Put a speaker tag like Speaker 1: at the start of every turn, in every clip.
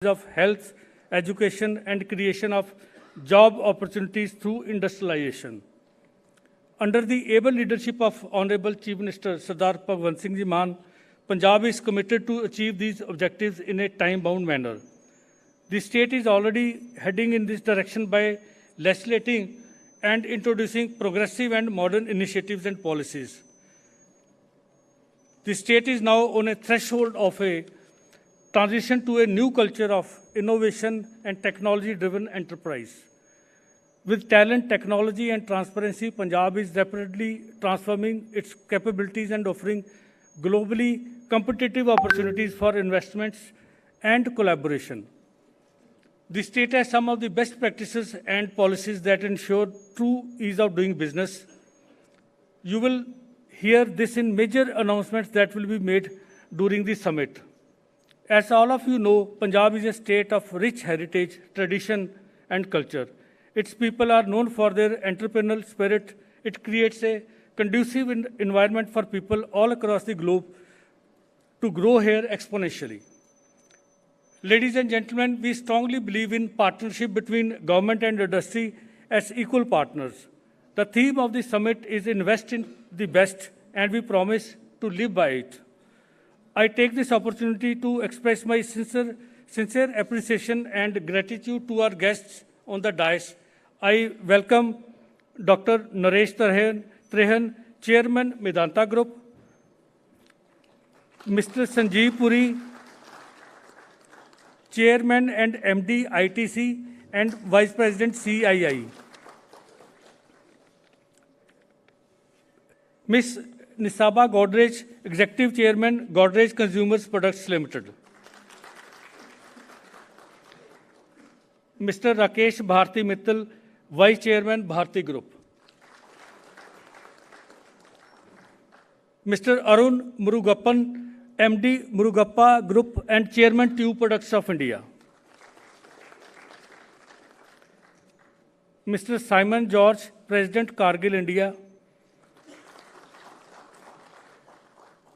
Speaker 1: of health, education, and creation of job opportunities through industrialization. Under the able leadership of Honorable Chief Minister Sardar Bhagwant Mann, Punjab is committed to achieve these objectives in a time-bound manner. The state is already heading in this direction by legislating and introducing progressive and modern initiatives and policies. The state is now on a threshold of a transition to a new culture of innovation and technology-driven enterprise. With talent, technology, and transparency, Punjab is rapidly transforming its capabilities and offering globally competitive opportunities for investments and collaboration. The state has some of the best practices and policies that ensure true ease of doing business. You will hear this in major announcements that will be made during the summit. As all of you know, Punjab is a state of rich heritage, tradition, and culture. Its people are known for their entrepreneurial spirit. It creates a conducive environment for people all across the globe to grow here exponentially. Ladies and gentlemen, we strongly believe in partnership between government and industry as equal partners. The theme of the summit is Invest in the Best, and we promise to live by it. I take this opportunity to express my sincere appreciation and gratitude to our guests on the dais. I welcome Dr. Naresh Trehan, Chairman, Medanta Group, Mr. Sanjeev Puri, Chairman and MD ITC and Vice President CII, Ms. Nisaba Godrej, Executive Chairman, Godrej Consumers Products Limited, Mr. Rakesh Bharti Mittal, Vice Chairman, Bharti Group, Mr. Arun Murugappan, MD Murugappa Group and Chairman Tube Products of India, Mr. Simon George, President Cargill India,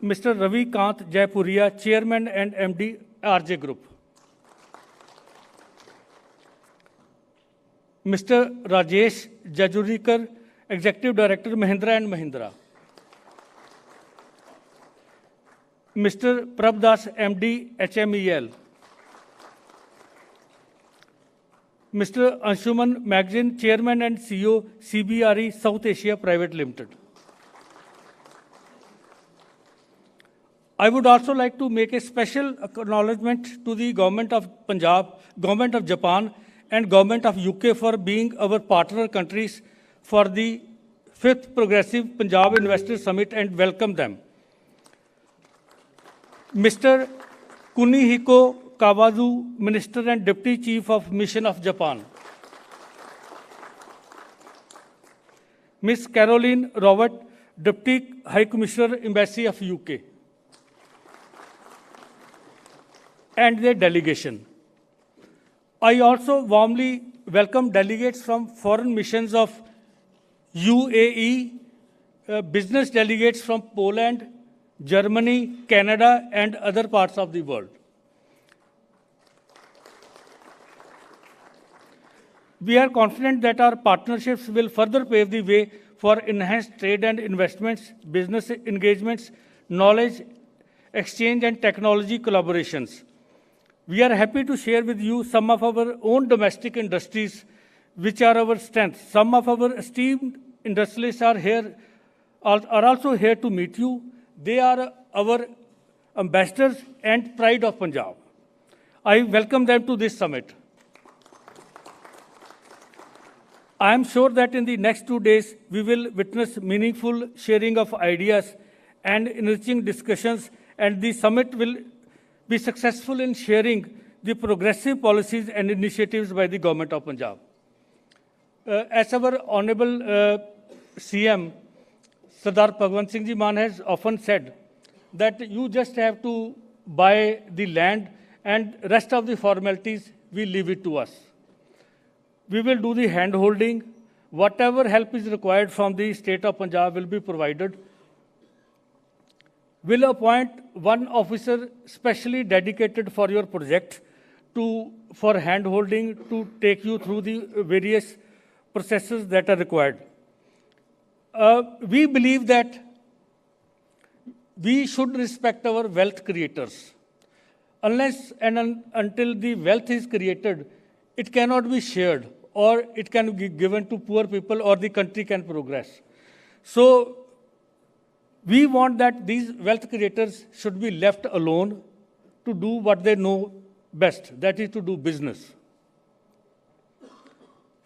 Speaker 1: Mr. Ravi Kant Jaipuria, Chairman and MD RJ Group, Mr. Rajesh Jajurikar, Executive Director, Mahindra & Mahindra, Mr. Prabhdas, MD HMEL, Mr. Anshuman Magazine, Chairman and CEO, CBRE South Asia Private Limited. I would also like to make a special acknowledgement to the Government of Punjab, Government of Japan, and Government of UK for being our partner countries for the 5th Progressive Punjab Investor Summit and welcome them. Mr. Kunihiko Kawazu, Minister and Deputy Chief of Mission of Japan. Ms. Caroline Robert, Deputy High Commissioner, Embassy of UK. And their delegation. I also warmly welcome delegates from foreign missions of UAE, business delegates from Poland, Germany, Canada, and other parts of the world. We are confident that our partnerships will further pave the way for enhanced trade and investments, business engagements, knowledge exchange, and technology collaborations. We are happy to share with you some of our own domestic industries, which are our strengths. Some of our esteemed industrialists are also here to meet you. They are our ambassadors and pride of Punjab. I welcome them to this summit. I am sure that in the next 2 days, we will witness meaningful sharing of ideas and enriching discussions, and the summit will be successful in sharing the progressive policies and initiatives by the Government of Punjab. As our Honorable CM, Sardar Bhagwant Singh Ji Mann has often said that you just have to buy the land and rest of the formalities, we leave it to us. We will do the hand-holding. Whatever help is required from the state of Punjab will be provided. We'll appoint one officer specially dedicated for your project for hand-holding to take you through the various processes that are required. We believe that we should respect our wealth creators. Unless and until the wealth is created, it cannot be shared, or it can be given to poor people, or the country can progress. So we want that these wealth creators should be left alone to do what they know best, that is to do business.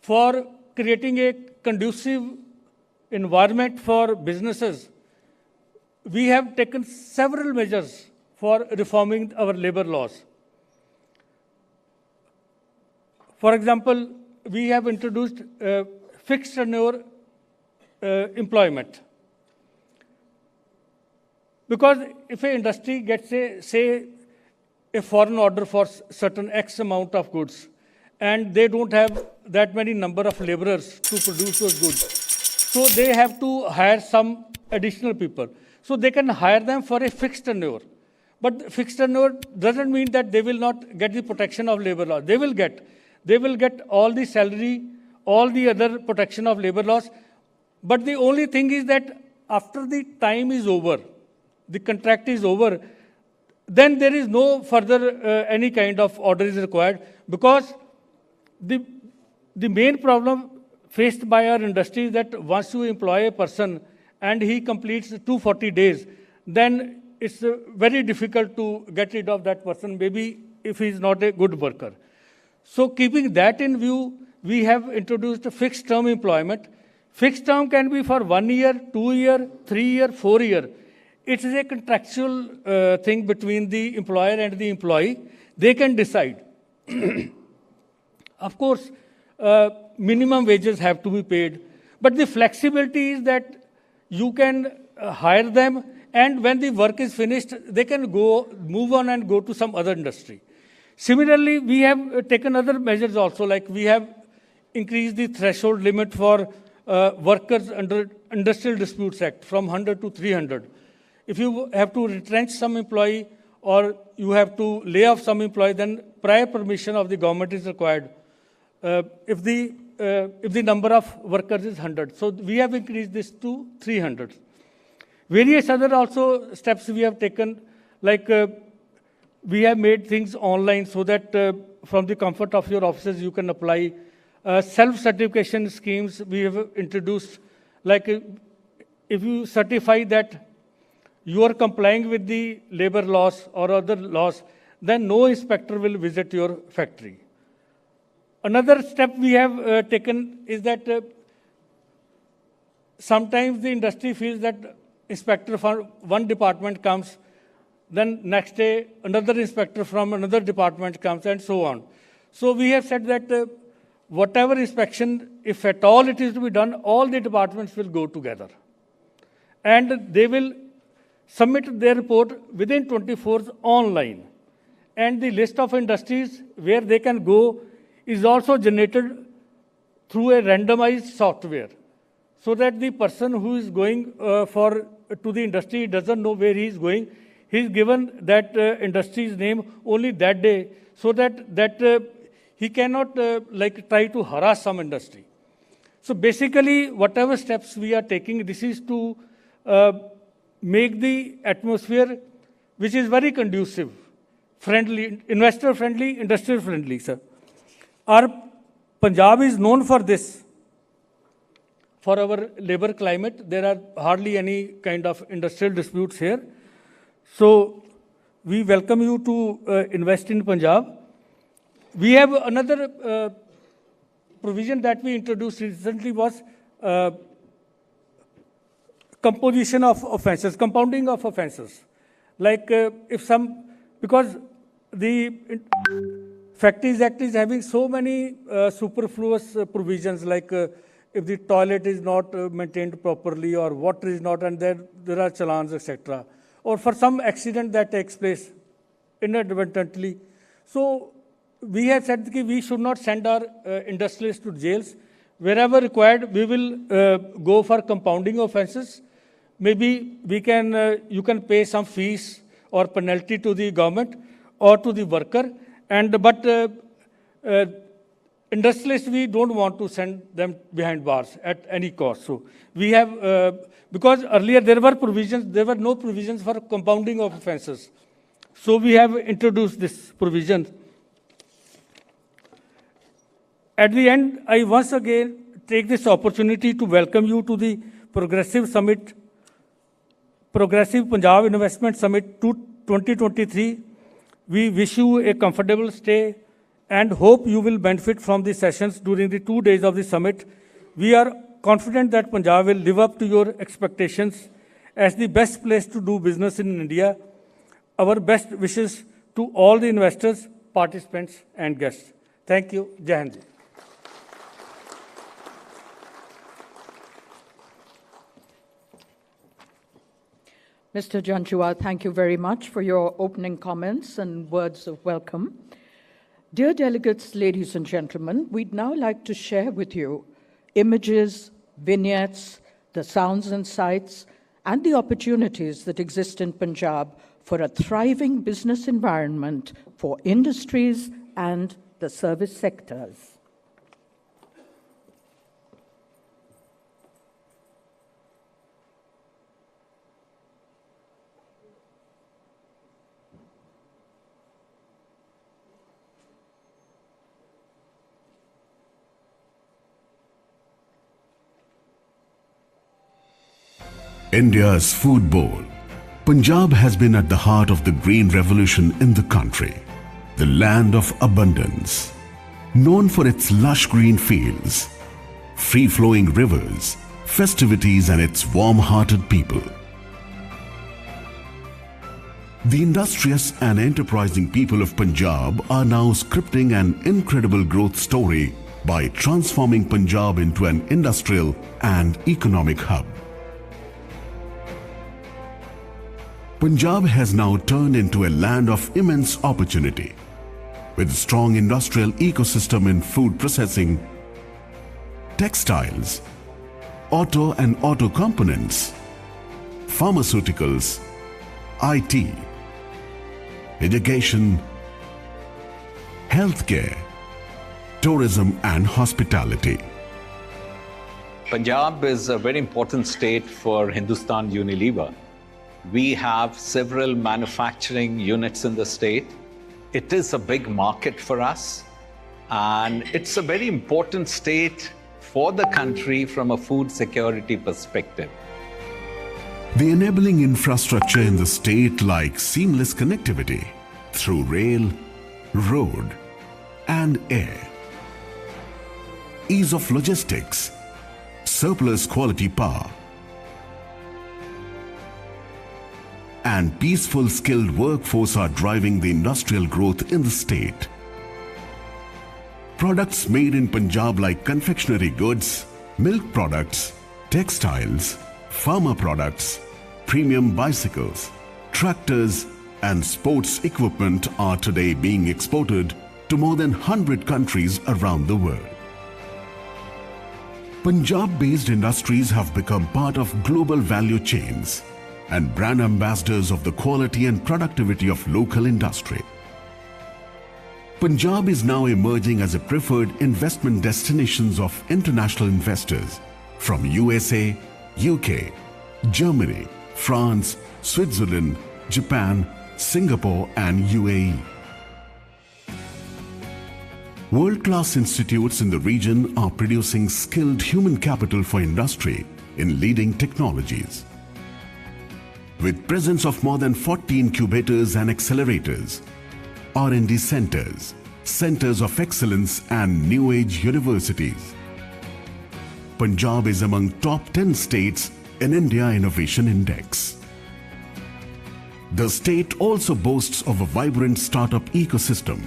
Speaker 1: For creating a conducive environment for businesses, we have taken several measures for reforming our labor laws. For example, we have introduced fixed tenure employment. Because if an industry gets, say, a foreign order for certain X amount of goods, and they don't have that many number of laborers to produce those goods, so they have to hire some additional people. So they can hire them for a fixed tenure. But fixed tenure doesn't mean that they will not get the protection of labor laws. They will get all the salary, all the other protection of labor laws. But the only thing is that after the time is over, the contract is over, then there is no further any kind of order is required, because the main problem faced by our industry is that once you employ a person and he completes 240 days, then it's very difficult to get rid of that person, maybe if he is not a good worker. So keeping that in view, we have introduced a fixed term employment. Fixed term can be for 1 year, 2 year, 3 year, 4 year. It is a contractual thing between the employer and the employee. They can decide. Of course, minimum wages have to be paid. But the flexibility is that you can hire them, and when the work is finished, they can move on and go to some other industry. Similarly, we have taken other measures also, like we have increased the threshold limit for workers under Industrial Disputes Act from 100 to 300. If you have to retrench some employee or you have to lay off some employee, then prior permission of the government is required. If the number of workers is 100. So we have increased this to 300. Various other also steps we have taken, like we have made things online so that from the comfort of your offices you can apply. Self-certification schemes we have introduced, like if you certify that you are complying with the labor laws or other laws, then no inspector will visit your factory. Another step we have taken is that sometimes the industry feels that inspector from one department comes, then next day another inspector from another department comes, and so on. So we have said that whatever inspection, if at all it is to be done, all the departments will go together. And they will submit their report within 24 hours online. And the list of industries where they can go is also generated through a randomized software, so that the person who is going to the industry doesn't know where he is going. He is given that industry's name only that day, so that he cannot try to harass some industry. So basically, whatever steps we are taking, this is to make the atmosphere, which is very conducive, friendly, investor-friendly, industrial-friendly, sir. Our Punjab is known for this, for our labor climate. There are hardly any kind of industrial disputes here. So we welcome you to invest in Punjab. We have another provision that we introduced recently was composition of offences, compounding of offences. Like because the Factories Act is having so many superfluous provisions, like if the toilet is not maintained properly or water is not, and there are challans, etc. Or for some accident that takes place inadvertently. So we have said that we should not send our industrialists to jails. Wherever required, we will go for compounding offences. Maybe you can pay some fees or penalty to the government or to the worker, But industrialists, we don't want to send them behind bars at any cost. So we have, because earlier there were no provisions for compounding of offences. So we have introduced this provision. At the end, I once again take this opportunity to welcome you to the Progressive Punjab Investment Summit 2023. We wish you a comfortable stay and hope you will benefit from the sessions during the 2 days of the summit. We are confident that Punjab will live up to your expectations as the best place to do business in India. Our best wishes to all the investors, participants, and guests. Thank you. Jai Hind.
Speaker 2: Mr. Janjua, thank you very much for your opening comments and words of welcome. Dear delegates, ladies and gentlemen, we'd now like to share with you images, vignettes, the sounds and sights, and the opportunities that exist in Punjab for a thriving business environment for industries and the service sectors.
Speaker 3: India's food bowl. Punjab has been at the heart of the green revolution in the country, the land of abundance. Known for its lush green fields, free-flowing rivers, festivities and its warm-hearted people. The industrious and enterprising people of Punjab are now scripting an incredible growth story by transforming Punjab into an industrial and economic hub. Punjab has now turned into a land of immense opportunity, with a strong industrial ecosystem in food processing, textiles, auto and auto components, pharmaceuticals, IT, education, healthcare, tourism and hospitality.
Speaker 4: Punjab is a very important state for Hindustan Unilever. We have several manufacturing units in the state. It is a big market for us, and it's a very important state for the country from a food security perspective.
Speaker 3: The enabling infrastructure in the state, like seamless connectivity through rail, road, and air, ease of logistics, surplus quality power, and peaceful skilled workforce are driving the industrial growth in the state. Products made in Punjab like confectionery goods, milk products, textiles, pharma products, premium bicycles, tractors and sports equipment are today being exported to more than 100 countries around the world. Punjab-based industries have become part of global value chains and brand ambassadors of the quality and productivity of local industry. Punjab is now emerging as a preferred investment destinations of international investors from USA, UK, Germany, France, Switzerland, Japan, Singapore and UAE. World-class institutes in the region are producing skilled human capital for industry in leading technologies. With presence of more than 40 incubators and accelerators, R&D centers, centers of excellence and new age universities, Punjab is among top 10 states in India Innovation Index. The state also boasts of a vibrant startup ecosystem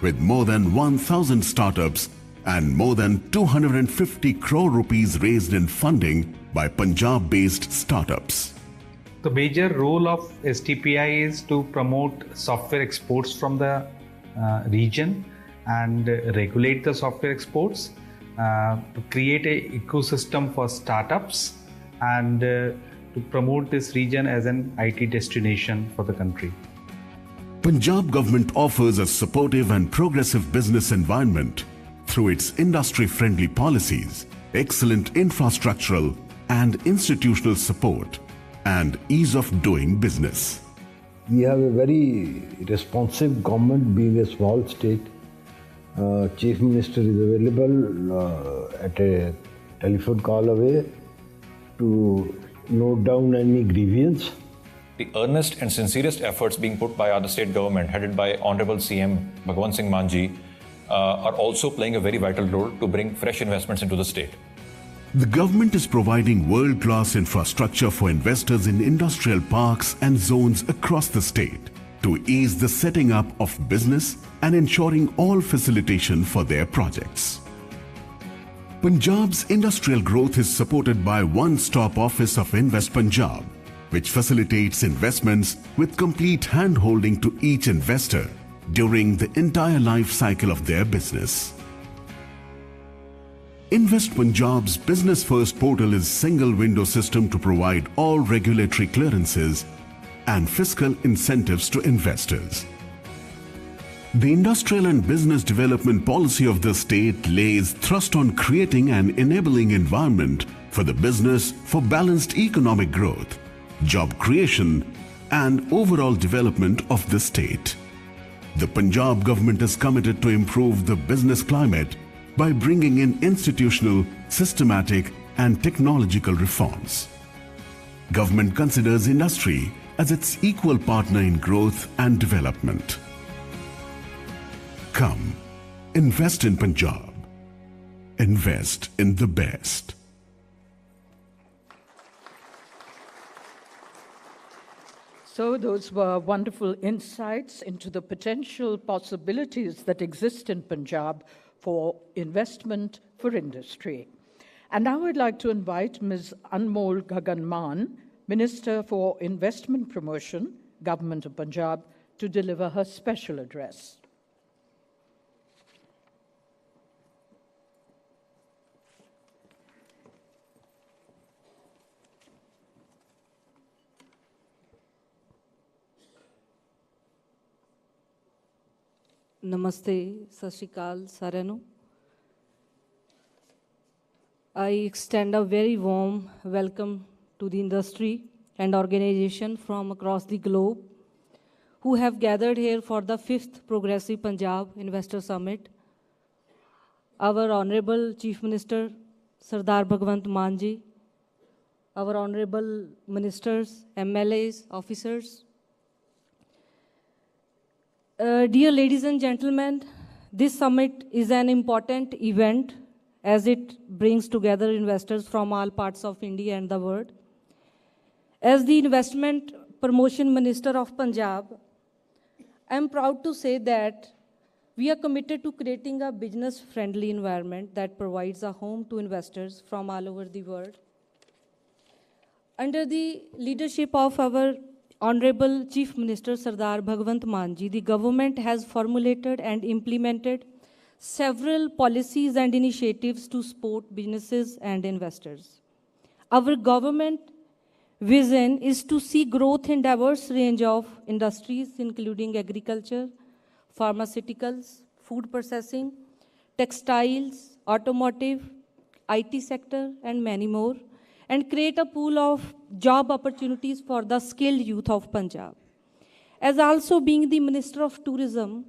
Speaker 3: with more than 1,000 startups and more than 250 crore rupees raised in funding by Punjab-based startups.
Speaker 5: The major role of STPI is to promote software exports from the region and regulate the software exports, to create an ecosystem for startups and to promote this region as an IT destination for the country.
Speaker 3: Punjab government offers a supportive and progressive business environment through its industry-friendly policies, excellent infrastructural and institutional support, and ease of doing business.
Speaker 6: We have a very responsive government, being a small state. Chief Minister is available at a telephone call away to note down any grievance.
Speaker 7: The earnest and sincerest efforts being put by our state government, headed by Honorable CM Bhagwant Mann ji, are also playing a very vital role to bring fresh investments into the state.
Speaker 3: The government is providing world-class infrastructure for investors in industrial parks and zones across the state to ease the setting up of business and ensuring all facilitation for their projects. Punjab's industrial growth is supported by one-stop office of Invest Punjab, which facilitates investments with complete hand-holding to each investor during the entire life cycle of their business. Invest Punjab's Business First portal is single window system to provide all regulatory clearances and fiscal incentives to investors. The industrial and business development policy of the state lays thrust on creating an enabling environment for the business for balanced economic growth, job creation, and overall development of the state. The Punjab government is committed to improve the business climate by bringing in institutional, systematic, and technological reforms. Government considers industry as its equal partner in growth and development. Come, invest in Punjab. Invest in the best.
Speaker 2: So those were wonderful insights into the potential possibilities that exist in Punjab for investment for industry. And now I'd like to invite Ms. Bhagwant Mann, Minister for Investment Promotion, Government of Punjab, to deliver her special address.
Speaker 8: Namaste, Sat Shri Akal, ਸਾਰਿਆਂ ਨੂੰ. I extend a very warm welcome to the industry and organization from across the globe who have gathered here for the 5th Progressive Punjab Investor Summit. Our Honorable Chief Minister, Sardar Bhagwant Mann ji, our Honorable Ministers, MLAs, officers, dear ladies and gentlemen, this summit is an important event as it brings together investors from all parts of India and the world. As the Investment Promotion Minister of Punjab, I am proud to say that we are committed to creating a business-friendly environment that provides a home to investors from all over the world. Under the leadership of our Honorable Chief Minister Sardar Bhagwant Mann ji, the government has formulated and implemented several policies and initiatives to support businesses and investors. Our government vision is to see growth in diverse range of industries, including agriculture, pharmaceuticals, food processing, textiles, automotive, IT sector, and many more, and create a pool of job opportunities for the skilled youth of Punjab. As also being the Minister of Tourism,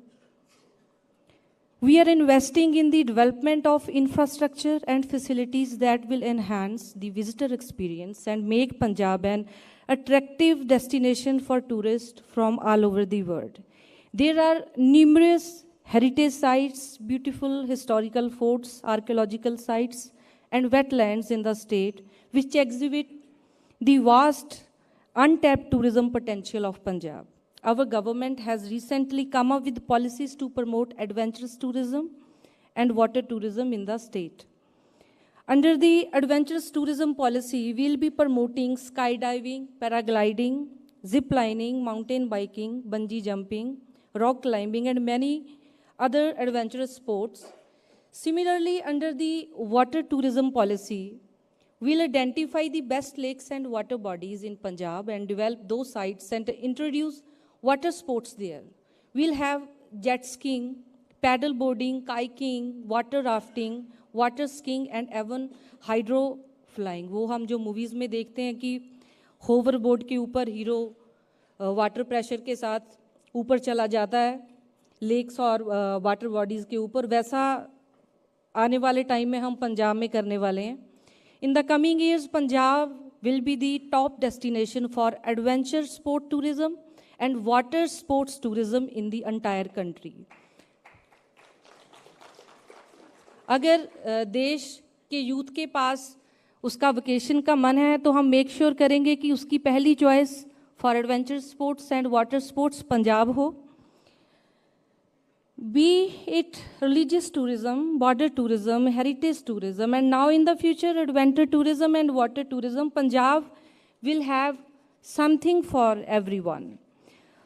Speaker 8: we are investing in the development of infrastructure and facilities that will enhance the visitor experience and make Punjab an attractive destination for tourists from all over the world. There are numerous heritage sites, beautiful historical forts, archaeological sites, and wetlands in the state, which exhibit the vast untapped tourism potential of Punjab. Our government has recently come up with policies to promote adventurous tourism and water tourism in the state. Under the adventurous tourism policy, we will be promoting skydiving, paragliding, zip lining, mountain biking, bungee jumping, rock climbing, and many other adventurous sports. Similarly, under the water tourism policy, we'll identify the best lakes and water bodies in Punjab and develop those sites and introduce water sports there. we'll have jet skiing, paddle boarding, kayaking, water rafting, water skiing and even hydro flying. वो हम जो movies में देखते हैं कि hover board के ऊपर hero water pressure के साथ ऊपर चला जाता है लेक्स और वाटर बॉडीज़ के ऊपर, वैसा आने वाले टाइम में हम पंजाब में करने वाले हैं. In the coming years Punjab will be the top destination for adventure sport tourism and water sports tourism in the entire country. अगर देश के यूथ के पास उसका वेकेशन का मन है तो हम मेक श्योर करेंगे कि उसकी पहली choice for adventure sports and water sports Punjab हो. Be it religious tourism, border tourism, heritage tourism, and now in the future adventure tourism and water tourism, Punjab will have something for everyone.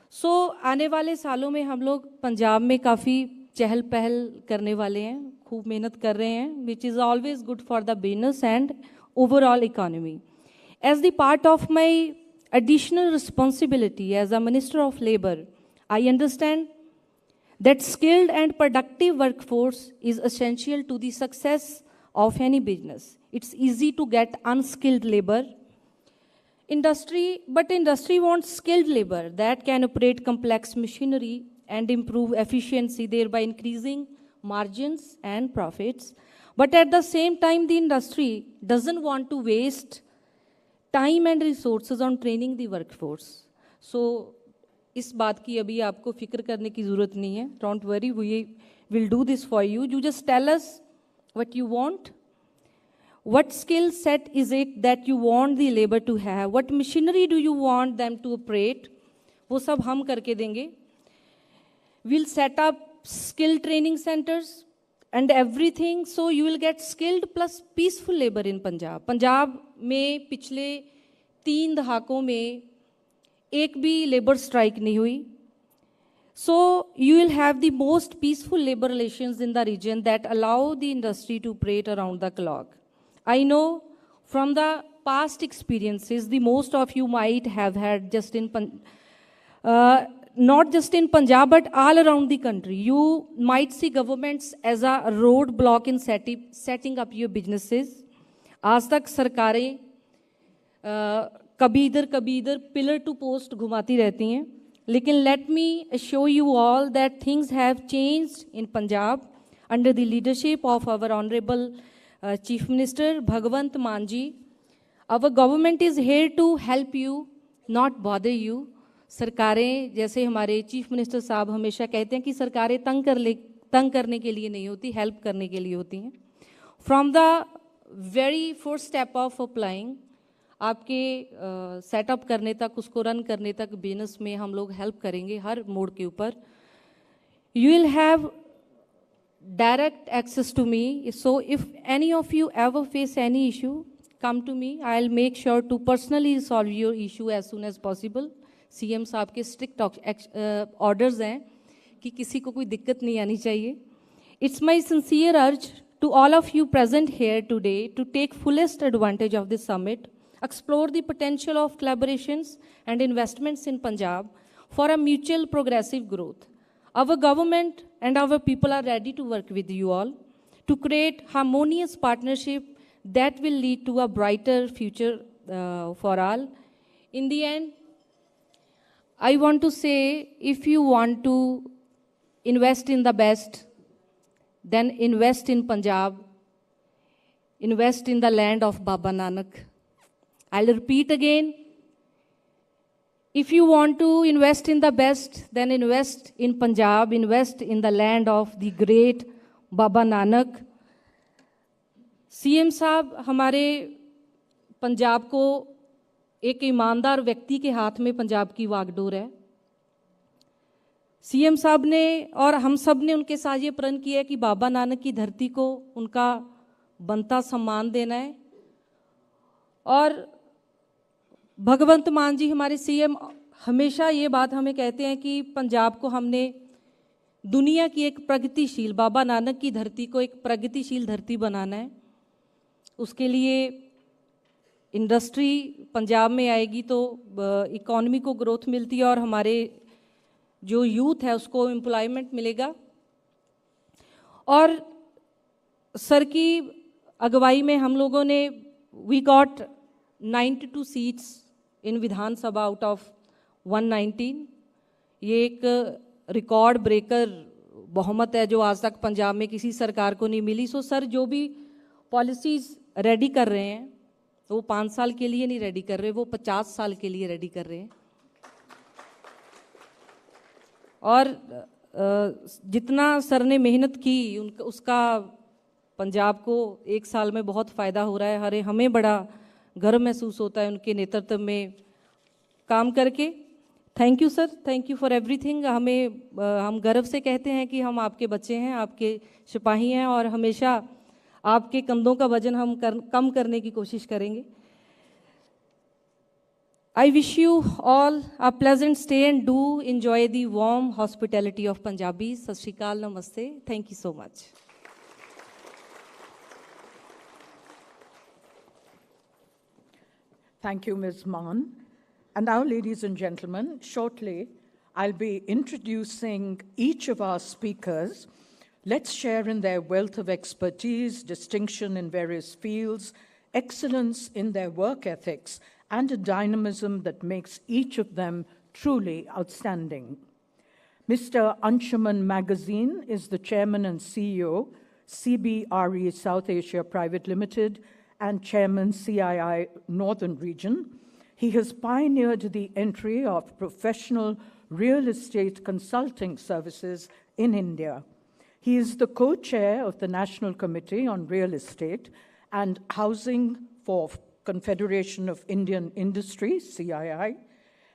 Speaker 8: So आने वाले सालों में हम लोग पंजाब में काफ़ी चहल पहल करने वाले हैं, खूब मेहनत कर रहे हैं, which is always good for the business and overall economy. As the part of my additional responsibility as a Minister of Labour, I understand that skilled and productive workforce is essential to the success of any business. It's easy to get unskilled labor. But industry wants skilled labor that can operate complex machinery and improve efficiency, thereby increasing margins and profits. But at the same time, the industry doesn't want to waste time and resources on training the workforce. So इस बात की अभी आपको फिक्र करने की ज़रूरत नहीं है. Don't worry, we will do this for you. You just tell us what you want, what skill set is it that you want the labour to have, what machinery do you want them to operate, वो सब हम करके देंगे. Will set up skill training centres and everything, so you will get skilled plus peaceful labour in Punjab. Punjab में पिछले 3 दहाकों में एक भी लेबर स्ट्राइक नहीं हुई. So you will have the most peaceful labour relations in the region that allow the industry to operate around the clock. I know from the past experiences the most of you might have had just in not just in Punjab but all around the country, you might see governments as a roadblock in setting up your businesses. आज तक सरकारें कभी इधर pillar to post घुमाती रहती हैं, लेकिन let me show you all that things have changed in Punjab under the leadership of our honourable chief minister Bhagwant Mann ji. Our government is here to help you, not bother you. सरकारें, जैसे हमारे chief minister साहब हमेशा कहते हैं कि सरकारें तंग करने के लिए नहीं होती, हेल्प करने के लिए होती हैं. From the very first step of applying, आपके सेटअप करने तक, उसको रन करने तक बिजनेस में हम लोग हेल्प करेंगे हर मोड के ऊपर. You will have direct access to me. So if any of you ever face any issue, come to me. I will make sure to personally solve your issue as soon as possible. CM साहब के strict orders हैं कि किसी को कोई दिक्कत नहीं आनी चाहिए. इट्स माई सिंसियर अर्ज to all of you present here today to take fullest advantage of this summit, explore the potential of collaborations and investments in Punjab for a mutual progressive growth. Our government and our people are ready to work with you all to create harmonious partnership that will lead to a brighter future for all. In the end, I want to say, if you want to invest in the best, then invest in Punjab, invest in the land of Baba Nanak. I'll repeat again, if you want to invest in the best, then invest in Punjab, invest in the land of the great Baba Nanak. CM साहब हमारे पंजाब को एक ईमानदार व्यक्ति के हाथ में पंजाब की वागडोर है. सीएम साहब ने और हम सब ने उनके साथ ये प्रण किया है कि बाबा नानक की धरती को उनका बनता सम्मान देना है. और भगवंत मान जी हमारे सीएम हमेशा ये बात हमें कहते हैं कि पंजाब को हमने दुनिया की एक प्रगतिशील, बाबा नानक की धरती को एक प्रगतिशील धरती बनाना है. उसके लिए इंडस्ट्री पंजाब में आएगी तो इकॉनमी को ग्रोथ मिलती है और हमारे जो यूथ है उसको एम्प्लॉयमेंट मिलेगा। और सर की अगुवाई में हम लोगों ने we got 92 seats in Vidhan Sabha out of 119। ये एक रिकॉर्ड ब्रेकर बहुमत है जो आज तक पंजाब में किसी सरकार को नहीं मिली। सो सर जो भी पॉलिसीज़ रेडी कर रहे हैं तो वो 5 साल के लिए नहीं रेडी कर रहे, वो 50 साल के लिए रेडी कर रहे हैं। और जितना सर ने मेहनत की उसका पंजाब को 1 साल में बहुत फ़ायदा हो रहा है। हमें बड़ा गर्व महसूस होता है उनके नेतृत्व में काम करके। Thank you sir, thank you for everything. हम गर्व से कहते हैं कि हम आपके बच्चे हैं, आपके सिपाही हैं और हमेशा आपके कंधों का वजन हम कम करने की कोशिश करेंगे। I wish you all a pleasant stay and do enjoy the warm hospitality of Punjabis. Sat Shri Akal, Namaste. Thank you so much.
Speaker 2: Thank you, Ms. Mann. And now, ladies and gentlemen, shortly I'll be introducing each of our speakers. Let's share in their wealth of expertise, distinction in various fields, excellence in their work ethics, and a dynamism that makes each of them truly outstanding. Mr. Anshuman Magazine is the chairman and CEO, CBRE South Asia Private Limited, and chairman CII Northern Region. He has pioneered the entry of professional real estate consulting services in India. He is the co-chair of the National Committee on Real Estate and Housing for Confederation of Indian Industry, CII,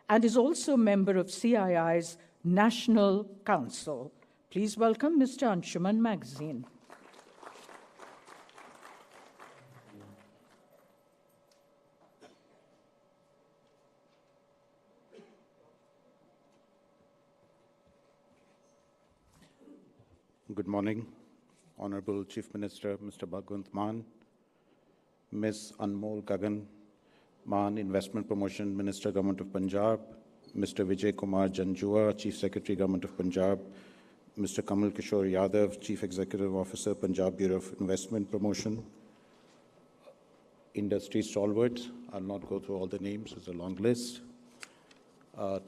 Speaker 2: and is also a member of CII's National Council. Please welcome Mr. Anshuman Magazine.
Speaker 9: Good morning, Honorable Chief Minister, Mr. Bhagwant Mann, Ms. Anmol Gagan Mann, Investment Promotion Minister, Government of Punjab, Mr. Vijay Kumar Janjua, Chief Secretary, Government of Punjab, Mr. Kamal Kishore Yadav, Chief Executive Officer, Punjab Bureau of Investment Promotion, industry stalwarts. I'll not go through all the names, it's a long list.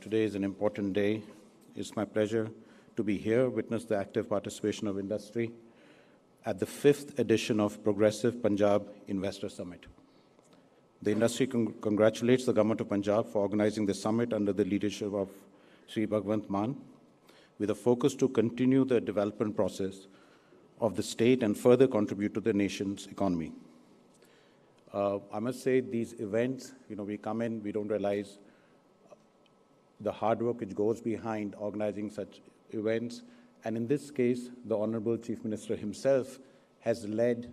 Speaker 9: Today is an important day. It's my pleasure to be here, witness the active participation of industry at the 5th edition of Progressive Punjab Investor Summit. The industry congratulates the Government of Punjab for organizing the summit under the leadership of Sri Bhagwant Mann, with a focus to continue the development process of the state and further contribute to the nation's economy. I must say these events, we come in, we don't realize the hard work which goes behind organizing such events. And in this case, the Honorable Chief Minister himself has led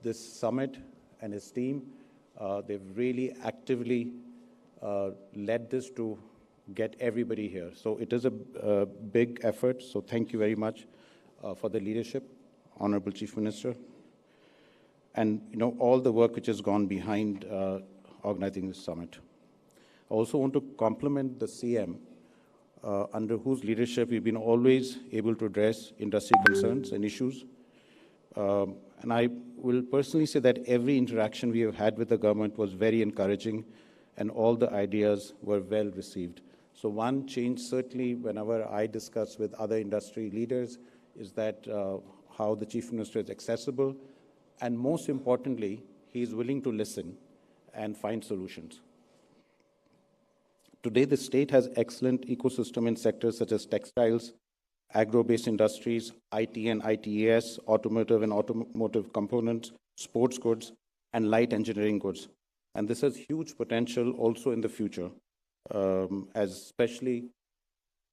Speaker 9: this summit and his team. They've really actively led this to get everybody here. So it is a big effort. So thank you very much for the leadership, Honorable Chief Minister, and all the work which has gone behind organizing this summit. I also want to compliment the CM, under whose leadership we've been always able to address industry concerns and issues. And I will personally say that every interaction we have had with the government was very encouraging, and all the ideas were well received. So one change, certainly, whenever I discuss with other industry leaders, is that how the Chief Minister is accessible, and most importantly, he is willing to listen and find solutions. Today, the state has excellent ecosystem in sectors such as textiles, agro-based industries, IT and ITES, automotive and automotive components, sports goods, and light engineering goods. And this has huge potential also in the future, as especially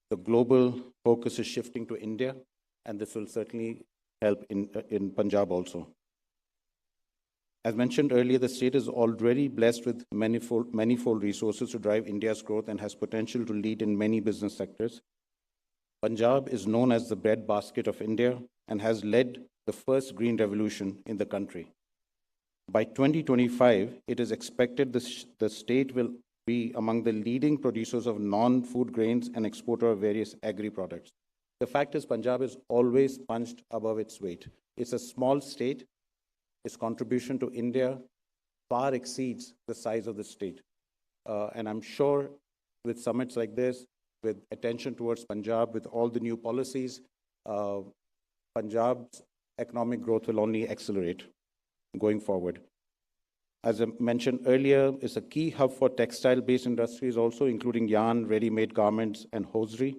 Speaker 9: the global focus is shifting to India, and this will certainly help in Punjab also. As mentioned earlier, the state is already blessed with manifold resources to drive India's growth and has potential to lead in many business sectors. Punjab is known as the breadbasket of India and has led the first green revolution in the country. By 2025, it is expected the state will be among the leading producers of non-food grains and exporter of various agri-products. The fact is, Punjab is always punched above its weight. It's a small state. Its contribution to India far exceeds the size of the state. And I'm sure with summits like this, with attention towards Punjab, with all the new policies, Punjab's economic growth will only accelerate going forward. As I mentioned earlier, it's a key hub for textile-based industries also, including yarn, ready-made garments, and hosiery.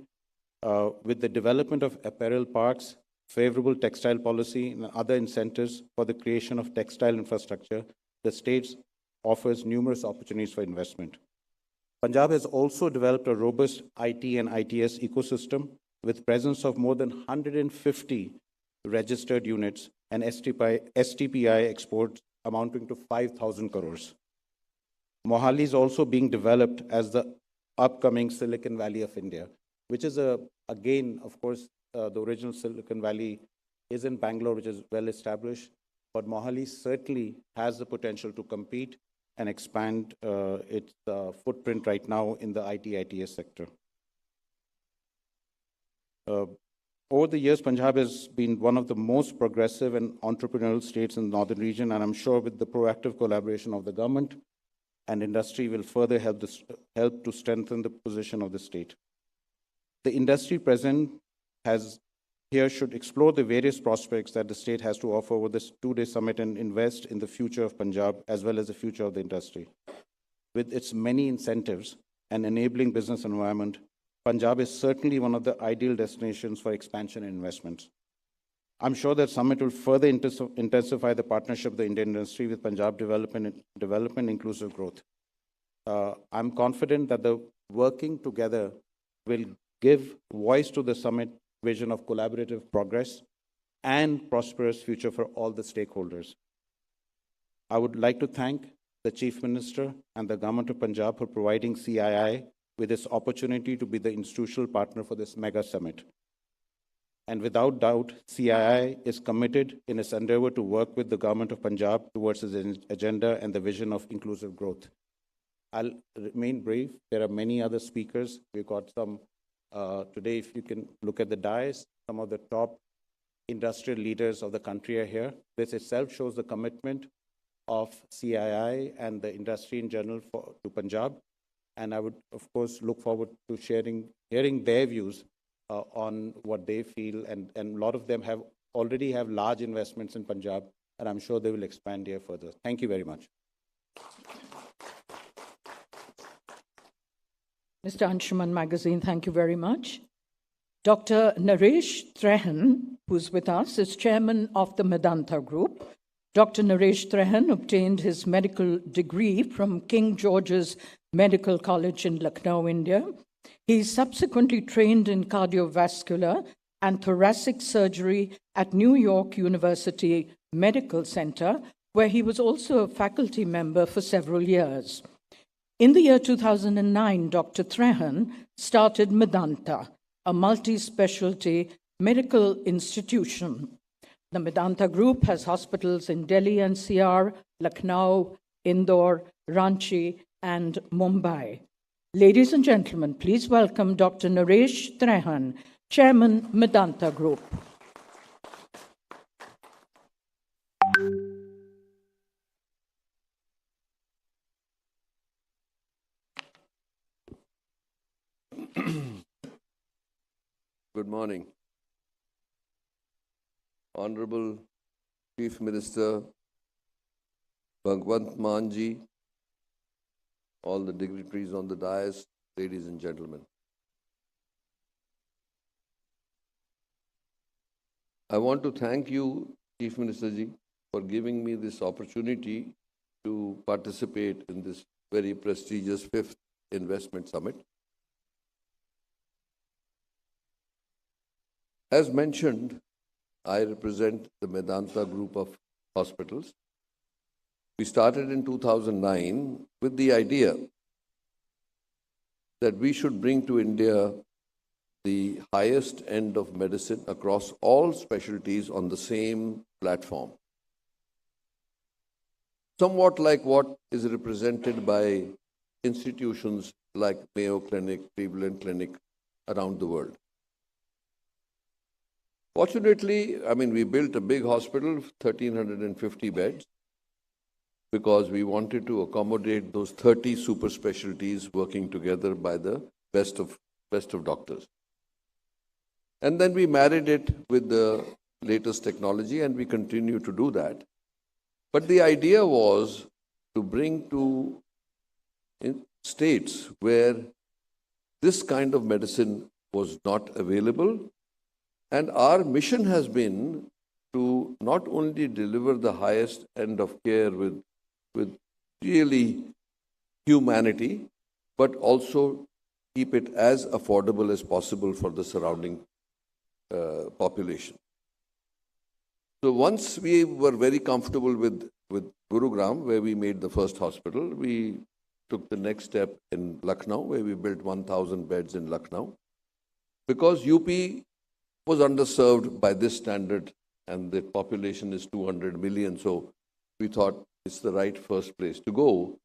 Speaker 9: With the development of apparel parks, favorable textile policy, and other incentives for the creation of textile infrastructure, the state offers numerous opportunities for investment. Punjab has also developed a robust IT and ITS ecosystem with presence of more than 150 registered units and STPI exports amounting to 5,000 crores. Mohali is also being developed as the upcoming Silicon Valley of India, which is again, of course, the original Silicon Valley is in Bangalore, which is well established, but Mohali certainly has the potential to compete and expand its footprint right now in the IT-ITS sector. Over the years, Punjab has been one of the most progressive and entrepreneurial states in the northern region, and I'm sure with the proactive collaboration of the government and industry will further help to strengthen the position of the state. The industry present here should explore the various prospects that the state has to offer over this two-day summit and invest in the future of Punjab as well as the future of the industry. With its many incentives and enabling business environment, Punjab is certainly one of the ideal destinations for expansion and investments. I'm sure that summit will further intensify the partnership of the Indian industry with Punjab development inclusive growth. I'm confident that the working together will give voice to the summit vision of collaborative progress and prosperous future for all the stakeholders. I would like to thank the Chief Minister and the Government of Punjab for providing CII with this opportunity to be the institutional partner for this mega summit. And without doubt, CII is committed in its endeavor to work with the Government of Punjab towards its agenda and the vision of inclusive growth. I'll remain brief. There are many other speakers. We've got some today, if you can look at the dais, some of the top industrial leaders of the country are here. This itself shows the commitment of CII and the industry in general to Punjab. And I would, of course, look forward to hearing their views on what they feel. And a lot of them already have large investments in Punjab, and I'm sure they will expand here further. Thank you very much.
Speaker 2: Mr. Anshuman Magazine, thank you very much. Dr. Naresh Trehan, who's with us, is chairman of the Medanta Group. Dr. Naresh Trehan obtained his medical degree from King George's Medical College in Lucknow, India. He subsequently trained in cardiovascular and thoracic surgery at New York University Medical Center, where he was also a faculty member for several years. In the year 2009, Dr. Trehan started Medanta, a multi-specialty medical institution. The Medanta Group has hospitals in Delhi NCR, Lucknow, Indore, Ranchi, and Mumbai. Ladies and gentlemen, please welcome Dr. Naresh Trehan, Chairman, Medanta Group.
Speaker 10: Good morning. Honorable Chief Minister Bhagwant Mann ji, all the dignitaries on the dais, ladies and gentlemen. I want to thank you, Chief Minister ji, for giving me this opportunity to participate in this very prestigious 5th Investment Summit. As mentioned, I represent the Medanta Group of Hospitals. We started in 2009 with the idea that we should bring to India the highest end of medicine across all specialties on the same platform. Somewhat like what is represented by institutions like Mayo Clinic, Cleveland Clinic around the world. Fortunately, we built a big hospital, 1,350 beds, because we wanted to accommodate those 30 super specialties working together by the best of doctors. And then we married it with the latest technology, and we continue to do that. But the idea was to bring to states where this kind of medicine was not available. And our mission has been to not only deliver the highest end of care with really humanity, but also keep it as affordable as possible for the surrounding population. So once we were very comfortable with Gurugram, where we made the first hospital, we took the next step in Lucknow, where we built 1,000 beds in Lucknow, because UP was underserved by this standard, and the population is 200 million. So we thought it's the right first place to go.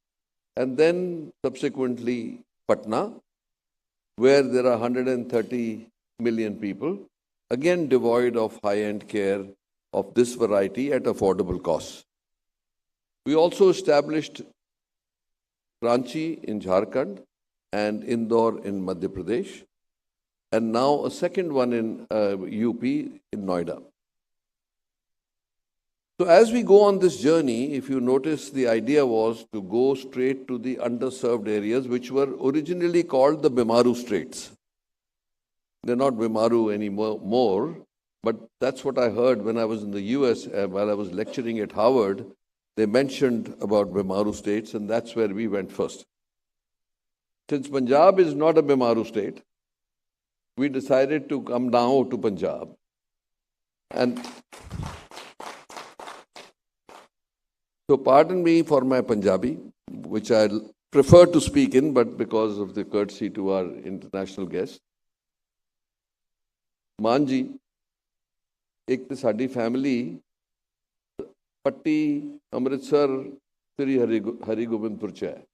Speaker 10: And then subsequently Patna, where there are 130 million people, again devoid of high-end care of this variety at affordable costs. We also established Ranchi in Jharkhand and Indore in Madhya Pradesh, and now a second one in UP in Noida. So as we go on this journey, if you notice, the idea was to go straight to the underserved areas, which were originally called the Bimaru Straits. They're not Bimaru anymore, but that's what I heard when I was in the US, while I was lecturing at Harvard. They mentioned about Bimaru states, and that's where we went first. Since Punjab is not a Bimaru state, we decided to come now to Punjab. And so pardon me for my Punjabi, which I prefer to speak in, but because of the courtesy to our international guests. Maan ji, एक तो sari family पट्टी अमृतसर श्री हरि गोबिंदपुर च है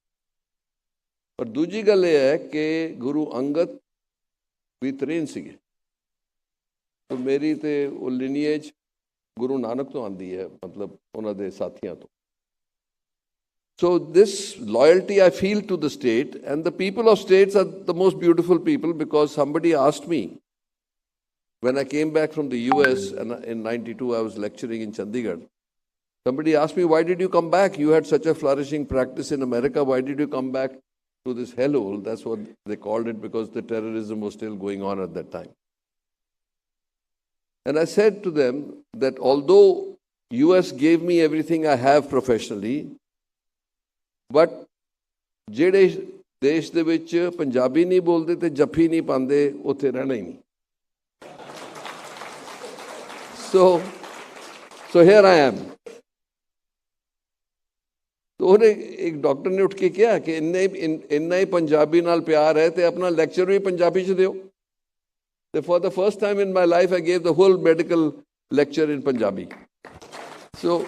Speaker 10: पर दूजी गल यह है कि गुरु अंगद भी तरेन सीगे तो मेरी तो वो लिनीएज गुरु नानक तो आंदी है मतलब उन्होंने साथियों तो So this loyalty I feel to the state, and the people of states are the most beautiful people, because somebody asked me, when I came back from the US, and in 92 I was lecturing in Chandigarh, somebody asked me, why did you come back? You had such a flourishing practice in America, why did you come back to this hellhole? That's what they called it, because the terrorism was still going on at that time. And I said to them that although US gave me everything I have professionally, but ਜਿਹੜੇ ਦੇਸ਼ ਦੇ ਵਿੱਚ ਪੰਜਾਬੀ ਨਹੀਂ ਬੋਲਦੇ ਤੇ ਜੱਫੀ ਨਹੀਂ ਪਾਉਂਦੇ ਉੱਥੇ ਰਹਿਣਾ ਹੀ ਨਹੀਂ so here I am. तो ਉਹਨੇ ਇੱਕ ਡਾਕਟਰ ਨੇ ਉੱਠ ਕੇ ਕਿਹਾ ਕਿ ਇੰਨਾ ਹੀ ਪੰਜਾਬੀ ਨਾਲ ਪਿਆਰ ਹੈ ਤੇ ਆਪਣਾ ਲੈਕਚਰ ਵੀ ਪੰਜਾਬੀ 'ਚ ਦਿਓ ਤੇ for the first time in my life I gave the whole medical lecture in Punjabi. So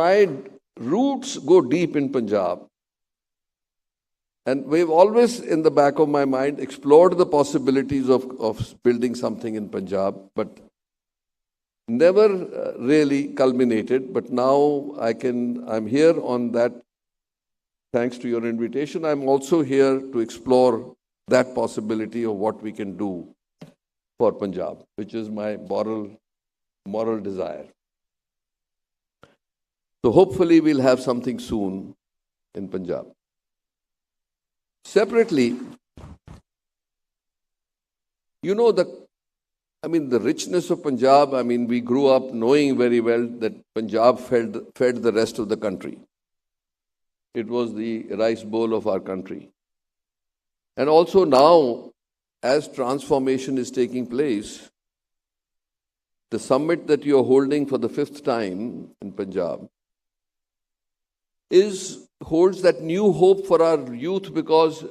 Speaker 10: my roots go deep in Punjab, and we've always in the back of my mind explored the possibilities of building something in Punjab, but never really culminated. But now I'm here on that, thanks to your invitation. I'm also here to explore that possibility of what we can do for Punjab, which is my moral desire. So hopefully we'll have something soon in Punjab. Separately, you know the richness of Punjab. We grew up knowing very well that Punjab fed the rest of the country. It was the rice bowl of our country. And also now, as transformation is taking place, the summit that you are holding for the 5th time in Punjab holds that new hope for our youth, because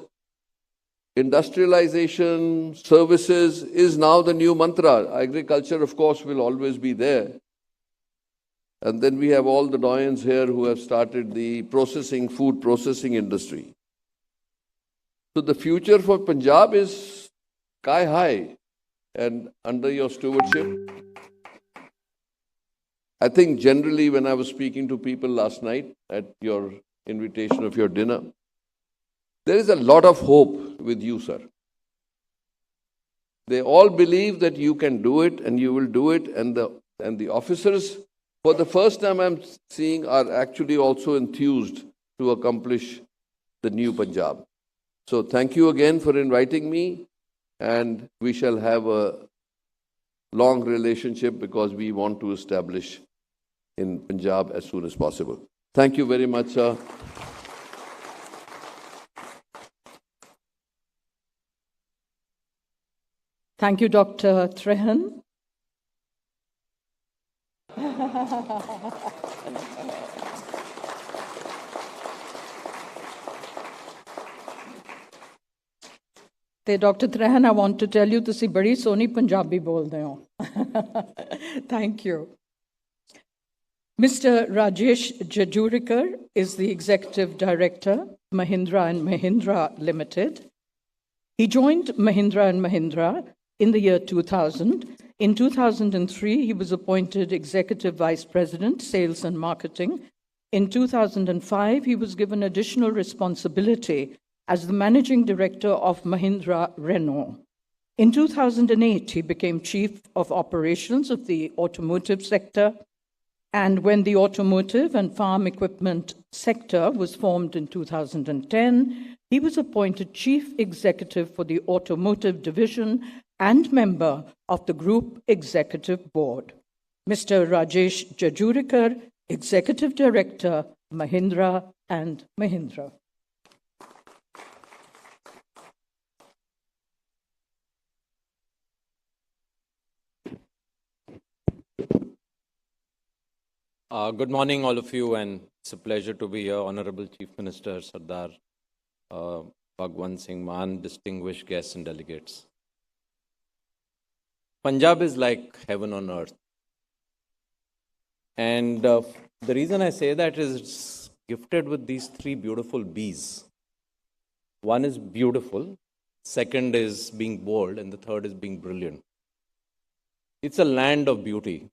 Speaker 10: industrialization, services is now the new mantra. Agriculture, of course, will always be there. And then we have all the doyens here who have started the food processing industry. So the future for Punjab is sky high, and under your stewardship, I think generally when I was speaking to people last night at your invitation of your dinner, there is a lot of hope with you, sir. They all believe that you can do it and you will do it, and the officers, for the first time I'm seeing, are actually also enthused to accomplish the new Punjab. So thank you again for inviting me, and we shall have a long relationship because we want to establish in Punjab as soon as possible. Thank you very much, sir.
Speaker 2: Thank you, Dr. Trehan. ਤੇ Dr. Trehan, I want to tell you, ਤੁਸੀਂ ਬੜੀ ਸੋਹਣੀ ਪੰਜਾਬੀ ਬੋਲਦੇ ਹੋ. Thank you. Mr. Rajesh Jajurikar is the Executive Director, Mahindra & Mahindra Limited. He joined Mahindra & Mahindra in the year 2000. In 2003, he was appointed Executive Vice President, Sales and Marketing. In 2005, he was given additional responsibility as the Managing Director of Mahindra Renault. In 2008, he became Chief of Operations of the automotive sector. And when the automotive and farm equipment sector was formed in 2010, he was appointed Chief Executive for the Automotive Division and member of the Group Executive Board. Mr. Rajesh Jajurikar, Executive Director, Mahindra and Mahindra.
Speaker 11: Good morning, all of you, and it's a pleasure to be here. Honorable Chief Minister Sardar Bhagwant Mann, distinguished guests and delegates. Punjab is like heaven on earth. And the reason I say that is it's gifted with these three beautiful B's. One is beautiful, second is being bold, and the third is being brilliant. It's a land of beauty.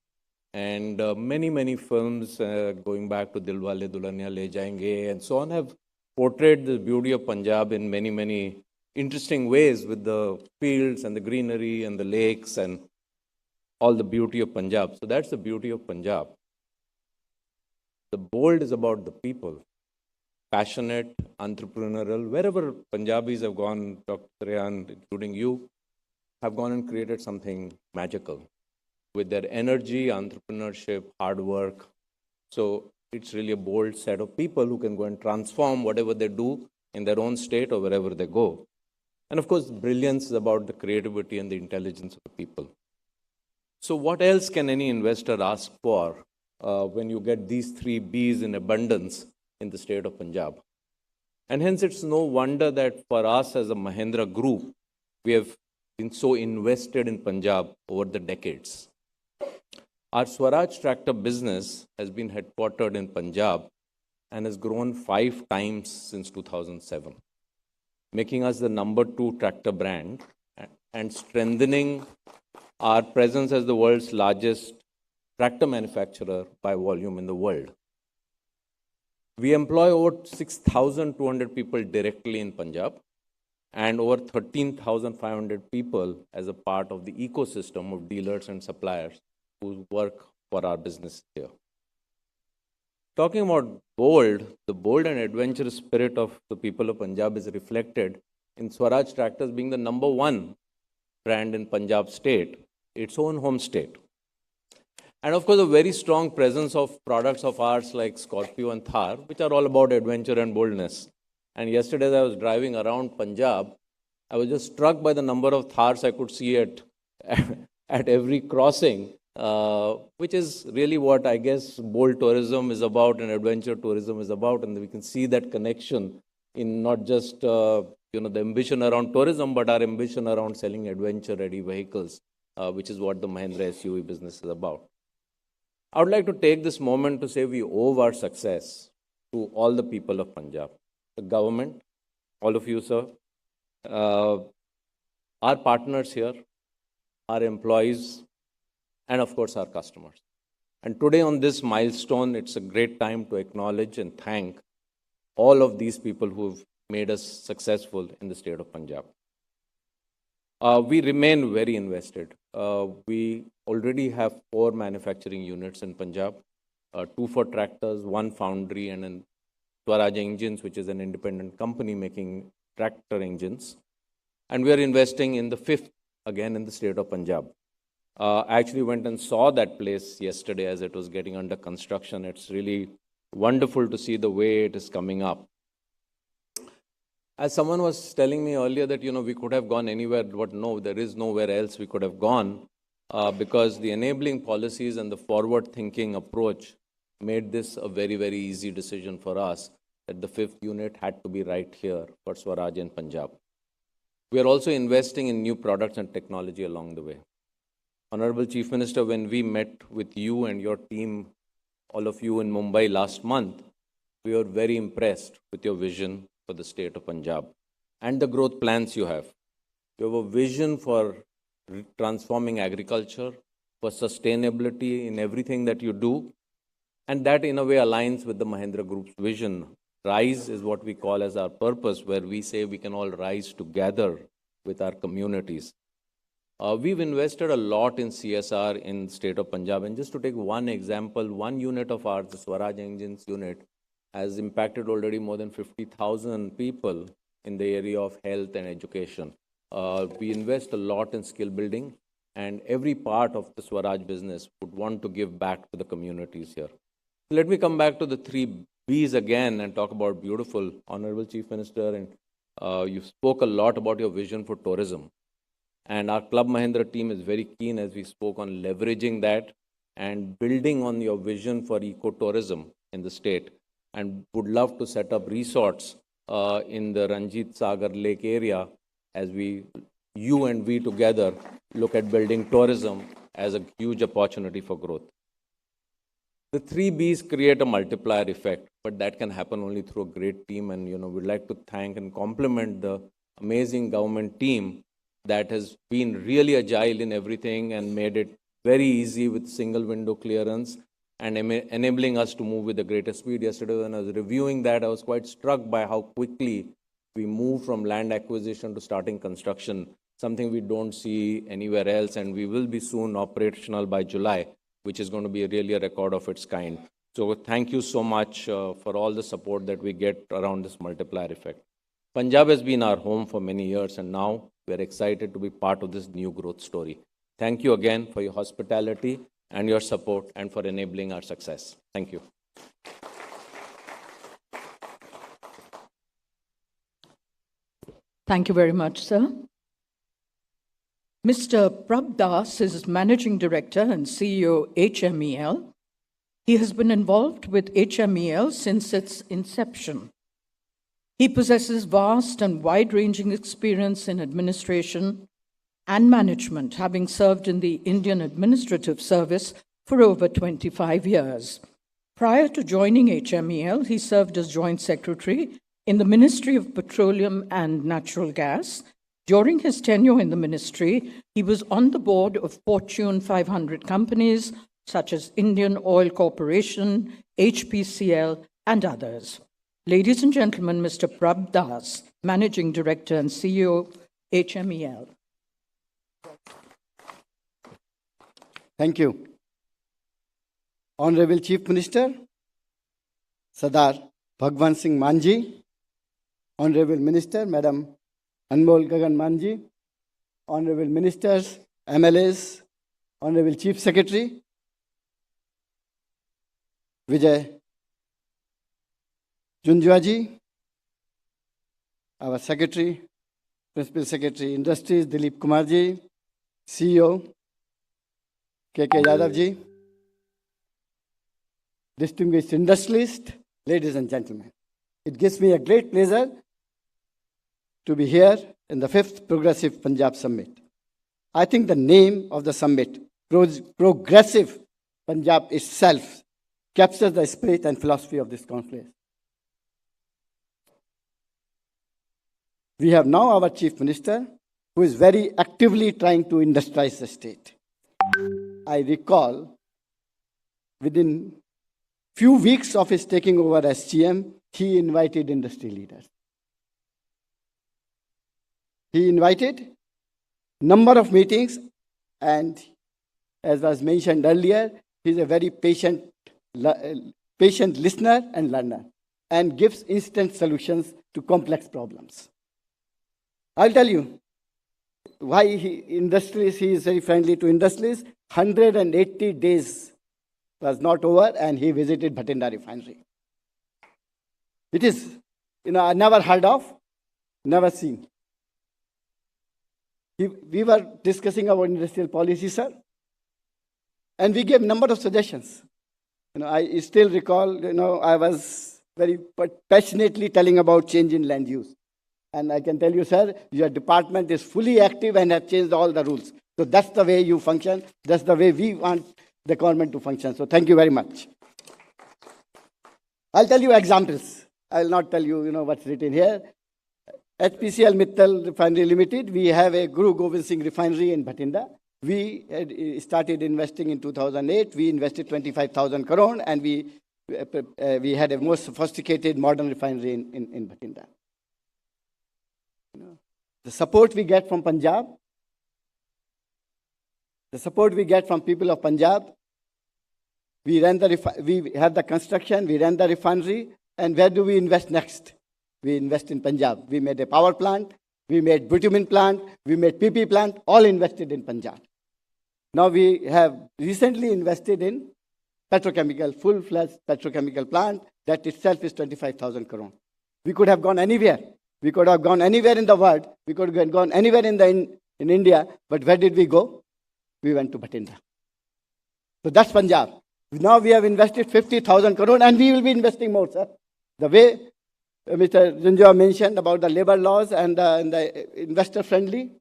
Speaker 11: And many films going back to Dilwale Dulhania Le Jayenge and so on have portrayed the beauty of Punjab in many interesting ways, with the fields and the greenery and the lakes and all the beauty of Punjab. So that's the beauty of Punjab. The bold is about the people, passionate, entrepreneurial. Wherever Punjabis have gone, Dr. Trehan, including you, have gone and created something magical with their energy, entrepreneurship, hard work. So it's really a bold set of people who can go and transform whatever they do in their own state or wherever they go. And of course, brilliance is about the creativity and the intelligence of the people. So what else can any investor ask for when you get these three B's in abundance in the state of Punjab? And hence, it's no wonder that for us as a Mahindra group, we have been so invested in Punjab over the decades. Our Swaraj tractor business has been headquartered in Punjab and has grown 5 times since 2007, making us the #2 tractor brand and strengthening our presence as the world's largest tractor manufacturer by volume in the world. We employ over 6,200 people directly in Punjab and over 13,500 people as a part of the ecosystem of dealers and suppliers who work for our business here. Talking about bold, the bold and adventurous spirit of the people of Punjab is reflected in Swaraj Tractors being the #1 brand in Punjab state, its own home state. And of course, a very strong presence of products of ours like Scorpio and Thar, which are all about adventure and boldness. And yesterday, as I was driving around Punjab, I was just struck by the number of Thars I could see at every crossing. Which is really what I guess bold tourism is about and adventure tourism is about. And we can see that connection in not just the ambition around tourism, but our ambition around selling adventure-ready vehicles, which is what the Mahindra SUV business is about. I would like to take this moment to say we owe our success to all the people of Punjab, the government, all of you, sir, our partners here, our employees, and of course, our customers. And today on this milestone, it's a great time to acknowledge and thank all of these people who've made us successful in the state of Punjab. We remain very invested. We already have 4 manufacturing units in Punjab, 2 for tractors, 1 foundry, and then Swaraj Engines, which is an independent company making tractor engines. And we are investing in the 5th, again, in the state of Punjab. I actually went and saw that place yesterday as it was getting under construction. It's really wonderful to see the way it is coming up. As someone was telling me earlier that, we could have gone anywhere, but no, there is nowhere else we could have gone because the enabling policies and the forward-thinking approach made this a very, very easy decision for us that the 5th unit had to be right here for Swaraj in Punjab. We are also investing in new products and technology along the way. Honorable Chief Minister, when we met with you and your team, all of you in Mumbai last month, we were very impressed with your vision for the state of Punjab and the growth plans you have. You have a vision for transforming agriculture, for sustainability in everything that you do, and that in a way aligns with the Mahindra Group's vision. Rise is what we call as our purpose, where we say we can all rise together with our communities. We've invested a lot in CSR in the state of Punjab. And just to take one example, 1 unit of ours, the Swaraj Engines unit, has impacted already more than 50,000 people in the area of health and education. We invest a lot in skill building, and every part of the Swaraj business would want to give back to the communities here. Let me come back to the 3 B's again and talk about beautiful. Honorable Chief Minister, and you spoke a lot about your vision for tourism. And our Club Mahindra team is very keen, as we spoke, on leveraging that and building on your vision for ecotourism in the state, and would love to set up resorts in the Ranjit Sagar Lake area as you and we together look at building tourism as a huge opportunity for growth. The 3 B's create a multiplier effect, but that can happen only through a great team. And, we'd like to thank and compliment the amazing government team that has been really agile in everything and made it very easy with single window clearance and enabling us to move with the greatest speed. Yesterday, when I was reviewing that, I was quite struck by how quickly we moved from land acquisition to starting construction, something we don't see anywhere else, and we will be soon operational by July, which is going to be really a record of its kind. So thank you so much for all the support that we get around this multiplier effect. Punjab has been our home for many years, and now we're excited to be part of this new growth story. Thank you again for your hospitality and your support and for enabling our success. Thank you.
Speaker 2: Thank you very much, sir. Mr. Prab Das is Managing Director and CEO HMEL. He has been involved with HMEL since its inception. He possesses vast and wide-ranging experience in administration and management, having served in the Indian Administrative Service for over 25 years. Prior to joining HMEL, he served as Joint Secretary in the Ministry of Petroleum and Natural Gas. During his tenure in the ministry, he was on the board of Fortune 500 companies such as Indian Oil Corporation, HPCL, and others. Ladies and gentlemen, Mr. Prab Das, Managing Director and CEO, HMEL.
Speaker 12: Thank you. Honorable Chief Minister, Sardar Bhagwant Mann ji, Honorable Minister, Madam Anmol Gagan Mann ji, Honorable Ministers, MLAs, Honorable Chief Secretary, Vijay Junjua ji, our Secretary, Principal Secretary Industries, Dilip Kumar ji, CEO, K.K. Yadav ji, distinguished industrialists, ladies and gentlemen. It gives me a great pleasure to be here in the 5th Progressive Punjab Summit. I think the name of the summit, Progressive, Punjab itself captures the spirit and philosophy of this conference. We have now our Chief Minister, who is very actively trying to industrialize the state. I recall, within few weeks of his taking over as GM, he invited industry leaders. He invited number of meetings, and as was mentioned earlier, he's a very patient listener and learner, and gives instant solutions to complex problems. I'll tell you why he is very friendly to industrialists. 180 days was not over, and he visited Bhatinda refinery. It is, I never heard of, never seen. We were discussing our industrial policy, sir, and we gave a number of suggestions. I still recall, I was very passionately telling about change in land use. And I can tell you, sir, your department is fully active and have changed all the rules. So that's the way you function. That's the way we want the government to function. So thank you very much. I'll tell you examples. I'll not tell you, what's written here. HPCL Mittal Refinery Limited, we have a Guru Gobind Singh refinery in Bhatinda. We started investing in 2008. We invested 25,000 crore, and we had a more sophisticated modern refinery in Bhatinda. The support we get from Punjab, the support we get from people of Punjab, we have the construction, we ran the refinery, and where do we invest next? We invest in Punjab. We made a power plant, we made bitumen plant, we made PP plant, all invested in Punjab. Now we have recently invested in petrochemical, full-fledged petrochemical plant. That itself is 25,000 crore. We could have gone anywhere. We could have gone anywhere in the world. We could have gone anywhere in India. But where did we go? We went to Bhatinda. So that's Punjab. Now we have invested 50,000 crore, and we will be investing more, sir. The way Mr. Junjua mentioned about the labor laws and the investor friendly.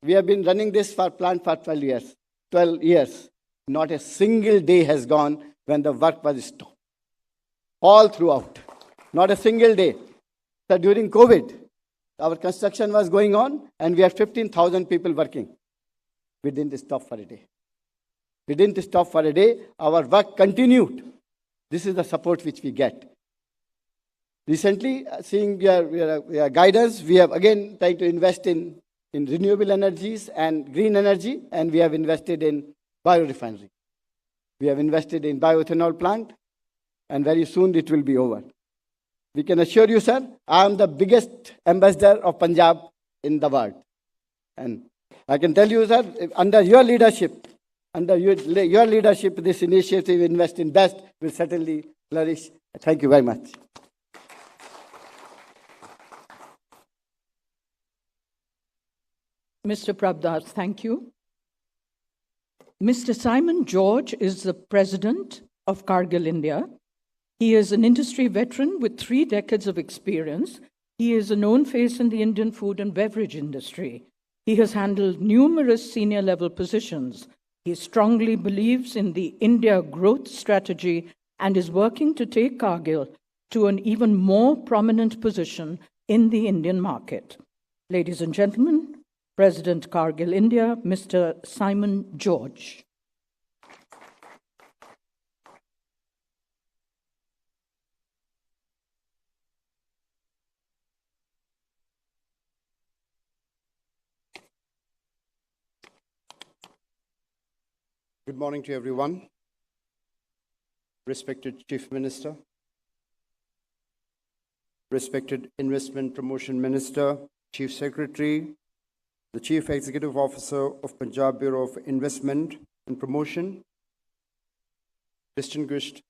Speaker 12: We have been running this plant for 12 years. 12 years. Not a single day has gone when the work was stopped. All throughout. Not a single day. So during COVID, our construction was going on, and we had 15,000 people working. We didn't stop for a day. We didn't stop for a day. Our work continued. This is the support which we get. Recently, seeing your guidance, we have again tried to invest in renewable energies and green energy, and we have invested in biorefinery. We have invested in bioethanol plant, and very soon it will be over. We can assure you, sir, I am the biggest ambassador of Punjab in the world. And I can tell you, sir, under your leadership, this initiative, Invest in Best, will certainly flourish. Thank you very much.
Speaker 2: Mr. Prabdas, thank you. Mr. Simon George is the president of Cargill India. He is an industry veteran with 3 decades of experience. He is a known face in the Indian food and beverage industry. He has handled numerous senior level positions. He strongly believes in the India growth strategy and is working to take Cargill to an even more prominent position in the Indian market. Ladies and gentlemen, President Cargill India, Mr. Simon George.
Speaker 13: Good morning to everyone. Respected Chief Minister, respected Investment Promotion Minister, Chief Secretary, the Chief Executive Officer of Punjab Bureau of Investment and Promotion, distinguished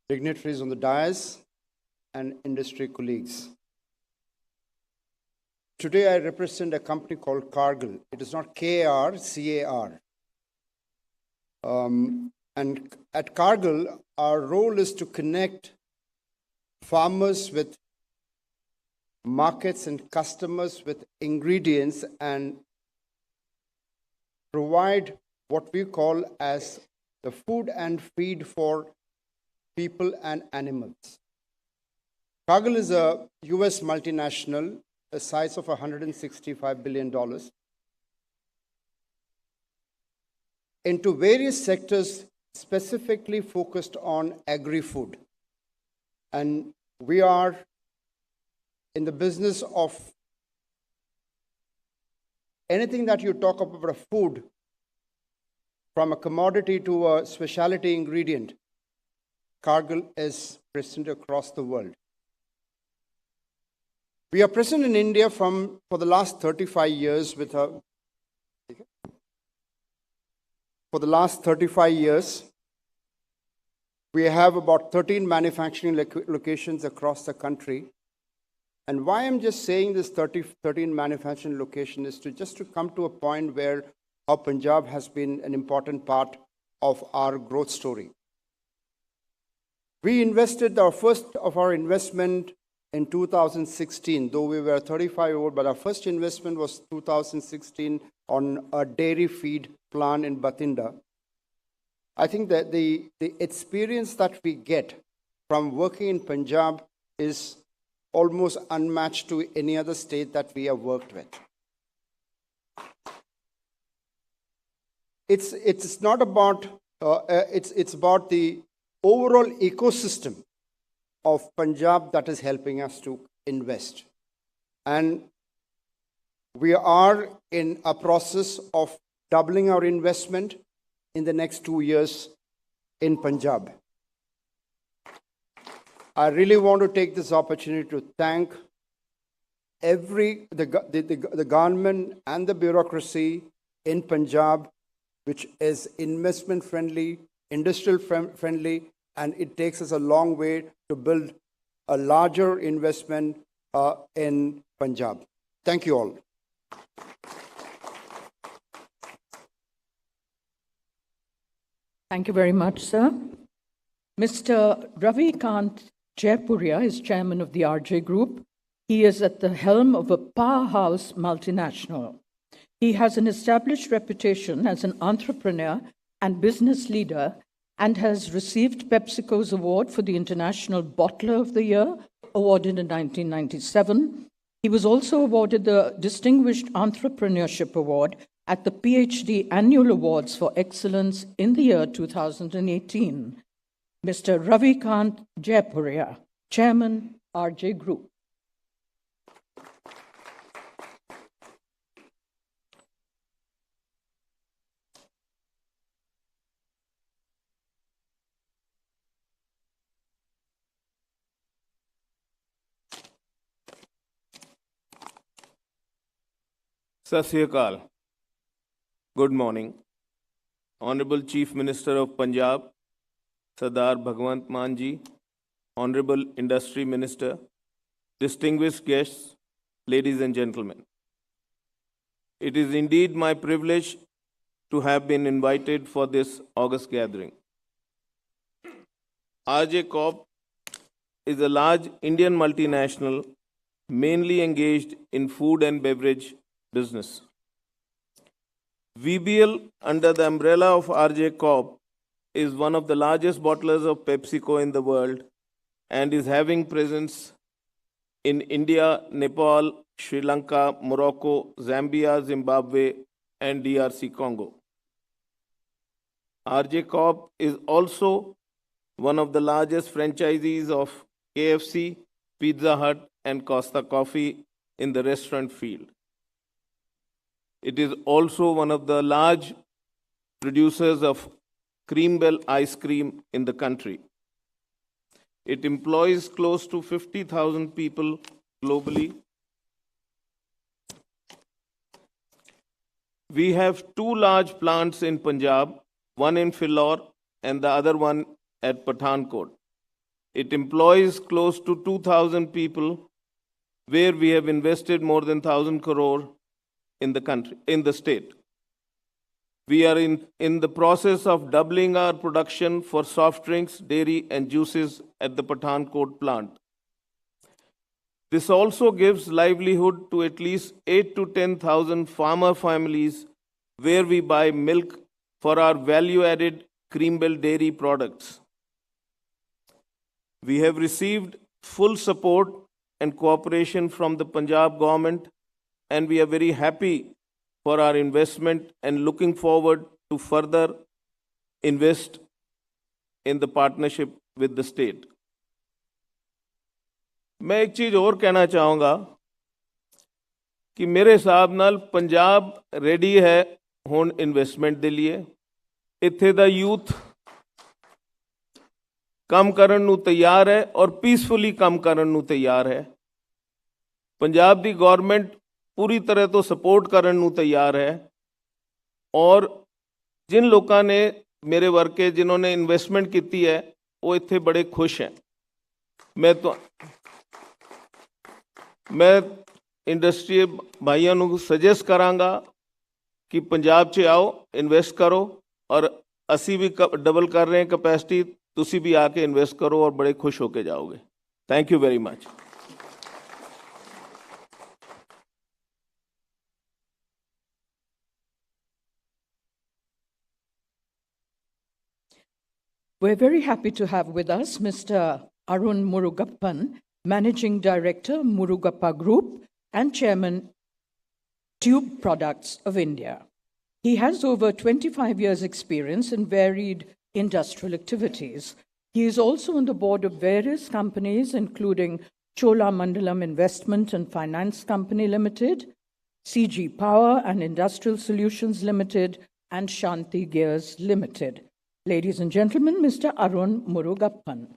Speaker 13: dignitaries on the dais, and industry colleagues. Today I represent a company called Cargill. It is not K-A-R, C-A-R. And at Cargill, our role is to connect farmers with markets and customers with ingredients and provide what we call as the food and feed for people and animals. Cargill is a US multinational, a size of $165 billion, into various sectors specifically focused on agri-food. And we are in the business of anything that you talk about a food, from a commodity to a specialty ingredient. Cargill is present across the world. We are present in India for the last 35 years with a For the last 35 years, we have about 13 manufacturing locations across the country. And why I'm just saying this 13 manufacturing location is to come to a point where how Punjab has been an important part of our growth story. We invested our first of our investment in 2016, though we were 35 old, but our first investment was 2016 on a dairy feed plant in Bathinda. I think that the experience that we get from working in Punjab is almost unmatched to any other state that we have worked with. It's not about it's about the overall ecosystem of Punjab that is helping us to invest. And we are in a process of doubling our investment in the next 2 years in Punjab. I really want to take this opportunity to thank the government and the bureaucracy in Punjab, which is investment friendly, industrial friendly, and it takes us a long way to build a larger investment in Punjab. Thank you all.
Speaker 2: Thank you very much, sir. Mr. Ravi Kant Jaipuria is chairman of the RJ Group. He is at the helm of a powerhouse multinational. He has an established reputation as an entrepreneur and business leader and has received PepsiCo's award for the International Bottler of the Year, awarded in 1997. He was also awarded the Distinguished Entrepreneurship Award at the PhD Annual Awards for Excellence in the year 2018. Mr. Ravi Kant Jaipuria, Chairman, RJ Group.
Speaker 14: Sat Sri Akal. Good morning. Honorable Chief Minister of Punjab, Sardar Bhagwant Mann ji, Honorable Industry Minister, distinguished guests, ladies and gentlemen. It is indeed my privilege to have been invited for this August gathering. RJ Corp is a large Indian multinational mainly engaged in food and beverage business. VBL, under the umbrella of RJ Corp, is one of the largest bottlers of PepsiCo in the world and is having presence in India, Nepal, Sri Lanka, Morocco, Zambia, Zimbabwe, and DRC Congo. RJ Corp is also one of the largest franchisees of KFC, Pizza Hut, and Costa Coffee in the restaurant field. It is also one of the large producers of Cream Bell ice cream in the country. It employs close to 50,000 people globally. We have two large plants in Punjab, one in Philor and the other one at Pathankot. It employs close to 2,000 people, where we have invested more than 1,000 crore in the state. We are in the process of doubling our production for soft drinks, dairy, and juices at the Pathankot plant. This also gives livelihood to at least 8,000 to 10,000 farmer families, where we buy milk for our value-added cream milk dairy products. We have received full support and cooperation from the Punjab government, and we are very happy for our investment and looking forward to further invest in the partnership with the state. मैं एक चीज़ और कहना चाहूँगा कि मेरे हिसाब नाल Punjab ready है हुण इन्वेस्टमेंट दे लिए इत्थे दा यूथ काम करन नू तैयार है और पीसफुली काम करन नू तैयार है पंजाब दी गवर्नमेंट पूरी तरह तो सपोर्ट करन नू तैयार है और जिन लोगों ने मेरे वर्के जिन्होंने इन्वेस्टमेंट की है वो इत्थे बड़े खुश हैं मैं इंडस्ट्री भाइयों को सजेस्ट करांगा कि पंजाब च आओ इन्वेस्ट करो और असी भी डबल कर रहे हैं कैपेसिटी तुसी भी आके इन्वेस्ट करो और बड़े खुश होके जाओगे thank you very much
Speaker 2: We're very happy to have with us Mr. Arun Murugappan, Managing Director, Murugappa Group, and Chairman, Tube Products of India. He has over 25 years' experience in varied industrial activities. He is also on the board of various companies, including Cholamandalam Investment and Finance Company Limited, CG Power and Industrial Solutions Limited, and Shanti Gears Limited. Ladies and gentlemen, Mr. Arun Murugappan.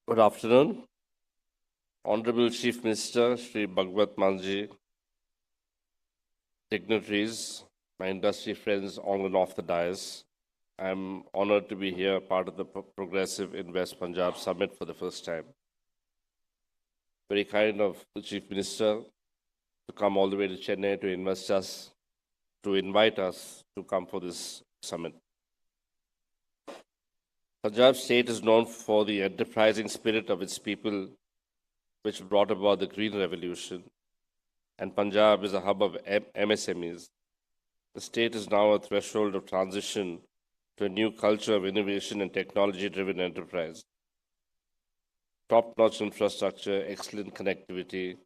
Speaker 15: Good afternoon. Honorable Chief Minister, Shri Bhagwant Mann, dignitaries, my industry friends on and off the dais. I'm honored to be here, part of the Progressive Invest Punjab Summit for the first time. Very kind of the Chief Minister to come all the way to Chennai to invite us to come for this summit. Punjab state is known for the enterprising spirit of its people, which brought about the Green Revolution, and Punjab is a hub of MSMEs. The state is now a threshold of transition to a new culture of innovation and technology-driven enterprise. Top-notch infrastructure, excellent connectivity,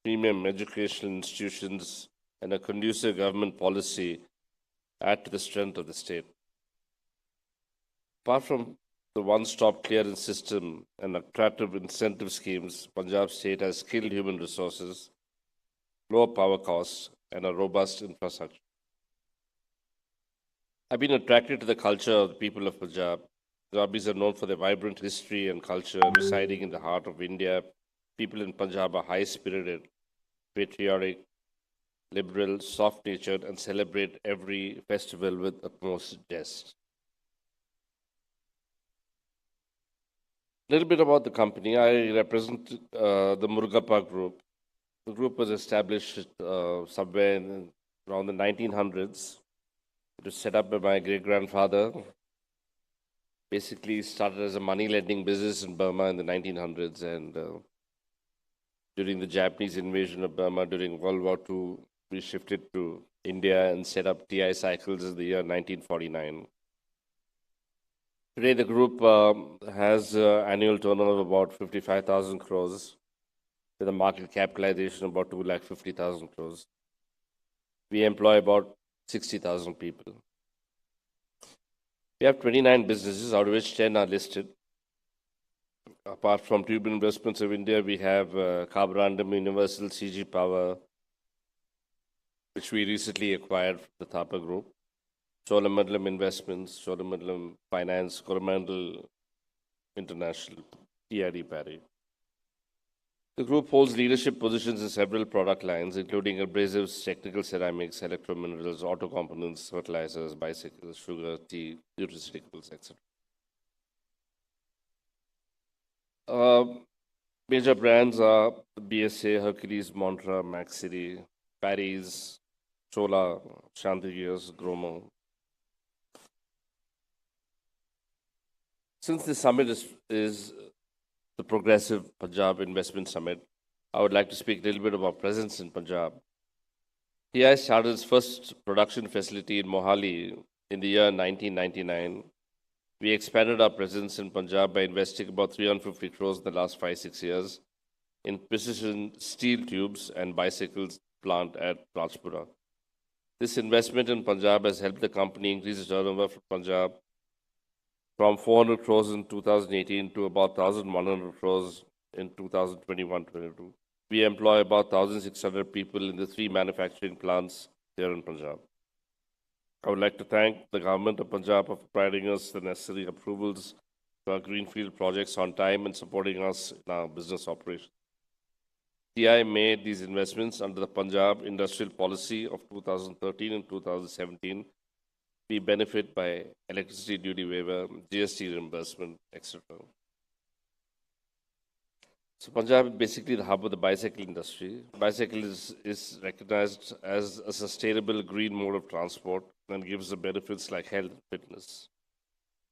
Speaker 15: premium educational institutions, and a conducive government policy add to the strength of the state. Apart from the one-stop clearance system and attractive incentive schemes, Punjab state has skilled human resources, lower power costs, and a robust infrastructure. I've been attracted to the culture of the people of Punjab. Punjabis are known for their vibrant history and culture residing in the heart of India. People in Punjab are high-spirited, patriotic, liberal, soft-natured, and celebrate every festival with utmost zest. A little bit about the company. I represent the Murugappa Group. The group was established somewhere around the 1900s. It was set up by my great-grandfather. Basically started as a money lending business in Burma in the 1900s, and during the Japanese invasion of Burma during World War II, we shifted to India and set up TI Cycles in the year 1949. Today, the group has annual turnover of about 55,000 crores, with a market capitalization of about 250,000 crores. We employ about 60,000 people. We have 29 businesses, out of which 10 are listed. Apart from Tube Investments of India, we have Carborundum Universal, CG Power, which we recently acquired from the Thapa Group. Cholamandalam Investments, Cholamandalam Finance, Coromandel International, TID Parry. The group holds leadership positions in several product lines, including abrasives, technical ceramics, electrominerals, auto components, fertilizers, bicycles, sugar, tea, nutraceuticals, etc. Major brands are BSA, Hercules, Montra, Maxiri, Parry's, Chola, Shanti Gears, Gromo. Since this summit is the Progressive Punjab Investment Summit, I would like to speak a little bit about presence in Punjab. TI started its first production facility in Mohali in the year 1999. We expanded our presence in Punjab by investing about 350 crores in the last 5-6 years in precision steel tubes and bicycles plant at Rajpura. This investment in Punjab has helped the company increase its turnover from Punjab from 400 crores in 2018 to about 1,100 crores in 2021-22. We employ about 1,600 people in the 3 manufacturing plants here in Punjab. I would like to thank the government of Punjab for providing us the necessary approvals for our greenfield projects on time and supporting us in our business operations. TI made these investments under the Punjab Industrial Policy of 2013 and 2017. We benefit by electricity duty waiver, GST reimbursement, etc. So Punjab is basically the hub of the bicycle industry. Bicycle is recognized as a sustainable green mode of transport and gives the benefits like health and fitness.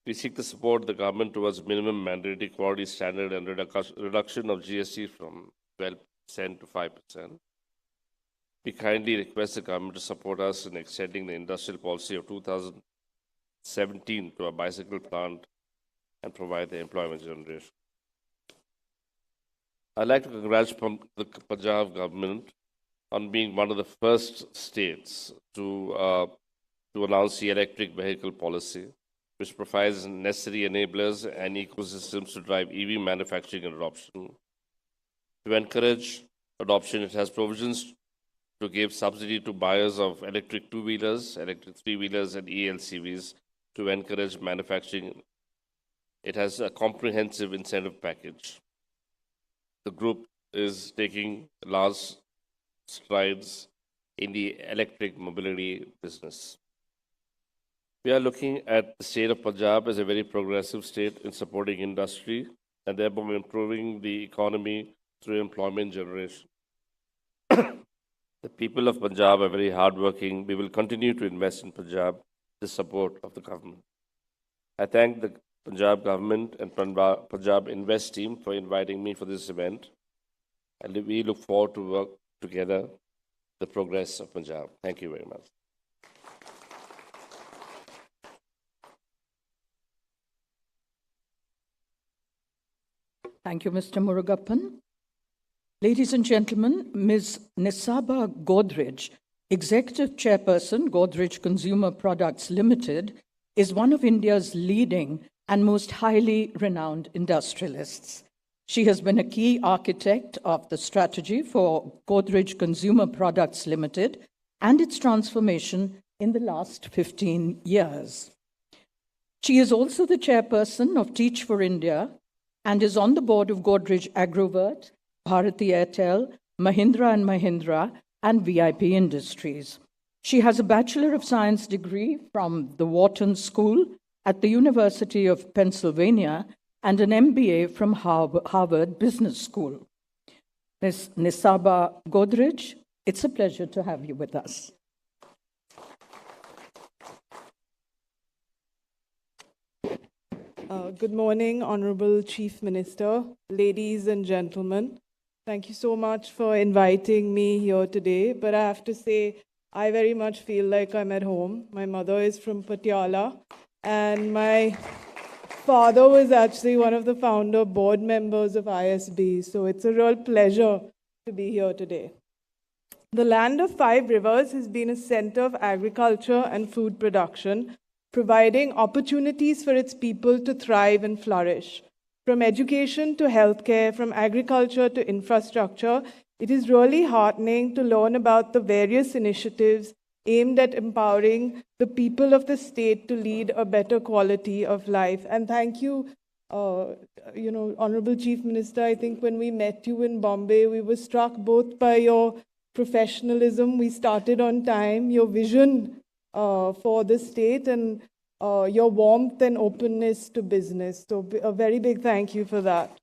Speaker 15: We seek to support the government towards minimum mandatory quality standard and reduction of GST from 12% to 5%. We kindly request the government to support us in extending the industrial policy of 2017 to a bicycle plant and provide the employment generation. I'd like to congratulate the Punjab government on being one of the first states to announce the electric vehicle policy, which provides necessary enablers and ecosystems to drive EV manufacturing and adoption. To encourage adoption, it has provisions to give subsidy to buyers of electric two-wheelers, electric three-wheelers, and ELCVs to encourage manufacturing. It has a comprehensive incentive package. The group is taking large strides in the electric mobility business. We are looking at the state of Punjab as a very progressive state in supporting industry and thereby improving the economy through employment generation. The people of Punjab are very hardworking. We will continue to invest in Punjab with the support of the government. I thank the Punjab government and Punjab Invest team for inviting me for this event. And we look forward to work together the progress of Punjab. Thank you very much.
Speaker 2: Thank you, Mr. Murugappan. Ladies and gentlemen, Ms. Nisaba Godrej, Executive Chairperson, Godrej Consumer Products Limited, is one of India's leading and most highly renowned industrialists. She has been a key architect of the strategy for Godrej Consumer Products Limited and its transformation in the last 15 years. She is also the chairperson of Teach for India and is on the board of Godrej Agrovert, Bharati Airtel, Mahindra & Mahindra, and VIP Industries. She has a Bachelor of Science degree from the Wharton School at the University of Pennsylvania and an MBA from Harvard Business School. Ms. Nisaba Godrej, it's a pleasure to have you with us.
Speaker 16: Good morning, Honorable Chief Minister, ladies and gentlemen. Thank you so much for inviting me here today, but I have to say, I very much feel like I'm at home. My mother is from Patiala, and my father was actually one of the founder board members of ISB, so it's a real pleasure to be here today. The land of 5 rivers has been a center of agriculture and food production, providing opportunities for its people to thrive and flourish. From education to healthcare, from agriculture to infrastructure, it is really heartening to learn about the various initiatives aimed at empowering the people of the state to lead a better quality of life. And thank you, Honorable Chief Minister. I think when we met you in Bombay, we were struck both by your professionalism, we started on time, your vision for the state, and your warmth and openness to business. So a very big thank you for that.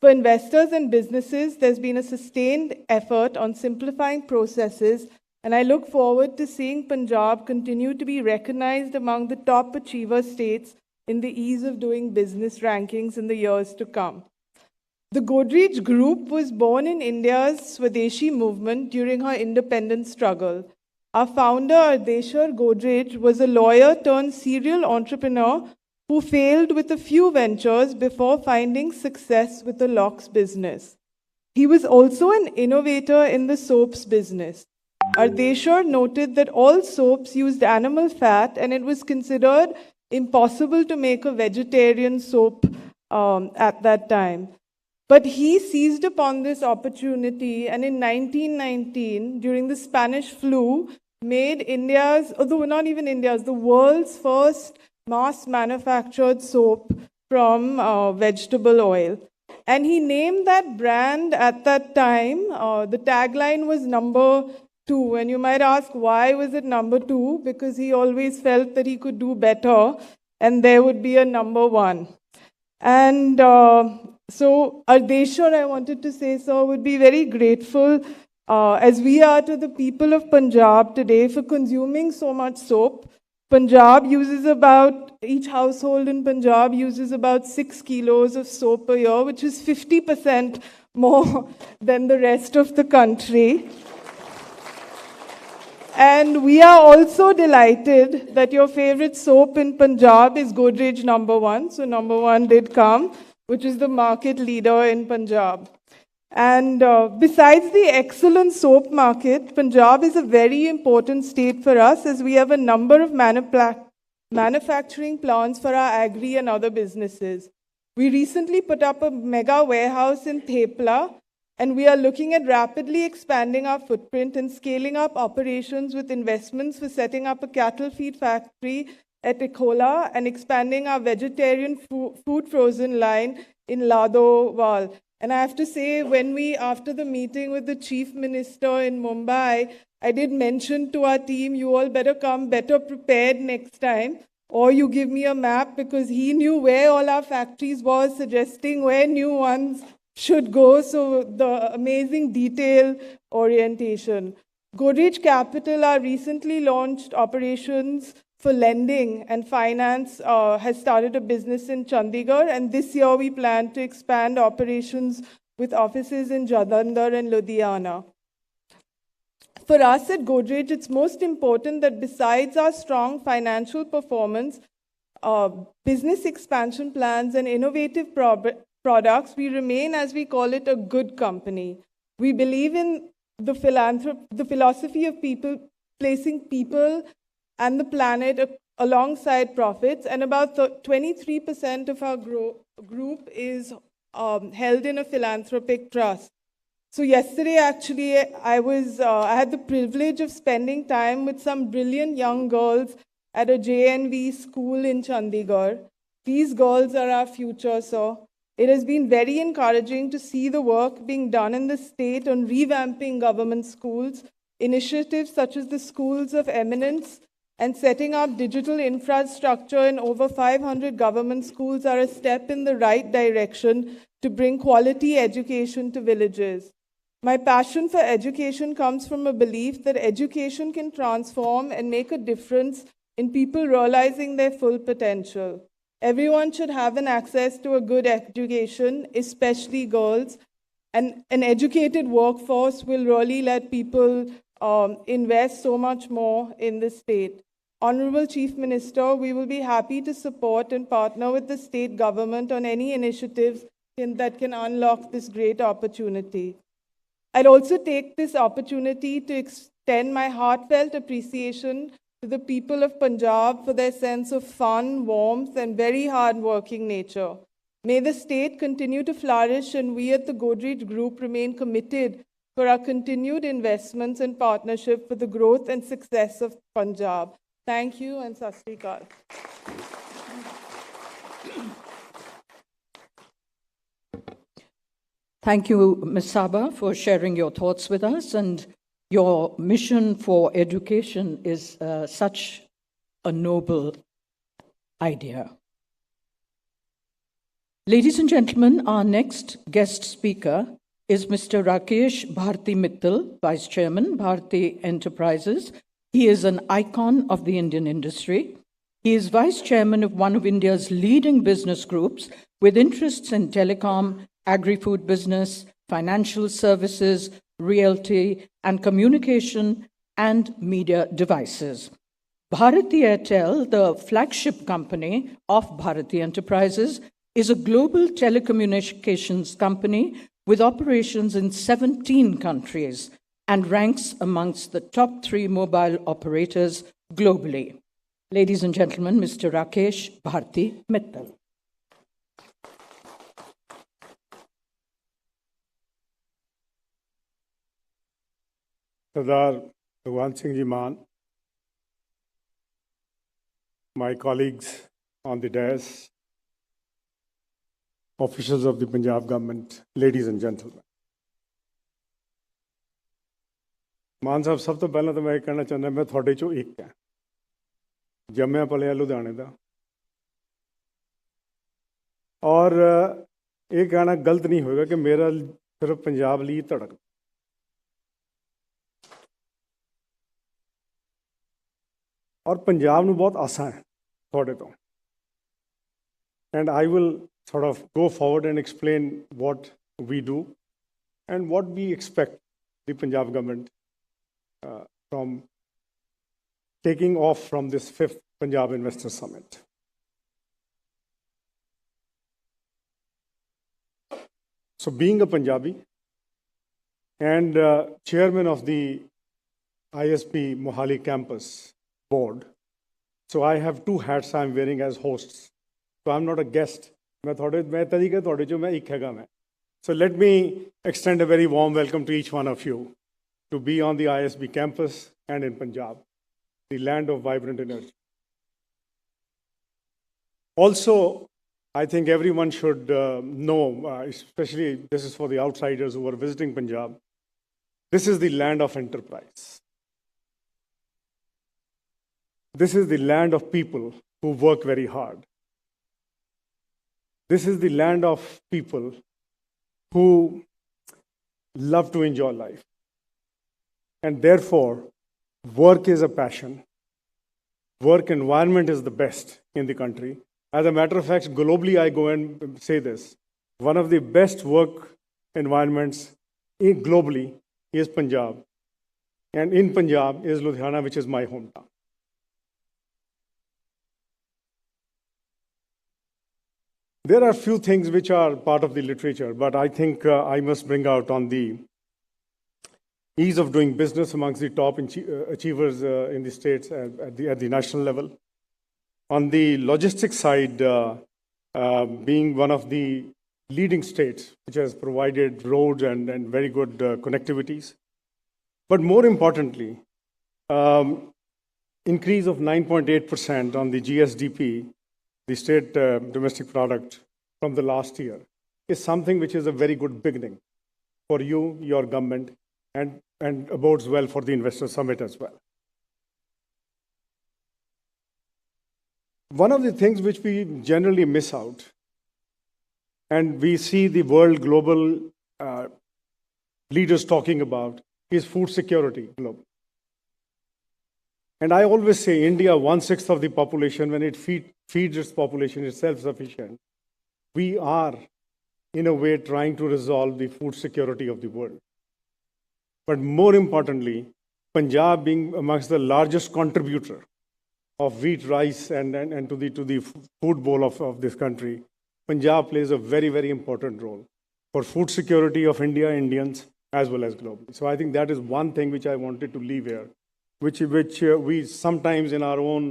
Speaker 16: For investors and businesses, there's been a sustained effort on simplifying processes, and I look forward to seeing Punjab continue to be recognized among the top achiever states in the ease of doing business rankings in the years to come. The Godrej Group was born in India's Swadeshi movement during her independence struggle. Our founder, Ardeshir Godrej, was a lawyer turned serial entrepreneur who failed with a few ventures before finding success with the locks business. He was also an innovator in the soaps business. Ardeshir noted that all soaps used animal fat and it was considered impossible to make a vegetarian soap at that time. But he seized upon this opportunity and in 1919, during the Spanish flu, made India's, although not even India's, the world's first mass manufactured soap from vegetable oil. And he named that brand at that time, the tagline was number 2. And you might ask, why was it number 2? Because he always felt that he could do better and there would be a number 1. And so Ardeshir, I wanted to say so, would be very grateful as we are to the people of Punjab today for consuming so much soap. Punjab uses each household in Punjab uses about 6 kilos of soap a year, which is 50% more than the rest of the country. And we are also delighted that your favorite soap in Punjab is Godrej number 1. So number 1 did come, which is the market leader in Punjab. And besides the excellent soap market, Punjab is a very important state for us as we have a number of manufacturing plants for our agri and other businesses. We recently put up a mega warehouse in Thepla, and we are looking at rapidly expanding our footprint and scaling up operations with investments for setting up a cattle feed factory at Ikola and expanding our vegetarian food frozen line in Ladowal. And I have to say, after the meeting with the Chief Minister in Mumbai, I did mention to our team, you all better come better prepared next time, or you give me a map, because he knew where all our factories were, suggesting where new ones should go. So the amazing detail orientation. Godrej Capital, our recently launched operations for lending and finance, has started a business in Chandigarh, and this year we plan to expand operations with offices in Jalandhar and Ludhiana. For us at Godrej, it's most important that besides our strong financial performance, business expansion plans and innovative products, we remain, as we call it, a good company. We believe in the philosophy of placing people and the planet alongside profits, and about 23% of our group is held in a philanthropic trust. So yesterday, actually, I had the privilege of spending time with some brilliant young girls at a JNV school in Chandigarh. These girls are our future, so it has been very encouraging to see the work being done in the state on revamping government schools. Initiatives such as the Schools of Eminence and setting up digital infrastructure in over 500 government schools are a step in the right direction to bring quality education to villages. My passion for education comes from a belief that education can transform and make a difference in people realizing their full potential. Everyone should have an access to a good education, especially girls, and an educated workforce will really let people invest so much more in the state. Honorable Chief Minister, we will be happy to support and partner with the state government on any initiatives that can unlock this great opportunity. I'd also take this opportunity to extend my heartfelt appreciation to the people of Punjab for their sense of fun, warmth, and very hard-working nature. May the state continue to flourish, and we at the Godrej Group remain committed for our continued investments and partnership for the growth and success of Punjab. Thank you, and Sat Sri Akal.
Speaker 2: Thank you, Ms. Saba, for sharing your thoughts with us. And your mission for education is such a noble idea. Ladies and gentlemen, our next guest speaker is Mr. Rakesh Bharti Mittal, Vice Chairman, Bharti Enterprises. He is an icon of the Indian industry. He is vice chairman of one of India's leading business groups with interests in telecom, agri-food business, financial services, realty, and communication and media devices. Bharti Airtel, the flagship company of Bharti Enterprises, is a global telecommunications company with operations in 17 countries and ranks amongst the top 3 mobile operators globally. Ladies and gentlemen, Mr. Rakesh Bharti Mittal.
Speaker 17: Sardar Bhagwant Mann, my colleagues on the dais, officials of the Punjab government, ladies and gentlemen. ਮਾਨ ਸਾਹਿਬ ਸਭ ਤੋਂ ਪਹਿਲਾਂ ਤਾਂ ਮੈਂ ਇਹ ਕਹਿਣਾ ਚਾਹੁੰਦਾ ਮੈਂ ਤੁਹਾਡੇ ਚੋਂ ਇੱਕ ਹਾਂ ਜੰਮਿਆ ਪਲਿਆ ਲੁਧਿਆਣੇ ਦਾ ਔਰ ਇਹ ਕਹਿਣਾ ਗਲਤ ਨਹੀਂ ਹੋਏਗਾ ਕਿ ਮੇਰਾ ਸਿਰਫ ਪੰਜਾਬ ਲਈ ਧੜਕ ਔਰ ਪੰਜਾਬ ਨੂੰ ਬਹੁਤ ਆਸਾਂ ਹੈ ਤੁਹਾਡੇ ਤੋਂ and I will sort of go forward and explain what we do and what we expect the Punjab government from taking off from this 5th Punjab Investor Summit. So being a Punjabi and chairman of the ISB Mohali campus board, so I have 2 hats I'm wearing as hosts. So I'm not a guest. So let me extend a very warm welcome to each one of you to be on the ISB campus and in Punjab, the land of vibrant energy. Also, I think everyone should know, especially this is for the outsiders who are visiting Punjab, this is the land of enterprise. This is the land of people who work very hard. This is the land of people who love to enjoy life. And therefore, work is a passion. Work environment is the best in the country. As a matter of fact, globally, I go and say this. One of the best work environments globally is Punjab. And in Punjab is Ludhiana, which is my hometown. There are few things which are part of the literature, but I think I must bring out on the ease of doing business amongst the top achievers in the states at the national level. On the logistics side, being one of the leading states which has provided roads and very good connectivities. But more importantly, increase of 9.8% on the GSDP, the state domestic product from the last year, is something which is a very good beginning for you, your government, and bodes well for the Investor Summit as well. One of the things which we generally miss out, and we see the world global leaders talking about, is food security globally. And I always say India, 1/6 of the population, when it feeds its population, is self-sufficient. We are, in a way, trying to resolve the food security of the world. But more importantly, Punjab being amongst the largest contributor of wheat, rice, and to the food bowl of this country, Punjab plays a very, very important role for food security of India, Indians, as well as globally. So I think that is one thing which I wanted to leave here, which we sometimes in our own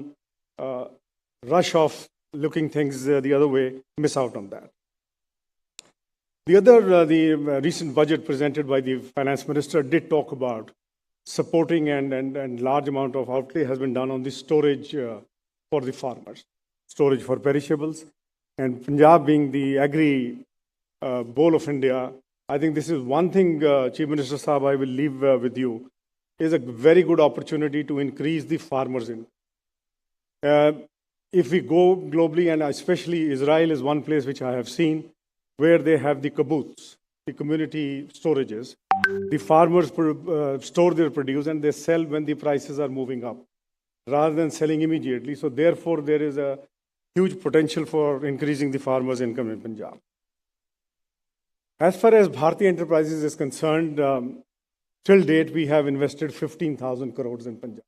Speaker 17: rush of looking things the other way, miss out on that. The recent budget presented by the finance minister did talk about supporting and large amount of outlay has been done on the storage for the farmers, storage for perishables. And Punjab being the agri bowl of India, I think this is one thing, Chief Minister Saab, I will leave with you, is a very good opportunity to increase the farmers in. If we go globally, and especially Israel is one place which I have seen, where they have the kibbutz, the community storages. The farmers store their produce and they sell when the prices are moving up. rather than selling immediately. So therefore, there is a huge potential for increasing the farmers' income in Punjab. As far as Bharti Enterprises is concerned, till date, we have invested 15,000 crores in Punjab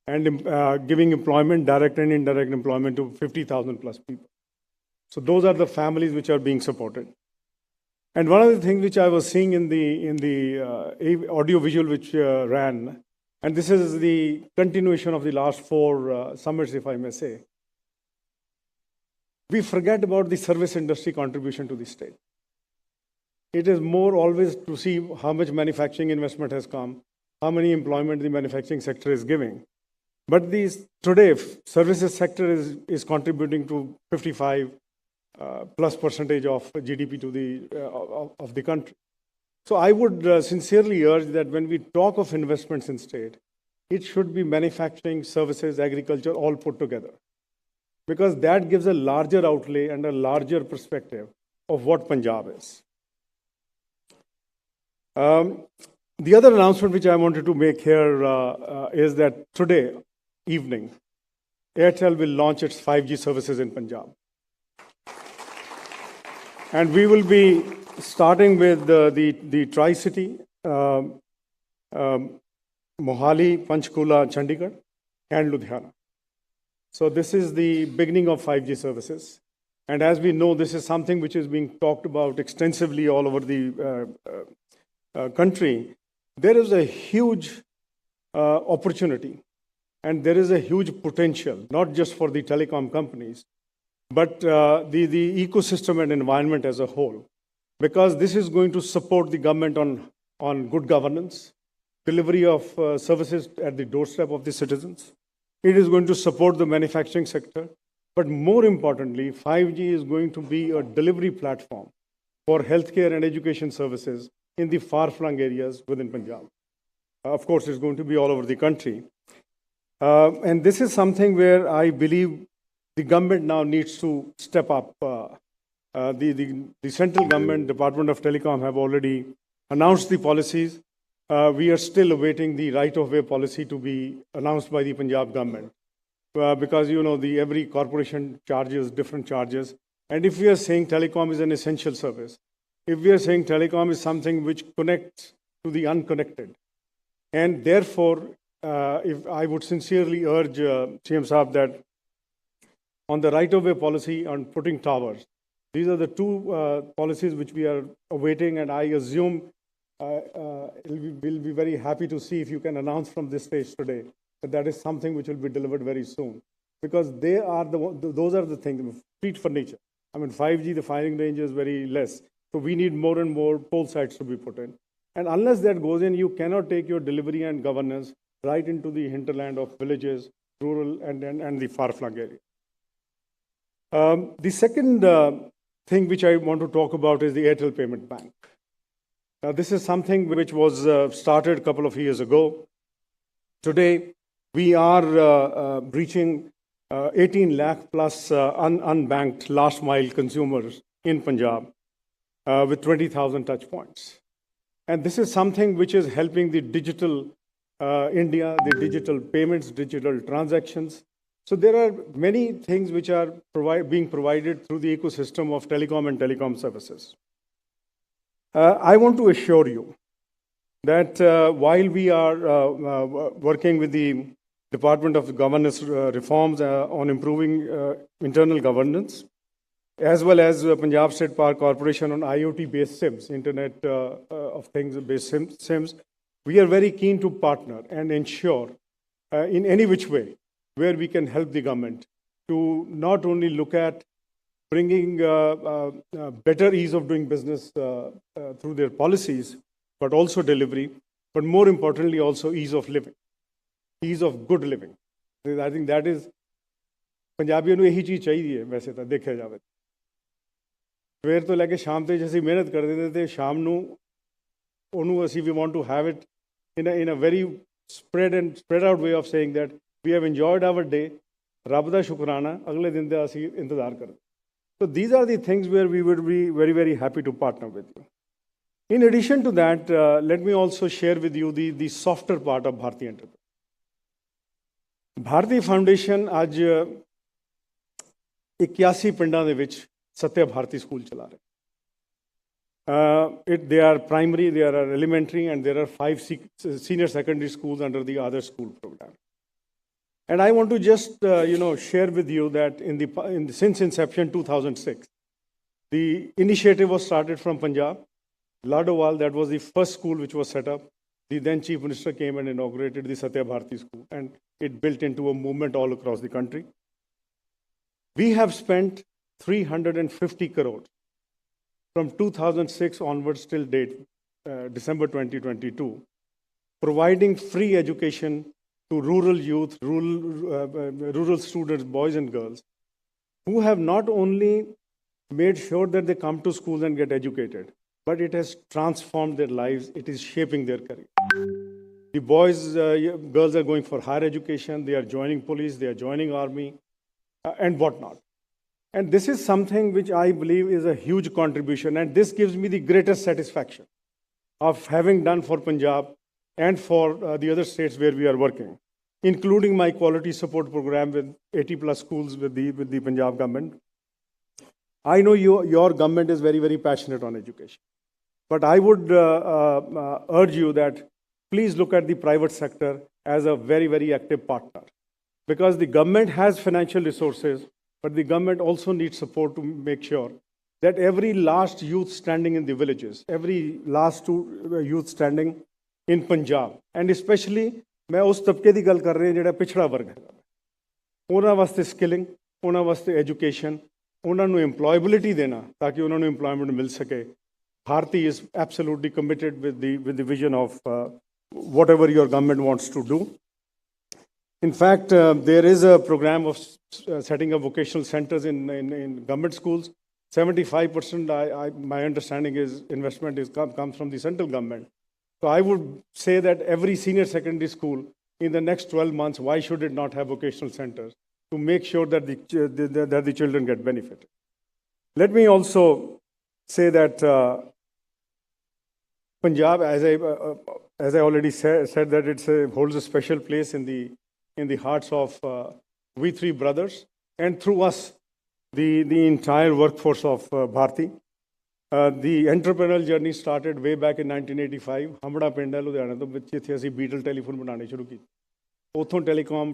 Speaker 17: and giving employment, direct and indirect employment to 50,000 plus people. So those are the families which are being supported. And one of the things which I was seeing in the audio visual which ran, and this is the continuation of the last 4 summits, if I may say, we forget about the service industry contribution to the state. It is more always to see how much manufacturing investment has come, how many employment the manufacturing sector is giving. But today, services sector is contributing to 55 plus percentage of GDP to of the country. So I would sincerely urge that when we talk of investments in state, it should be manufacturing, services, agriculture, all put together. Because that gives a larger outlay and a larger perspective of what Punjab is. The other announcement which I wanted to make here is that today evening, Airtel will launch its 5G services in Punjab. And we will be starting with the Tri-City, Mohali, Panchkula, Chandigarh, and Ludhiana. So this is the beginning of 5G services. And as we know, this is something which is being talked about extensively all over the country. There is a huge opportunity and there is a huge potential, not just for the telecom companies, but the ecosystem and environment as a whole, because this is going to support the government on good governance, delivery of services at the doorstep of the citizens. It is going to support the manufacturing sector, but more importantly, 5G is going to be a delivery platform for healthcare and education services in the far-flung areas within Punjab. Of course, it's going to be all over the country. And this is something where I believe the government now needs to step up. The central government, Department of Telecom, have already announced the policies. We are still awaiting the right-of-way policy to be announced by the Punjab government. Because, you know, every corporation charges different charges. And if we are saying telecom is an essential service, if we are saying telecom is something which connects to the unconnected, and therefore, if I would sincerely urge CM Saab that on the right-of-way policy on putting towers, these are the two policies which we are awaiting, and I assume we'll be very happy to see if you can announce from this stage today that that is something which will be delivered very soon, because those are the things, street furniture. I mean, 5G, the firing range is very less. So we need more and more pole sites to be put in. And unless that goes in, you cannot take your delivery and governance right into the hinterland of villages, rural, and the far-flung area. The second thing which I want to talk about is the Airtel Payment Bank. Now, this is something which was started a couple of years ago. Today, we are reaching 18 lakh plus unbanked last mile consumers in Punjab with 20,000 touch points. And this is something which is helping the digital India, the digital payments, digital transactions. So there are many things which are being provided through the ecosystem of telecom and telecom services. I want to assure you that while we are working with the Department of Governance reforms on improving internal governance, as well as Punjab State Power Corporation on IoT-based SIMs, Internet of Things-based SIMs, we are very keen to partner and ensure in any which way where we can help the government to not only look at bringing better ease of doing business through their policies, but also delivery, but more importantly also ease of living, ease of good living. I think that is, ਪੰਜਾਬੀਆਂ ਨੂੰ ਇਹੀ ਚੀਜ਼ ਚਾਹੀਦੀ ਹੈ ਵੈਸੇ ਤਾਂ ਦੇਖਿਆ ਜਾਵੇ। ਸਵੇਰ ਤੋਂ ਲੈ ਕੇ ਸ਼ਾਮ ਤੱਕ ਅਸੀਂ ਮਿਹਨਤ ਕਰਦੇ ਨੇ ਤੇ ਸ਼ਾਮ ਨੂੰ ਉਹਨੂੰ ਅਸੀਂ we want to have it in a very spread out way of saying that we have enjoyed our day, ਰੱਬ ਦਾ ਸ਼ੁਕਰਾਨਾ, ਅਗਲੇ ਦਿਨ ਦਾ ਅਸੀਂ ਇੰਤਜ਼ਾਰ ਕਰਦੇ। So these are the things where we would be very, very happy to partner with you. In addition to that, let me also share with you the softer part of Bharti Enterprise. Bharti Foundation ਅੱਜ 81 ਪਿੰਡਾਂ ਦੇ ਵਿੱਚ ਸੱਤਿਆ ਭਾਰਤੀ school ਚਲਾ ਰਹੇ। They are primary, there are elementary, and there are 5 senior secondary schools under the other school program. And I want to just share with you that since inception 2006, the initiative was started from Punjab. Ladowal, that was the first school which was set up. The then Chief Minister came and inaugurated the Satya Bharati School, and it built into a movement all across the country. We have spent 350 crores from 2006 onwards till date, December 2022, providing free education to rural youth, rural students, boys and girls, who have not only made sure that they come to schools and get educated, but it has transformed their lives. It is shaping their career. The boys, girls are going for higher education. They are joining police. They are joining army, and whatnot. And this is something which I believe is a huge contribution. And this gives me the greatest satisfaction of having done for Punjab and for the other states where we are working, including my quality support program with 80 plus schools with the Punjab government. I know your government is very, very passionate on education. But I would urge you that please look at the private sector as a very, very active partner. Because the government has financial resources, but the government also needs support to make sure that every last youth standing in the villages, every last youth standing in Punjab, and especially मैं उस तबके की गल कर रहा हूँ जिहड़ा पिछड़ा वर्ग है, उन्हां वास्ते स्किलिंग, उन्हां वास्ते एजुकेशन, उन्हां नूं एम्प्लॉयबिलिटी देना ताकि उन्हां नूं एम्प्लॉयमेंट मिल सके. Bharti is absolutely committed with the vision of whatever your government wants to do. In fact, there is a program of setting up vocational centers in government schools. 75%, my understanding is, investment comes from the central government. So I would say that every senior secondary school in the next 12 months, why should it not have vocational centers to make sure that the children get benefited? Let me also say that Punjab, as I already said that it holds a special place in the hearts of we three brothers, and through us, the entire workforce of Bharti. The entrepreneurial journey started way back in 1985. Hamda ਪਿੰਡ ਹੈ ਲੁਧਿਆਣਾ ਤੋਂ, ਵਿੱਚ ਇੱਥੇ ਅਸੀਂ Beetal telephone ਬਣਾਉਣੇ ਸ਼ੁਰੂ ਕੀਤੇ. ਉੱਥੋਂ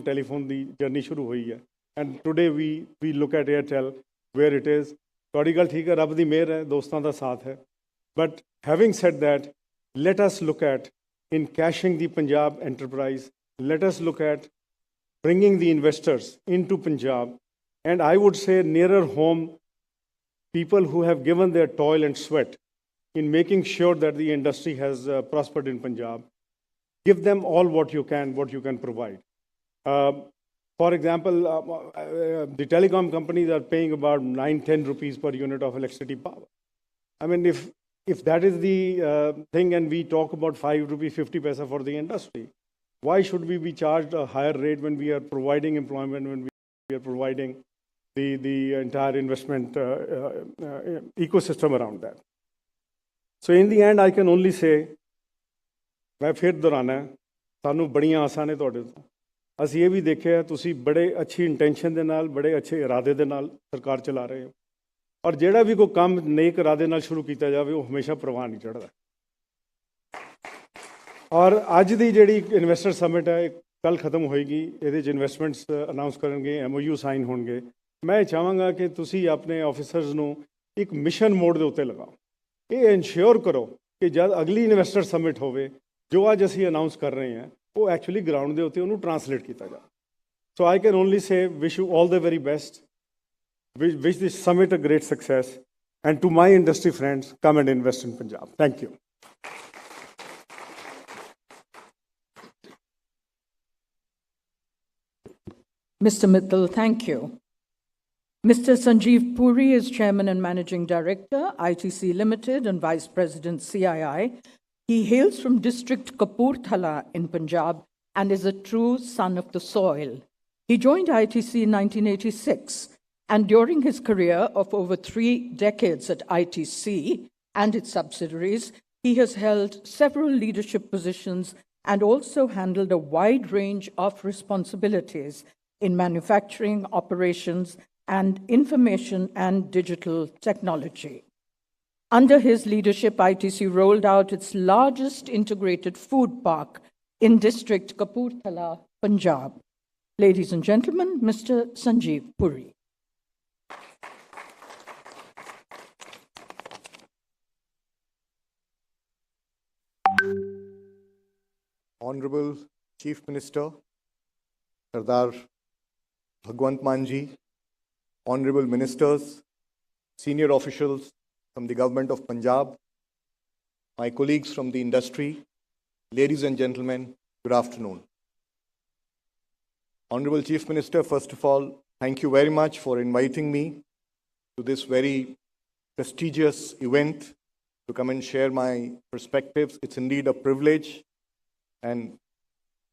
Speaker 17: ਟੈਲੀਫੋਨ ਦੀ ਜਰਨੀ ਸ਼ੁਰੂ ਹੋਈ ਹੈ. And today we look at Airtel where it is. ਤੁਹਾਡੀ ਗੱਲ ਠੀਕ ਹੈ, ਰੱਬ ਦੀ ਮਿਹਰ ਹੈ, ਦੋਸਤਾਂ ਦਾ ਸਾਥ ਹੈ. But having said that, let us look at in cashing the Punjab enterprise. Let us look at bringing the investors into Punjab. And I would say nearer home, people who have given their toil and sweat in making sure that the industry has prospered in Punjab. Give them all what you can provide. For example, the telecom companies are paying about 9-10 rupees per unit of electricity power. I mean, if that is the thing, and we talk about 5 rupees 50 paisa for the industry, why should we be charged a higher rate when we are providing employment, when we are providing the entire investment ecosystem around that? So in the end, I can only say, मैं फिर दोहराना है, सानू बड़ियां आसां ने तुहाडे तो. ਅਸੀਂ ਇਹ ਵੀ ਦੇਖਿਆ ਤੁਸੀਂ ਬੜੇ ਅੱਛੀ ਇੰਟੈਂਸ਼ਨ ਦੇ ਨਾਲ, ਬੜੇ ਅੱਛੇ ਇਰਾਦੇ ਦੇ ਨਾਲ ਸਰਕਾਰ ਚਲਾ ਰਹੇ ਹੋ. ਔਰ ਜਿਹੜਾ ਵੀ ਕੋਈ ਕੰਮ ਨੇਕ ਇਰਾਦੇ ਨਾਲ ਸ਼ੁਰੂ ਕੀਤਾ ਜਾਵੇ ਉਹ ਹਮੇਸ਼ਾ ਪ੍ਰਵਾਨ ਨਹੀਂ ਚੜ੍ਹਦਾ. ਔਰ ਅੱਜ ਦੀ ਜਿਹੜੀ ਇਨਵੈਸਟਰ ਸਮਿਟ ਹੈ ਕੱਲ ਖਤਮ ਹੋਏਗੀ, ਇਹਦੇ 'ਚ ਇਨਵੈਸਟਮੈਂਟਸ ਅਨਾਊਂਸ ਕਰਨਗੇ, MOU ਸਾਈਨ ਹੋਣਗੇ. ਮੈਂ ਚਾਹਾਂਗਾ ਕਿ ਤੁਸੀਂ ਆਪਣੇ ਆਫਿਸਰਸ ਨੂੰ ਇੱਕ ਮਿਸ਼ਨ ਮੋਡ ਦੇ ਉੱਤੇ ਲਗਾਓ. ਇਹ ਇਨਸ਼ੋਰ ਕਰੋ ਕਿ ਜਦ ਅਗਲੀ ਇਨਵੈਸਟਰ ਸਮਿਟ ਹੋਵੇ, ਜੋ ਅੱਜ ਅਸੀਂ ਅਨਾਊਂਸ ਕਰ ਰਹੇ ਹਾਂ, ਉਹ ਐਕਚੁਅਲੀ ਗਰਾਊਂਡ ਦੇ ਉੱਤੇ ਉਹਨੂੰ ਟਰਾਂਸਲੇਟ ਕੀਤਾ ਜਾਵੇ. So I can only say wish you all the very best, wish this summit a great success, and to my industry friends, come and invest in Punjab. Thank you.
Speaker 2: Mr. Mittal, thank you. Mr. Sanjeev Puri is Chairman and Managing Director, ITC Limited, and Vice President, CII. He hails from District Kapurthala in Punjab and is a true son of the soil. He joined ITC in 1986, and during his career of over 3 decades at ITC and its subsidiaries, he has held several leadership positions and also handled a wide range of responsibilities in manufacturing, operations, and information and digital technology. Under his leadership, ITC rolled out its largest integrated food park in district Kapurthala, Punjab. Ladies and gentlemen, Mr. Sanjeev Puri.
Speaker 18: Honorable Chief Minister, Sardar Bhagwant Mann ji, Honorable Ministers, senior officials from the Government of Punjab, my colleagues from the industry, ladies and gentlemen, good afternoon. Honorable Chief Minister, first of all, thank you very much for inviting me to this very prestigious event to come and share my perspectives. It's indeed a privilege and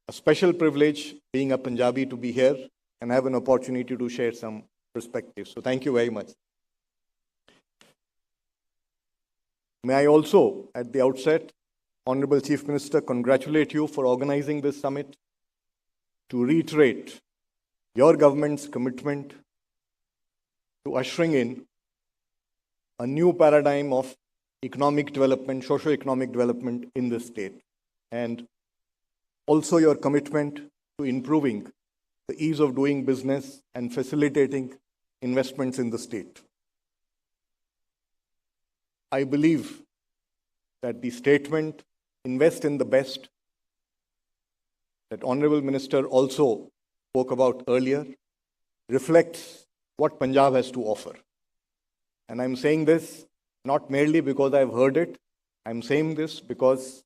Speaker 18: a special privilege being a Punjabi to be here and have an opportunity to share some perspectives. So thank you very much. May I also, at the outset, Honorable Chief Minister, congratulate you for organizing this summit to reiterate your government's commitment to ushering in a new paradigm of economic development, socio-economic development in the state, and also your commitment to improving the ease of doing business and facilitating investments in the state. I believe that the statement, invest in the best, that Honorable Minister also spoke about earlier, reflects what Punjab has to offer. And I'm saying this not merely because I've heard it, I'm saying this because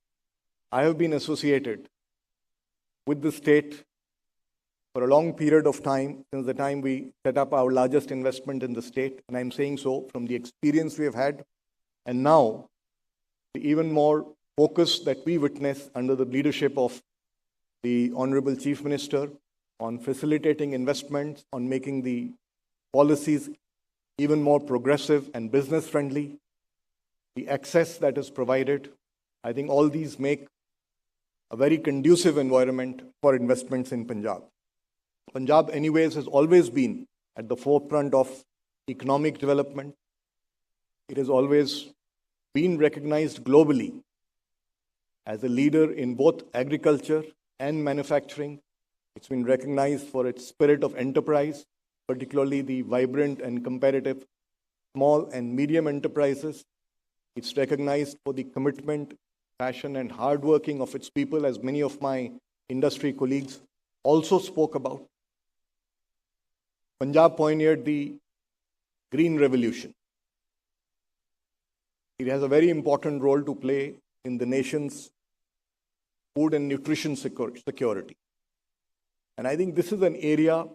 Speaker 18: I have been associated with the state for a long period of time, since the time we set up our largest investment in the state. And I'm saying so from the experience we have had, and now the even more focus that we witness under the leadership of the Honorable Chief Minister on facilitating investments, on making the policies even more progressive and business friendly, the access that is provided. I think all these make a very conducive environment for investments in Punjab. Punjab, anyways, has always been at the forefront of economic development. It has always been recognized globally as a leader in both agriculture and manufacturing. It's been recognized for its spirit of enterprise, particularly the vibrant and competitive small and medium enterprises. It's recognized for the commitment, passion, and hard working of its people, as many of my industry colleagues also spoke about. Punjab pioneered the Green Revolution. It has a very important role to play in the nation's food and nutrition security. And I think this is an area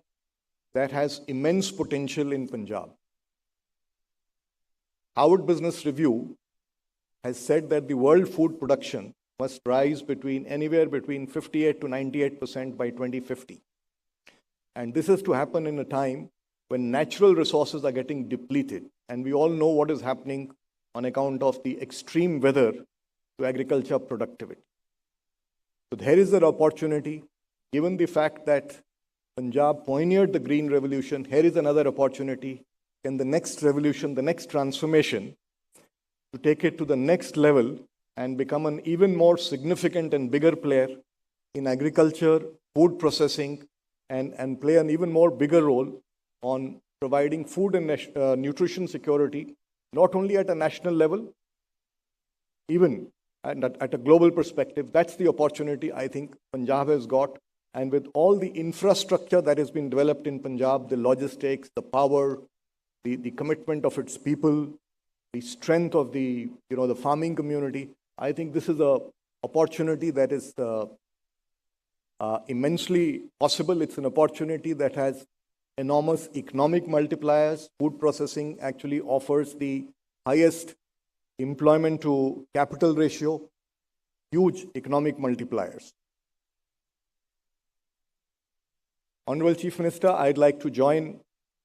Speaker 18: that has immense potential in Punjab. Harvard Business Review has said that the world food production must rise anywhere between 58 to 98% by 2050. And this is to happen in a time when natural resources are getting depleted. And we all know what is happening on account of the extreme weather to agriculture productivity. So there is an opportunity, given the fact that Punjab pioneered the Green Revolution, here is another opportunity in the next revolution, the next transformation, to take it to the next level and become an even more significant and bigger player in agriculture, food processing, and play an even more bigger role on providing food and nutrition security, not only at a national level, even at a global perspective. That's the opportunity I think Punjab has got. And with all the infrastructure that has been developed in Punjab, the logistics, the power, the commitment of its people, the strength of the farming community, I think this is an opportunity that is immensely possible. It's an opportunity that has enormous economic multipliers. Food processing actually offers the highest employment to capital ratio, huge economic multipliers. Honorable Chief Minister, I'd like to join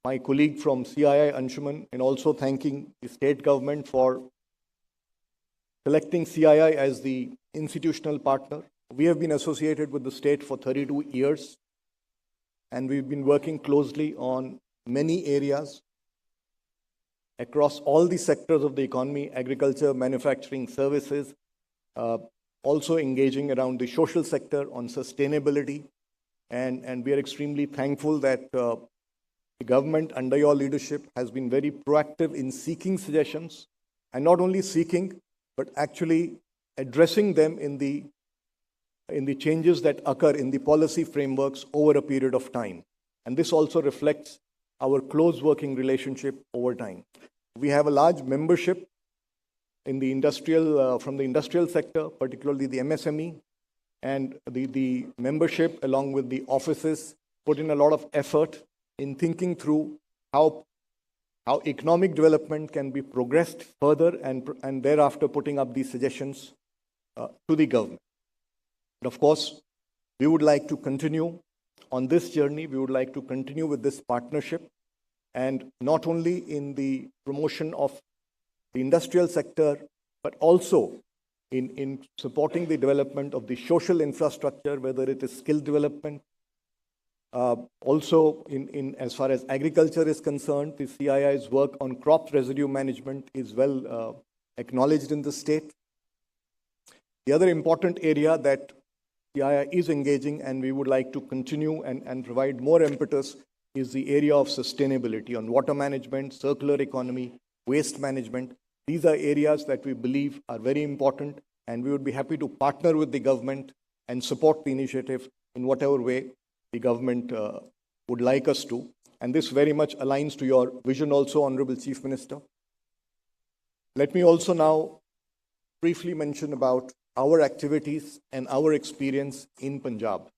Speaker 18: my colleague from CII, Anshuman, in also thanking the state government for selecting CII as the institutional partner. We have been associated with the state for 32 years, and we've been working closely on many areas across all the sectors of the economy, agriculture, manufacturing, services, also engaging around the social sector on sustainability. And we are extremely thankful that the government under your leadership has been very proactive in seeking suggestions, and not only seeking, but actually addressing them in the changes that occur in the policy frameworks over a period of time. And this also reflects our close working relationship over time. We have a large membership in the from the industrial sector, particularly the MSME, and the membership along with the offices put in a lot of effort in thinking through how economic development can be progressed further, and thereafter putting up these suggestions to the government. And of course, we would like to continue on this journey. We would like to continue with this partnership, and not only in the promotion of the industrial sector, but also in supporting the development of the social infrastructure, whether it is skill development. Also, as far as agriculture is concerned, the CII's work on crop residue management is well acknowledged in the state. The other important area that CII is engaging, and we would like to continue and provide more impetus, is the area of sustainability on water management, circular economy, waste management. These are areas that we believe are very important, and we would be happy to partner with the government and support the initiative in whatever way the government would like us to. And this very much aligns to your vision also, Honorable Chief Minister. Let me also now briefly mention about our activities and our experience in Punjab.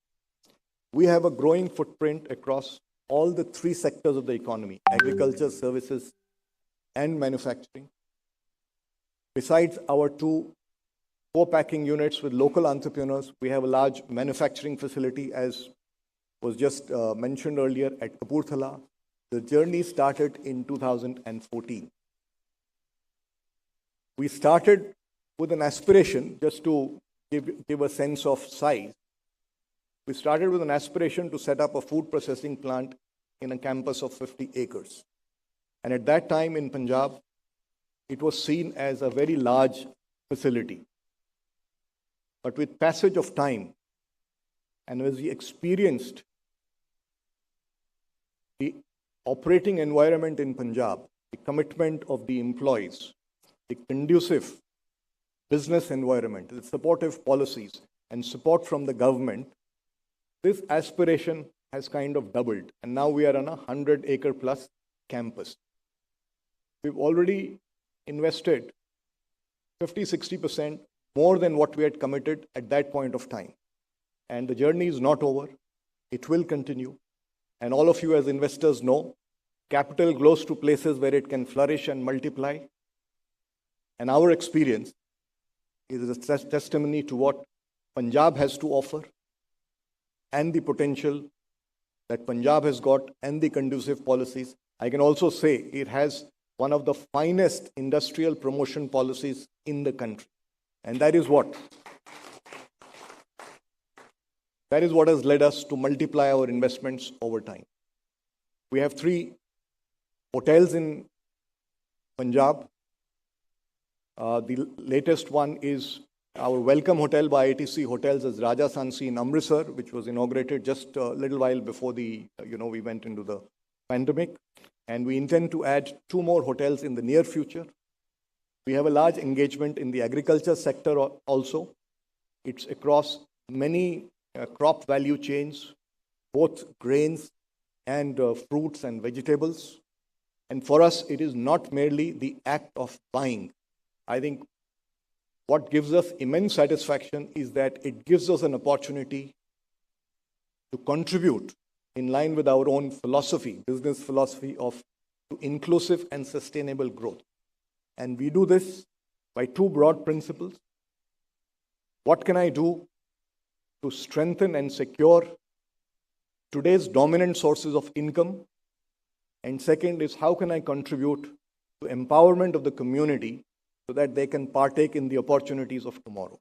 Speaker 18: We have a growing footprint across all the three sectors of the economy: agriculture, services, and manufacturing. Besides our two co-packing units with local entrepreneurs, we have a large manufacturing facility, as was just mentioned earlier, at Kapurthala. The journey started in 2014. We started with an aspiration, just to give a sense of size. We started with an aspiration to set up a food processing plant in a campus of 50 acres. And at that time in Punjab, it was seen as a very large facility. But with passage of time, and as we experienced the operating environment in Punjab, the commitment of the employees, the conducive business environment, the supportive policies, and support from the government, this aspiration has kind of doubled. And now we are on a 100-acre plus campus. We've already invested 50-60% more than what we had committed at that point of time. And the journey is not over. It will continue. And all of you as investors know, capital goes to places where it can flourish and multiply. And our experience is a testimony to what Punjab has to offer, and the potential that Punjab has got, and the conducive policies. I can also say it has one of the finest industrial promotion policies in the country. And that is what has led us to multiply our investments over time. We have 3 hotels in Punjab. The latest one is our Welcome Hotel by ITC Hotels as Raja Sansi in Amritsar, which was inaugurated just a little while before we went into the pandemic. And we intend to add 2 more hotels in the near future. We have a large engagement in the agriculture sector also. It's across many crop value chains, both grains and fruits and vegetables. And for us, it is not merely the act of buying. I think what gives us immense satisfaction is that it gives us an opportunity to contribute in line with our own philosophy, business philosophy of inclusive and sustainable growth. And we do this by 2 broad principles. What can I do to strengthen and secure today's dominant sources of income? And second is, how can I contribute to empowerment of the community so that they can partake in the opportunities of tomorrow?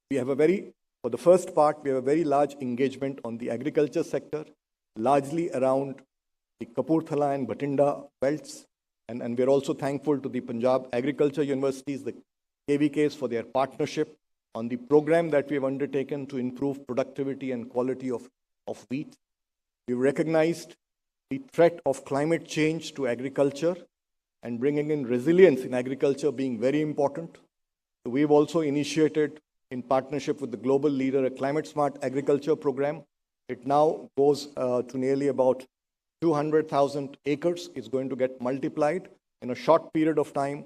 Speaker 18: We have a very For the first part, we have a very large engagement on the agriculture sector, largely around the Kapurthala and Bathinda belts. And we're also thankful to the Punjab Agriculture Universities, the KVKs, for their partnership on the program that we have undertaken to improve productivity and quality of wheat. We've recognized the threat of climate change to agriculture and bringing in resilience in agriculture being very important. So we've also initiated, in partnership with the global leader, a climate smart agriculture program. It now goes to nearly about 200,000 acres. It's going to get multiplied in a short period of time.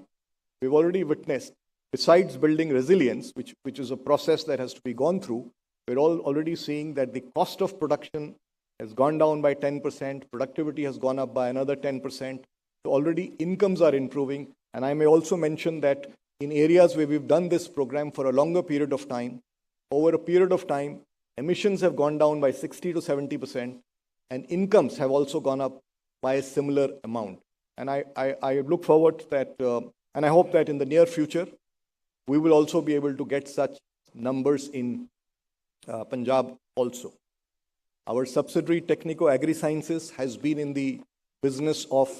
Speaker 18: We've already witnessed, besides building resilience, which is a process that has to be gone through, we're already seeing that the cost of production has gone down by 10%, productivity has gone up by another 10%. So already incomes are improving. And I may also mention that in areas where we've done this program for a longer period of time, over a period of time, emissions have gone down by 60 to 70%, and incomes have also gone up by a similar amount. And I look forward to that, and I hope that in the near future, we will also be able to get such numbers in Punjab also. Our subsidiary Technico Agri-Sciences has been in the business of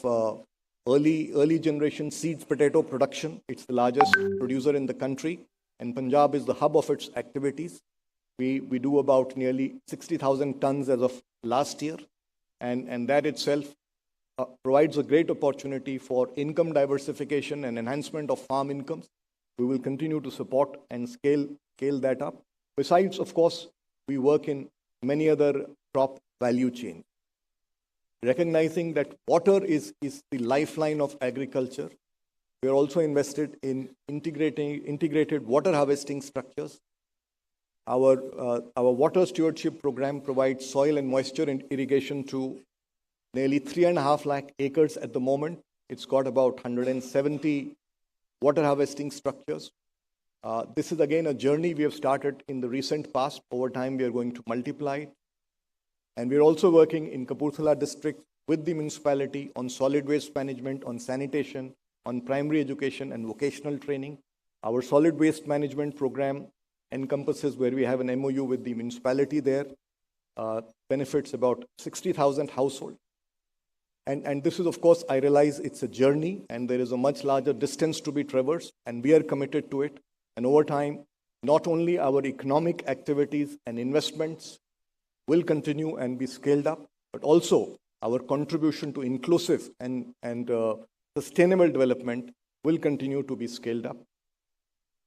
Speaker 18: early generation seeds potato production. It's the largest producer in the country, and Punjab is the hub of its activities. We do about nearly 60,000 tons as of last year, and that itself provides a great opportunity for income diversification and enhancement of farm incomes. We will continue to support and scale that up. Besides, of course, we work in many other crop value chains. Recognizing that water is the lifeline of agriculture, we are also invested in integrated water harvesting structures. Our water stewardship program provides soil and moisture irrigation to nearly 3.5 lakh acres at the moment. It's got about 170 water harvesting structures. This is again a journey we have started in the recent past. Over time, we are going to multiply it. And we're also working in Kapurthala district with the municipality on solid waste management, on sanitation, on primary education and vocational training. Our solid waste management program encompasses, where we have an MOU with the municipality there, benefits about 60,000 households. And this is, of course, I realize it's a journey and there is a much larger distance to be traversed, and we are committed to it. And over time, not only our economic activities and investments will continue and be scaled up, but also our contribution to inclusive and sustainable development will continue to be scaled up.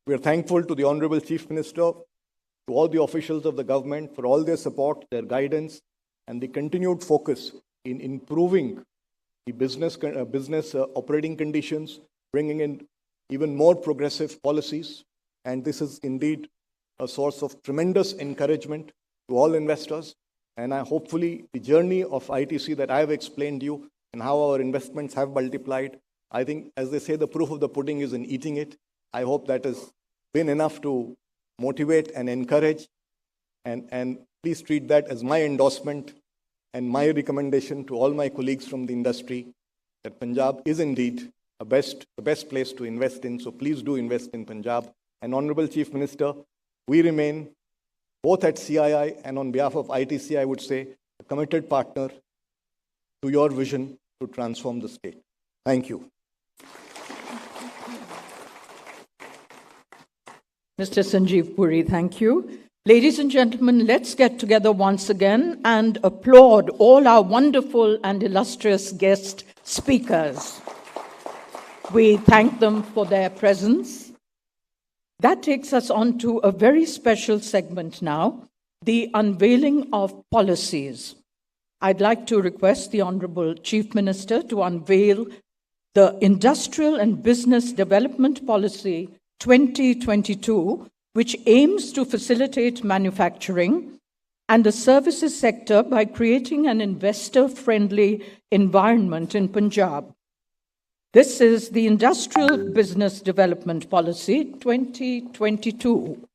Speaker 18: We are thankful to the Honorable Chief Minister, to all the officials of the government for all their support, their guidance, and the continued focus in improving the business operating conditions, bringing in even more progressive policies. And this is indeed a source of tremendous encouragement to all investors. And hopefully the journey of ITC that I have explained to you and how our investments have multiplied, I think, as they say, the proof of the pudding is in eating it. I hope that has been enough to motivate and encourage. And please treat that as my endorsement and my recommendation to all my colleagues from the industry that Punjab is indeed the best place to invest in. So please do invest in Punjab. And Honorable Chief Minister, we remain, both at CII and on behalf of ITC, I would say, a committed partner to your vision to transform the state. Thank you.
Speaker 2: Mr. Sanjeev Puri, thank you. Ladies and gentlemen, let's get together once again and applaud all our wonderful and illustrious guest speakers. We thank them for their presence. That takes us on to a very special segment now, the unveiling of policies. I'd like to request the Honorable Chief Minister to unveil the Industrial and Business Development Policy 2022, which aims to facilitate manufacturing and the services sector by creating an investor-friendly environment in Punjab. This is the Industrial Business Development Policy 2022.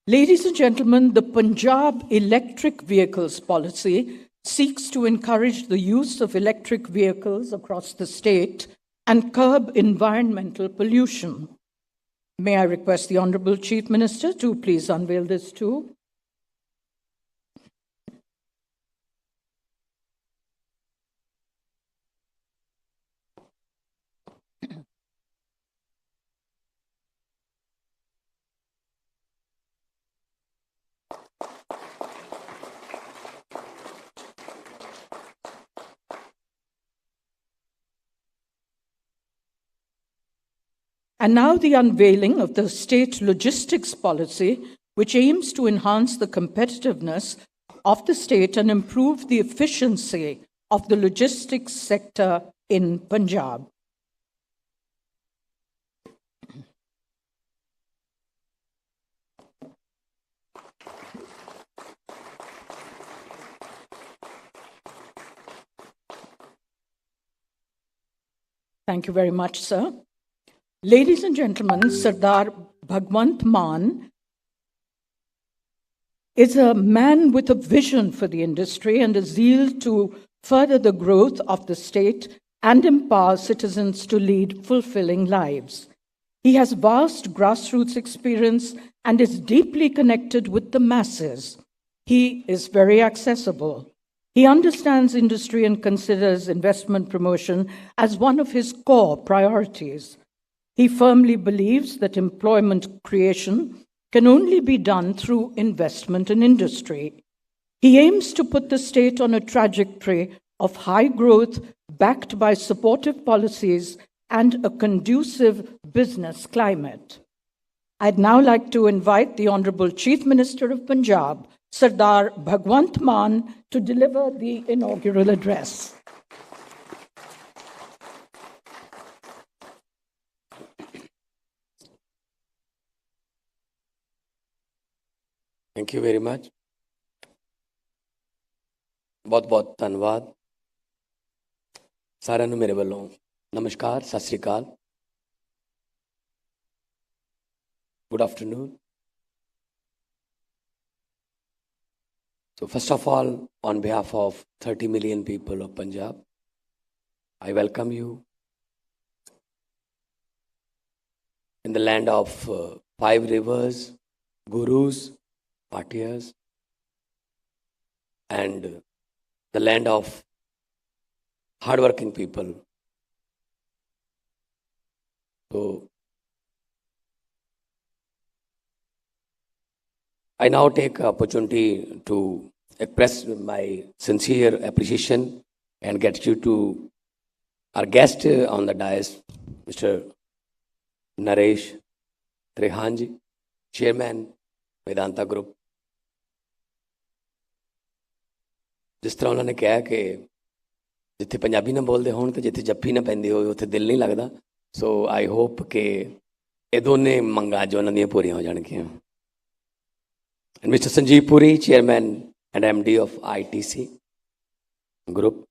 Speaker 2: Ladies and gentlemen, the Punjab electric vehicles policy seeks to encourage the use of electric vehicles across the state and curb environmental pollution. May I request the Honorable Chief Minister to please unveil this too? And now the unveiling of the state logistics policy, which aims to enhance the competitiveness of the state and improve the efficiency of the logistics sector in Punjab. Thank you very much, sir. Ladies and gentlemen, Sardar Bhagwant Mann is a man with a vision for the industry and a zeal to further the growth of the state and empower citizens to lead fulfilling lives. He has vast grassroots experience and is deeply connected with the masses. He is very accessible. He understands industry and considers investment promotion as one of his core priorities. He firmly believes that employment creation can only be done through investment in industry. He aims to put the state on a trajectory of high growth backed by supportive policies and a conducive business climate. I'd now like to invite the Honorable Chief Minister of Punjab, Sardar Bhagwant Mann, to deliver the inaugural address.
Speaker 19: Thank you very much. ਬਹੁਤ ਧੰਨਵਾਦ ਸਾਰਿਆਂ ਨੂੰ ਮੇਰੇ ਵੱਲੋਂ ਨਮਸਕਾਰ ਸਤਿ ਸ੍ਰੀ ਅਕਾਲ Good afternoon. So first of all, on behalf of 30 million people of Punjab, I welcome you in the land of 5 rivers, gurus, Patiyas, and the land of hardworking people. So I now take opportunity to express my sincere appreciation and gratitude to our guest on the dais, Mr. Naresh Trehanji, Chairman, Vedanta Group. ਜਿਸ ਤਰ੍ਹਾਂ ਉਹਨਾਂ ਨੇ ਕਿਹਾ ਕਿ ਜਿੱਥੇ ਪੰਜਾਬੀ ਨਾ ਬੋਲਦੇ ਹੋਣ ਤੇ ਜਿੱਥੇ ਜੱਫੀ ਨਾ ਪੈਂਦੀ ਹੋਵੇ ਉੱਥੇ ਦਿਲ ਨਹੀਂ ਲੱਗਦਾ ਸੋ ਆਈ ਹੋਪ ਕਿ ਇਹ ਦੋਨੇ ਮੰਗਾਂ ਅੱਜ ਉਹਨਾਂ ਦੀਆਂ ਪੂਰੀਆਂ ਹੋ ਜਾਣਗੀਆਂ And Mr. Sanjeev Puri, Chairman and MD of ITC Group.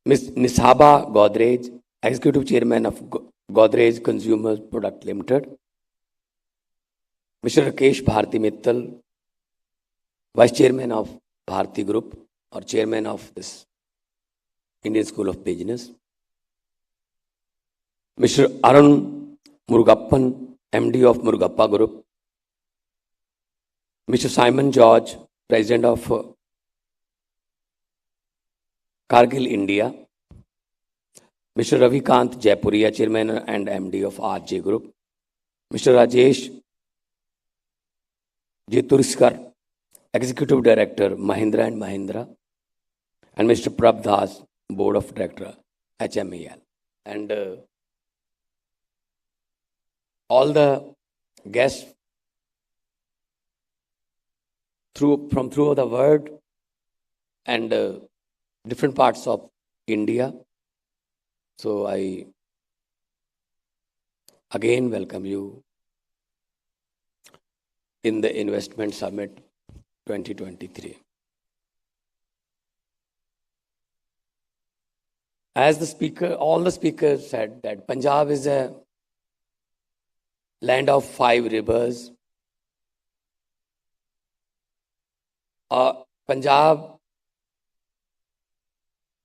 Speaker 19: Ms. Nishaba Godrej, Executive Chairman of Godrej Consumer Product Limited. Mr. Rakesh Bharti Mittal, Vice Chairman of Bharti Group or Chairman of this Indian School of Business. Mr. Arun Murugappan, MD of Murugappa Group. Mr. Simon George, President of Kargil, India. Mr. Ravikant Jaipuria, Chairman and MD of RJ Group. Mr. Rajesh Jeturskar, Executive Director, Mahindra and Mahindra. And Mr. Prabh Das, Board of Director, HMEL. And all the guests from throughout the world and different parts of India. So I again welcome you in the Investment Summit 2023. As all the speakers said that Punjab is a land of 5 rivers, Punjab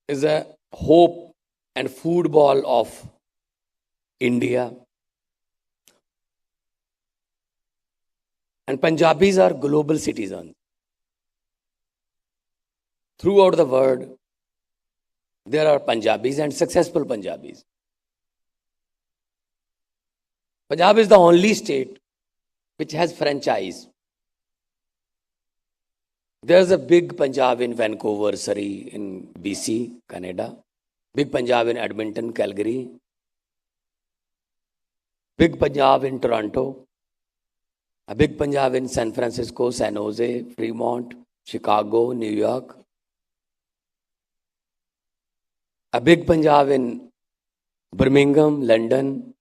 Speaker 19: is a hope and football of India. And Punjabis are global citizens. Throughout the world, there are Punjabis and successful Punjabis. Punjab is the only state which has franchise. There's a big Punjab in Vancouver, Surrey, in BC, Canada. Big Punjab in Edmonton, Calgary. Big Punjab in Toronto. A big Punjab in San Francisco, San Jose, Fremont, Chicago, New York. A big Punjab in Birmingham, London,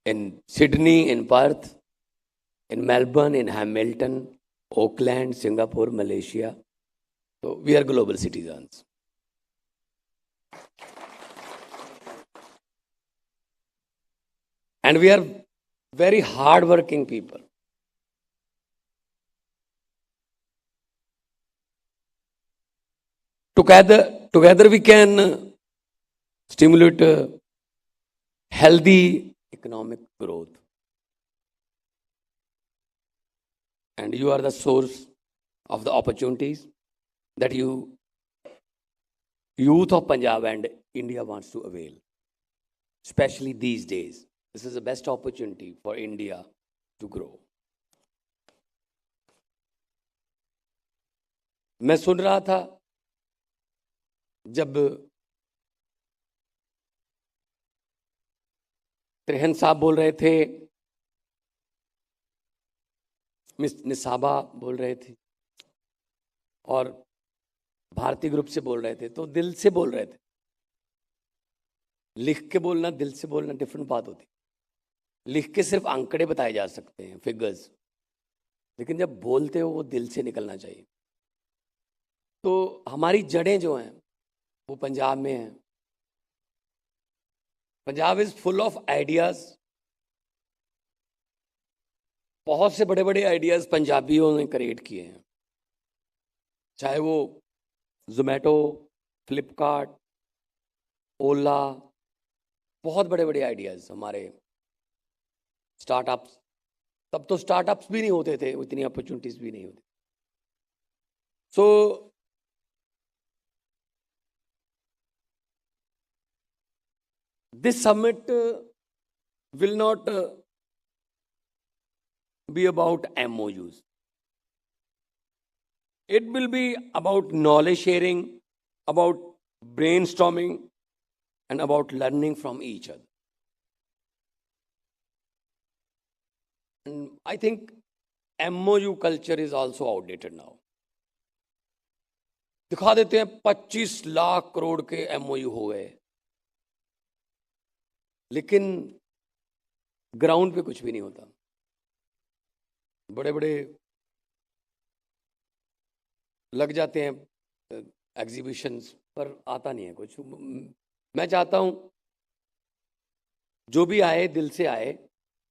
Speaker 19: in Sydney, in Perth, in Melbourne, in Hamilton, Auckland, Singapore, Malaysia. So we are global citizens. And we are very hard-working people. Together we can stimulate healthy economic growth. And you are the source of the opportunities that youth of Punjab and India wants to avail, especially these days. This is the best opportunity for India to grow. मैं सुन रहा था जब त्रिहन साहब बोल रहे थे, miss Nisaba बोल रहे थे और भारतीय ग्रुप से बोल रहे थे, तो दिल से बोल रहे थे. लिख के बोलना, दिल से बोलना डिफरेंट बात होती. लिख के सिर्फ आंकड़े बताए जा सकते हैं, फिगर्स, लेकिन जब बोलते हो वो दिल से निकलना चाहिए. तो हमारी जड़ें जो हैं वो पंजाब में हैं. Punjab is full of ideas. बहुत से बड़े बड़े आइडियाज पंजाबियों ने क्रिएट किए हैं, चाहे वो जोमेटो, फ्लिपकार्ट, ओला, बहुत बड़े बड़े आइडियाज हमारे स्टार्टअप्स. तब तो स्टार्टअप्स भी नहीं होते थे, इतनी अपॉर्चुनिटीज भी नहीं होती. सो this summit will not be about MOUs. It will be about knowledge sharing, about brainstorming, and about learning from each other. And I think MOU culture is also outdated now. दिखा देते हैं 25 लाख करोड़ के MOU हो गए, लेकिन ground पे कुछ भी नहीं होता. बड़े बड़े लग जाते हैं एग्जीबिशंस पर, आता नहीं है कुछ. मैं चाहता हूं जो भी आए दिल से आए,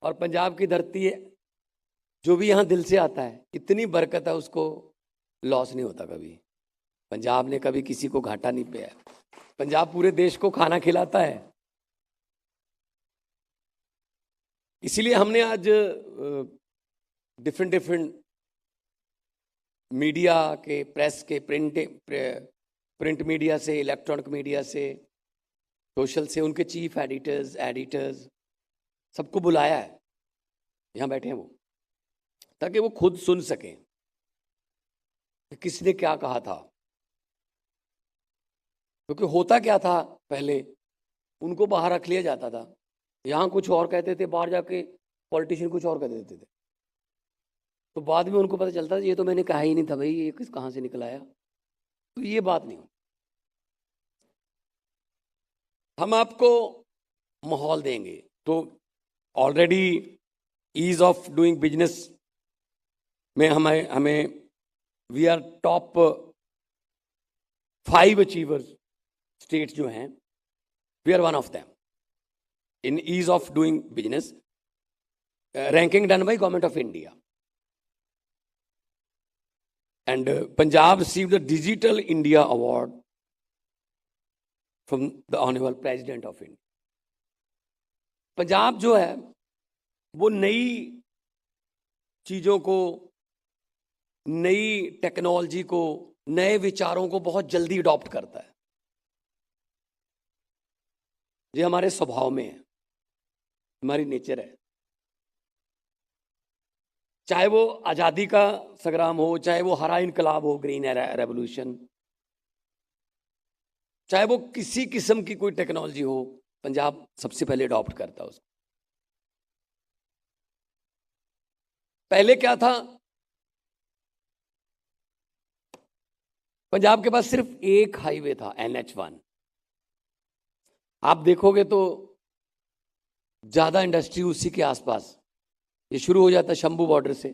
Speaker 19: और पंजाब की धरती है, जो भी यहां दिल से आता है इतनी बरकत है, उसको लॉस नहीं होता कभी. पंजाब ने कभी किसी को घाटा नहीं पाया. पंजाब पूरे देश को खाना खिलाता है. इसीलिए हमने आज डिफरेंट मीडिया के, प्रेस के, प्रिंट मीडिया से, इलेक्ट्रॉनिक मीडिया से, सोशल से, उनके चीफ एडिटर्स सबको बुलाया है. यहाँ बैठे हैं वो, ताकि वो खुद सुन सकें कि किसने क्या कहा था. क्योंकि होता क्या था पहले, उनको बाहर रख लिया जाता था. यहाँ कुछ और कहते थे, बाहर जाके पॉलिटिशियन कुछ और कह देते थे. तो बाद में उनको पता चलता था ये तो मैंने कहा ही नहीं था भाई, ये कहाँ से निकल आया. तो ये बात नहीं. हम आपको माहौल देंगे. तो already ease of doing business में हमें we are top 5 achievers states जो हैं, we are one of them in ease of doing business, ranking done by Government of India. And Punjab received the Digital India Award from the Honorable President of India. Punjab जो है वो नई चीज़ों को, नई technology को, नए विचारों को बहुत जल्दी अडॉप्ट करता है। ये हमारे स्वभाव में है, हमारी नेचर है। चाहे वो आज़ादी का संग्राम हो, चाहे वो हरा इनकलाब हो, ग्रीन रेवोल्यूशन, चाहे वो किसी किस्म की कोई टेक्नोलॉजी हो, पंजाब सबसे पहले अडॉप्ट करता है उसको। पहले क्या था, पंजाब के पास सिर्फ एक हाईवे था, NH1। आप देखोगे तो ज्यादा इंडस्ट्री उसी के आसपास, ये शुरू हो जाता है शंभू बॉर्डर से,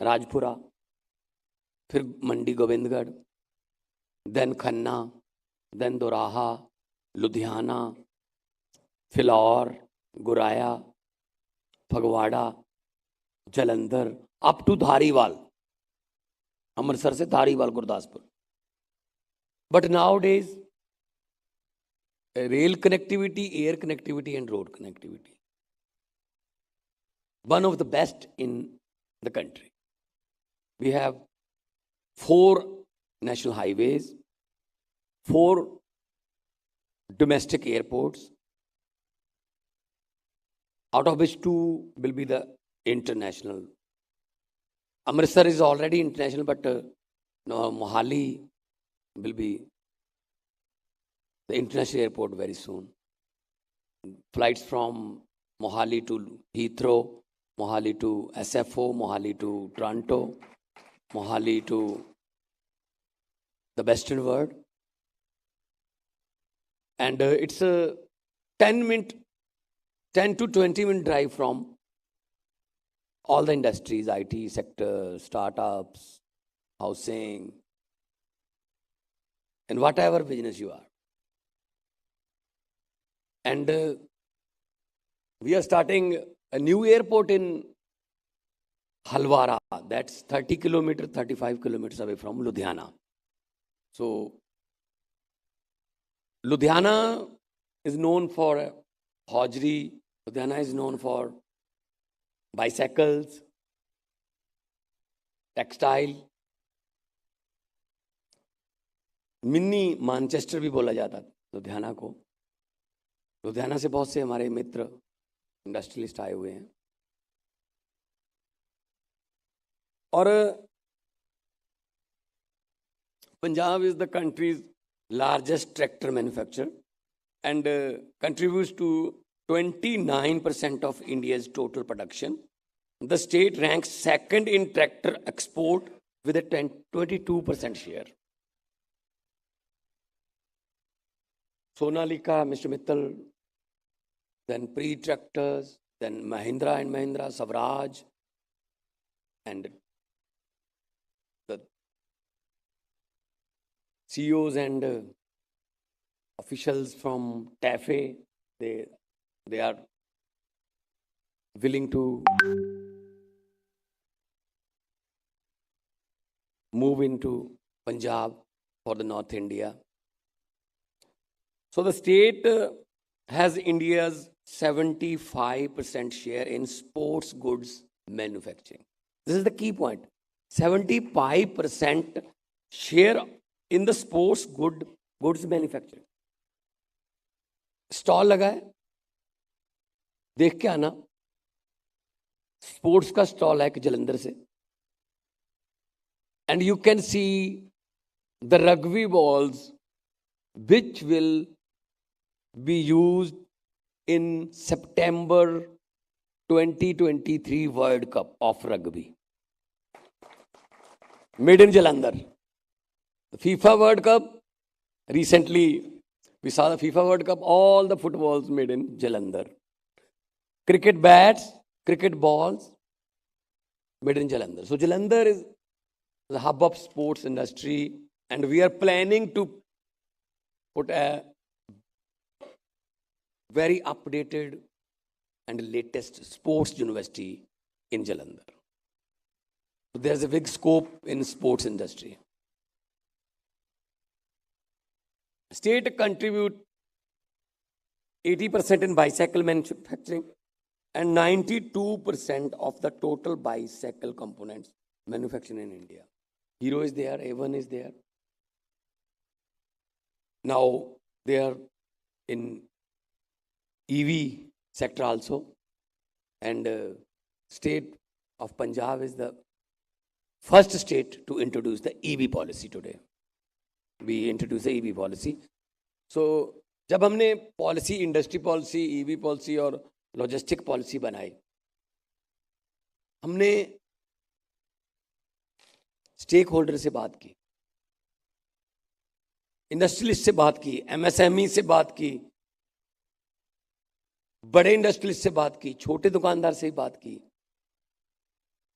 Speaker 19: राजपुरा, फिर Mandi Gobindgarh, then Khanna, then Doraha, Ludhiana, Phillaur, Goraya, Phagwara, Jalandhar, up to Dhariwal, Amritsar से Dhariwal, Gurdaspur. But nowadays rail connectivity, air connectivity and road connectivity, one of the best in the country. We have 4 national highways, 4 domestic airports, out of which 2 will be the international. Amritsar is already international, but Mohali will be the international airport very soon. Flights from Mohali to Heathrow, Mohali to SFO, Mohali to Toronto, Mohali to the Western world. And it's a 10 to 20-minute drive from all the industries, IT sector, startups, housing, and whatever business you are. And we are starting a new airport in Halwara. That's 35 kilometers away from Ludhiana. So, Ludhiana is known for hosiery. Ludhiana is known for bicycles, textile. Mini Manchester भी बोला जाता लुधियाना को। लुधियाना से बहुत से हमारे मित्र industrialist आए हुए हैं। और Punjab is the country's largest tractor manufacturer and contributes to 29% of India's total production. The state ranks second in tractor export with a 22% share. Sonalika, Mr. Mittal, then Pre-Tractors, then Mahindra and Mahindra, Swaraj, and the CEOs and officials from TAFE, they are willing to move into Punjab for the North India. So the state has India's 75% share in sports goods manufacturing. This is the key point. 75% share in the sports goods manufacturing. Stall लगा है, देख के आना। Sports का stall है एक जलंधर से, and you can see the rugby balls which will be used in September 2023 World Cup of Rugby. Made in Jalandhar. The FIFA World Cup, recently we saw the FIFA World Cup, all the footballs made in Jalandhar. Cricket bats, cricket balls, made in Jalandhar. So Jalandhar is the hub of sports industry, and we are planning to put a very updated and latest sports university in Jalandhar. So there's a big scope in sports industry. State contribute 80% in bicycle manufacturing and 92% of the total bicycle components manufactured in India. Hero is there, A1 is there. Now they are in EV sector also, and state of Punjab is the first state to introduce the EV policy today. We introduced the EV policy. So जब हमने policy, industry policy, EV policy और logistic policy बनाई, हमने stake holder से बात की, industrialist से बात की, एमएसएमई से बात की, बड़े इंडस्ट्रियलिस्ट से बात की, छोटे दुकानदार से बात की.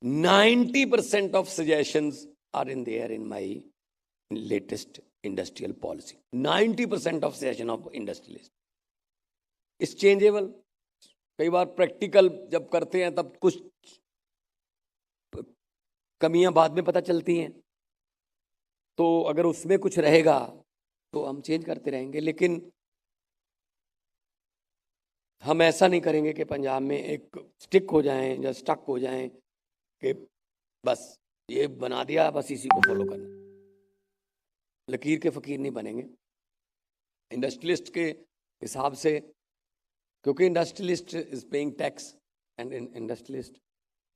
Speaker 19: 90% of suggestions are in there in my latest industrial policy. 90% of suggestion of industrialist is changeable. कई बार प्रैक्टिकल जब करते हैं तब कुछ कमियां बाद में पता चलती हैं, तो अगर उसमें कुछ रहेगा तो हम चेंज करते रहेंगे. लेकिन हम ऐसा नहीं करेंगे कि पंजाब में एक स्टिक हो जाएं या स्टक हो जाएं कि बस ये बना दिया, बस इसी को फॉलो करना. लकीर के फकीर नहीं बनेंगे इंडस्ट्रियलिस्ट के हिसाब से, क्योंकि industrialist is paying tax and industrialist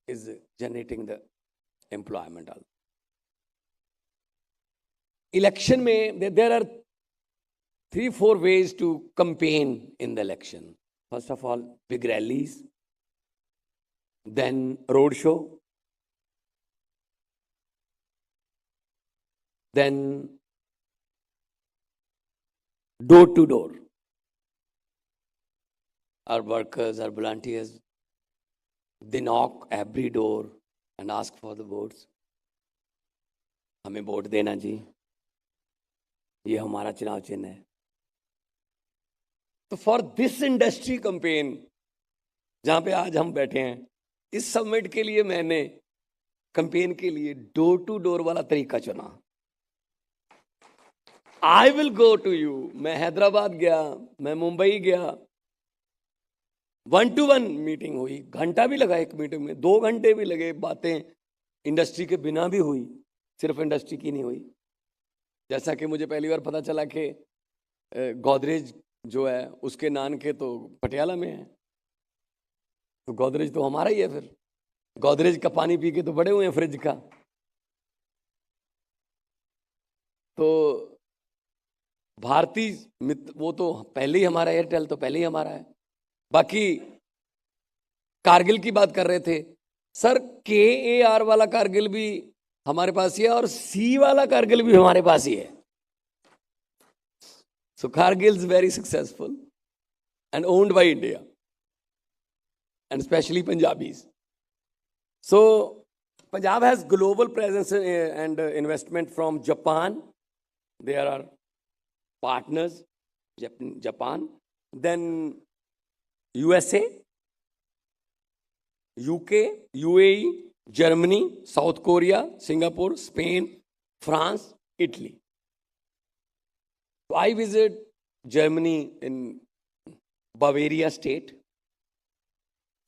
Speaker 19: is generating the employment. Election में there are 3-4 ways to campaign in the election. First of all, big rallies, then road show, then door to door. Our workers, our volunteers, they knock every door and ask for the votes. हमें vote देना जी, ये हमारा चुनाव चिन्ह है. तो for this industry campaign जहां पे आज हम बैठे हैं, इस समिट के लिए मैंने कैंपेन के लिए डोर टू डोर वाला तरीका चुना. I will go to you. मैं हैदराबाद गया, मैं मुंबई गया, 1-to-1 मीटिंग हुई, घंटा भी लगा एक मीटिंग में, 2 घंटे भी लगे, बातें इंडस्ट्री के बिना भी हुई, सिर्फ इंडस्ट्री की नहीं हुई. जैसा कि मुझे पहली बार पता चला कि गोदरेज जो है उसके नानके तो पटियाला में है, तो गोदरेज तो हमारा ही है. फिर गोदरेज का पानी पी के तो बड़े हुए हैं फ्रिज का. तो भारतीय मित्र वो तो पहले ही हमारा, एयरटेल तो पहले ही हमारा है. बाकी कारगिल की बात कर रहे थे सर, KAR वाला कारगिल भी हमारे पास ही है और C वाला कारगिल भी हमारे पास ही है. So Kargil is very successful and owned by India, and especially Punjabis. So Punjab has global presence and investment from Japan. There are partners, Japan, then USA, UK, UAE, Germany, South Korea, Singapore, Spain, France, Italy. So I visit Germany in Bavaria state.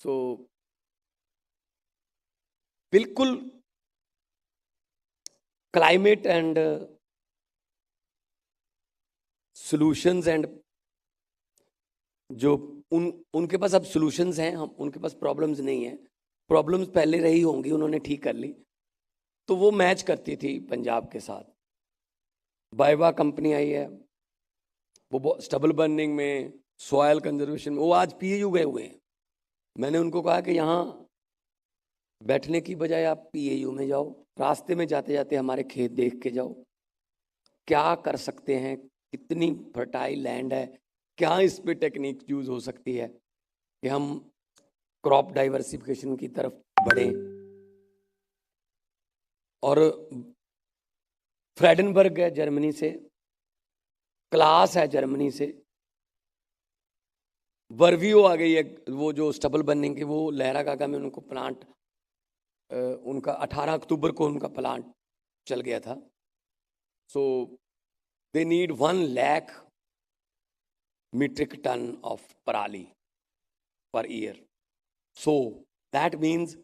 Speaker 19: So बिल्कुल climate and solutions and जो उनके पास अब solutions हैं, हम उनके पास problems नहीं है. Problems पहले रही होंगी, उन्होंने ठीक कर ली, तो वो मैच करती थी पंजाब के साथ. बाइवा कंपनी आई है, वो स्टबल बर्निंग में, सॉयल कंजर्वेशन में, वो आज PAU गए हुए हैं. मैंने उनको कहा कि यहाँ बैठने की बजाय आप PAU में जाओ, रास्ते में जाते जाते हमारे खेत देख के जाओ, क्या कर सकते हैं, कितनी फर्टाइल लैंड है, क्या इस पे टेक्निक यूज हो सकती है कि हम क्रॉप डाइवर्सिफिकेशन की तरफ बढ़े. और फ्रेडनबर्ग है जर्मनी से, क्लास है जर्मनी से, वर्वियो आ गई है, वो जो स्टबल बर्निंग की, वो लहरा गागा में उनको प्लांट उनका 18 अक्टूबर को उनका प्लांट चल गया था. So they need 1 lakh metric ton of parali per year. So that means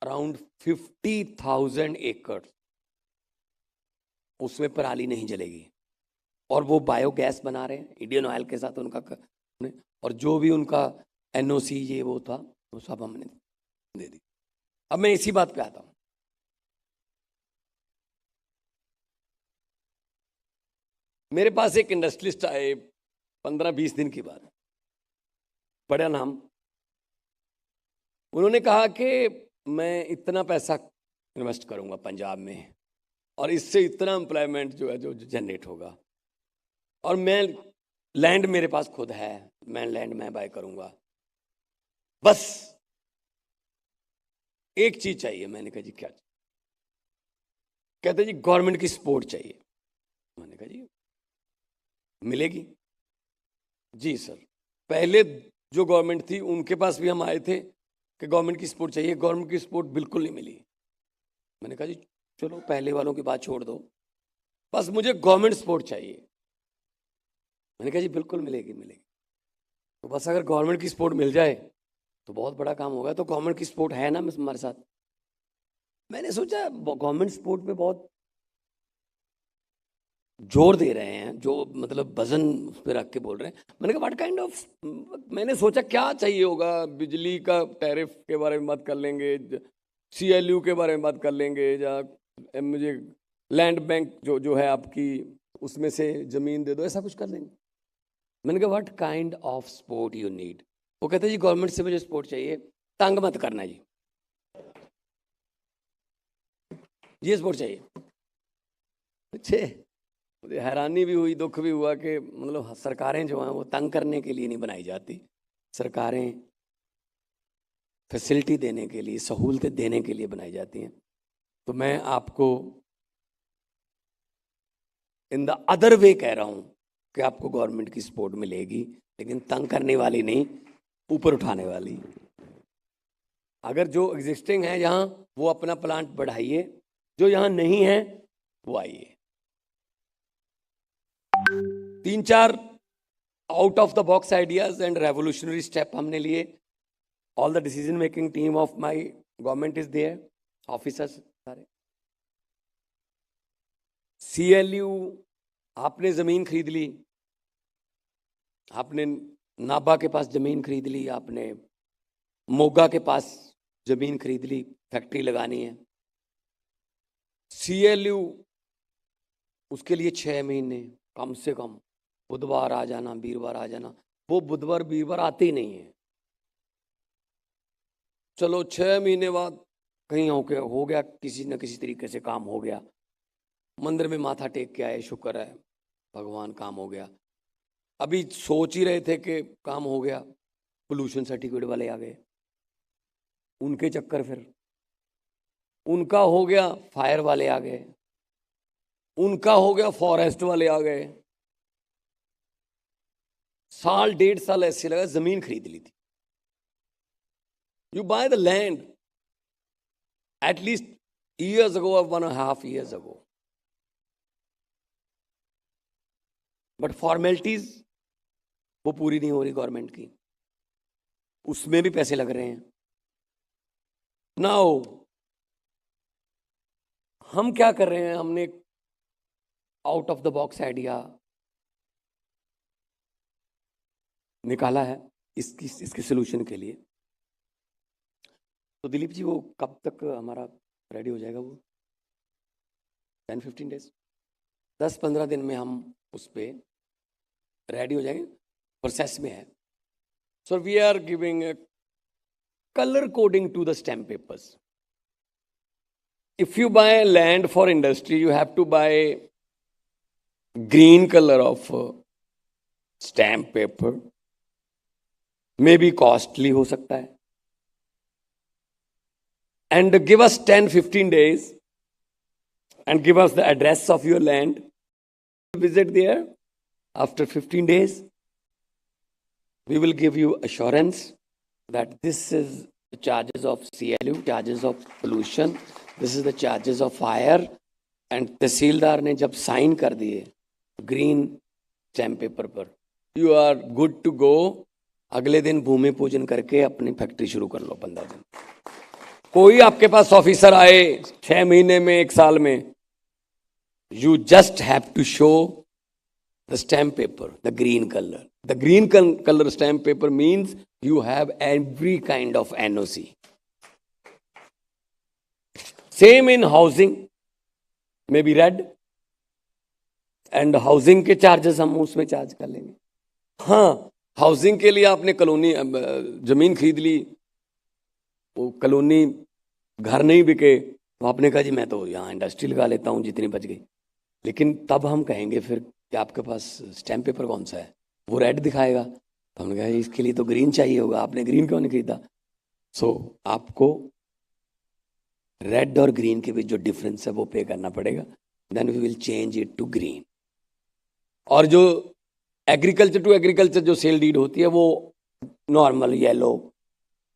Speaker 19: around 50,000 acres. उसमें पराली नहीं जलेगी और वो बायोगैस बना रहे हैं इंडियन ऑयल के साथ उनका और जो भी उनका एनओसी ये वो था वो सब हमने दे दी. अब मैं इसी बात पे आता हूं. मेरे पास एक इंडस्ट्रियलिस्ट आए 15-20 दिन की बात, बड़ा नाम. उन्होंने कहा कि मैं इतना पैसा इन्वेस्ट करूंगा पंजाब में और इससे इतना एम्प्लॉयमेंट जो है जो जनरेट होगा और मैं लैंड मेरे पास खुद है, मैं लैंड मैं बाय करूंगा, बस एक चीज चाहिए. मैंने कहा जी क्या चाहिए? कहते जी गवर्नमेंट की सपोर्ट चाहिए. मैंने कहा जी मिलेगी. जी सर, पहले जो गवर्नमेंट थी उनके पास भी हम आए थे कि गवर्नमेंट की सपोर्ट चाहिए, गवर्नमेंट की सपोर्ट बिल्कुल नहीं मिली. मैंने कहा जी चलो पहले वालों की बात छोड़ दो, बस मुझे गवर्नमेंट सपोर्ट चाहिए. मैंने कहा जी बिल्कुल मिलेगी मिलेगी. तो बस अगर गवर्नमेंट की सपोर्ट मिल जाए तो बहुत बड़ा काम होगा. तो गवर्नमेंट की सपोर्ट है ना हमारे साथ. मैंने सोचा गवर्नमेंट सपोर्ट पे बहुत जोर दे रहे हैं, जो मतलब वजन उस पर रख के बोल रहे हैं. मैंने कहा व्हाट काइंड ऑफ, मैंने सोचा क्या चाहिए होगा. बिजली का टैरिफ के बारे में बात कर लेंगे, CLU के बारे में बात कर लेंगे, या मुझे लैंड बैंक जो है आपकी उसमें से ज़मीन दे दो, ऐसा कुछ कर लेंगे. मैंने कहा what kind of support you need. वो कहते जी गवर्नमेंट से मुझे सपोर्ट चाहिए, तंग मत करना जी, ये सपोर्ट चाहिए. अच्छे, मुझे हैरानी भी हुई, दुख भी हुआ कि मतलब सरकारें जो हैं वो तंग करने के लिए नहीं बनाई जाती. सरकारें फैसिलिटी देने के लिए, सहूलतें देने के लिए बनाई जाती हैं. तो मैं आपको इन द अदर वे कह रहा हूं कि आपको गवर्नमेंट की सपोर्ट मिलेगी, लेकिन तंग करने वाली नहीं, ऊपर उठाने वाली. अगर जो एग्जिस्टिंग है यहाँ वो अपना प्लांट बढ़ाइए, जो यहाँ नहीं है वो आइए. 3-4 out of the box ideas and revolutionary step हमने लिए. All the decision making team of my government is there, officers सारे. CLU आपने जमीन खरीद ली, आपने नाबा के पास जमीन खरीद ली, आपने मोगा के पास जमीन खरीद ली, फैक्ट्री लगानी है. CLU उसके लिए 6 महीने कम से कम, बुधवार आ जाना, वीरवार आ जाना. वो बुधवार वीरवार आते ही नहीं है. चलो 6 महीने बाद कहीं हो गया, किसी न किसी तरीके से काम हो गया, मंदिर में माथा टेक के आए, शुक्र है भगवान काम हो गया. अभी सोच ही रहे थे कि काम हो गया, पोल्यूशन सर्टिफिकेट वाले आ गए, उनके चक्कर, फिर उनका हो गया, फायर वाले आ गए, उनका हो गया, फॉरेस्ट वाले आ गए. 1.5 साल ऐसे लगा. जमीन खरीद ली थी. You by the land at least years ago or 1.5 years ago. But formalities वो पूरी नहीं हो रही गवर्नमेंट की, उसमें भी पैसे लग रहे हैं. नाउ हम क्या कर रहे हैं, हमने out of the box idea निकाला है इसके सोल्यूशन के लिए. तो दिलीप जी वो कब तक हमारा रेडी हो जाएगा? वो 10-15 डेज, 10-15 दिन में हम उस पर रेडी हो जाएंगे, प्रोसेस में है. So we are giving color coding to the stamp papers. If you buy land for industry, you have to buy green color of stamp paper. Maybe costly हो सकता है. And give us 10-15 days and give us the address of your land. Visit there. After 15 days, we will give you assurance that this is the charges of CLU, charges of pollution, this is the charges of fire. And तहसीलदार ने जब sign कर दिए green stamp paper पर, you are good to go. अगले दिन भूमि पूजन करके अपनी फैक्ट्री शुरू कर लो 15 दिन. कोई आपके पास ऑफिसर आए 6 महीने में, 1 साल में, you just have to show the stamp paper, the green color. The green color stamp paper means you have every kind of NOC. Same in housing, maybe red, and housing के charges हम उसमें charge कर लेंगे. हाँ, housing के लिए आपने colony जमीन खरीद ली, वो कॉलोनी घर नहीं बिके, तो आपने कहा जी मैं तो यहाँ इंडस्ट्री लगा लेता हूँ जितनी बच गई. लेकिन तब हम कहेंगे फिर कि आपके पास स्टैम्प पेपर कौन सा है, वो रेड दिखाएगा. तो हमने कहा इसके लिए तो ग्रीन चाहिए होगा, आपने ग्रीन क्यों नहीं खरीदा. सो आपको रेड और ग्रीन के बीच जो डिफरेंस है वो पे करना पड़ेगा. Then we will change it to green. और जो एग्रीकल्चर टू एग्रीकल्चर जो सेल डीड होती है वो नॉर्मल येलो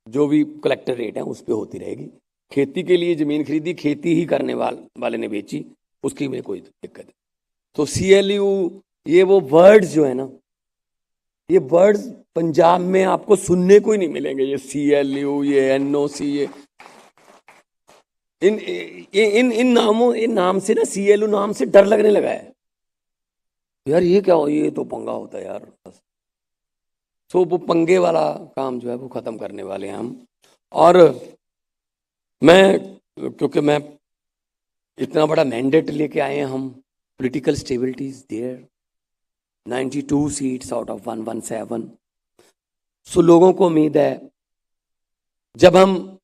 Speaker 19: जो भी कलेक्टर रेट है उस पर होती रहेगी. खेती के लिए ज़मीन खरीदी, खेती ही करने वाले ने बेची, उसकी में कोई दिक्कत है. तो CLU, ये वो वर्ड्स जो है ना, ये वर्ड्स पंजाब में आपको सुनने को ही नहीं मिलेंगे. ये CLU, ये NOC, ये इन नामों, इन नाम से ना, CLU नाम से डर लगने लगा है यार. ये क्या हो, ये तो पंगा होता है यार. तो वो पंगे वाला काम जो है वो ख़त्म करने वाले हैं हम. और क्योंकि मैं इतना बड़ा मैंडेट लेके आए हैं हम, political stability is there, 92 seats out of 117. So लोगों को उम्मीद है, जब हम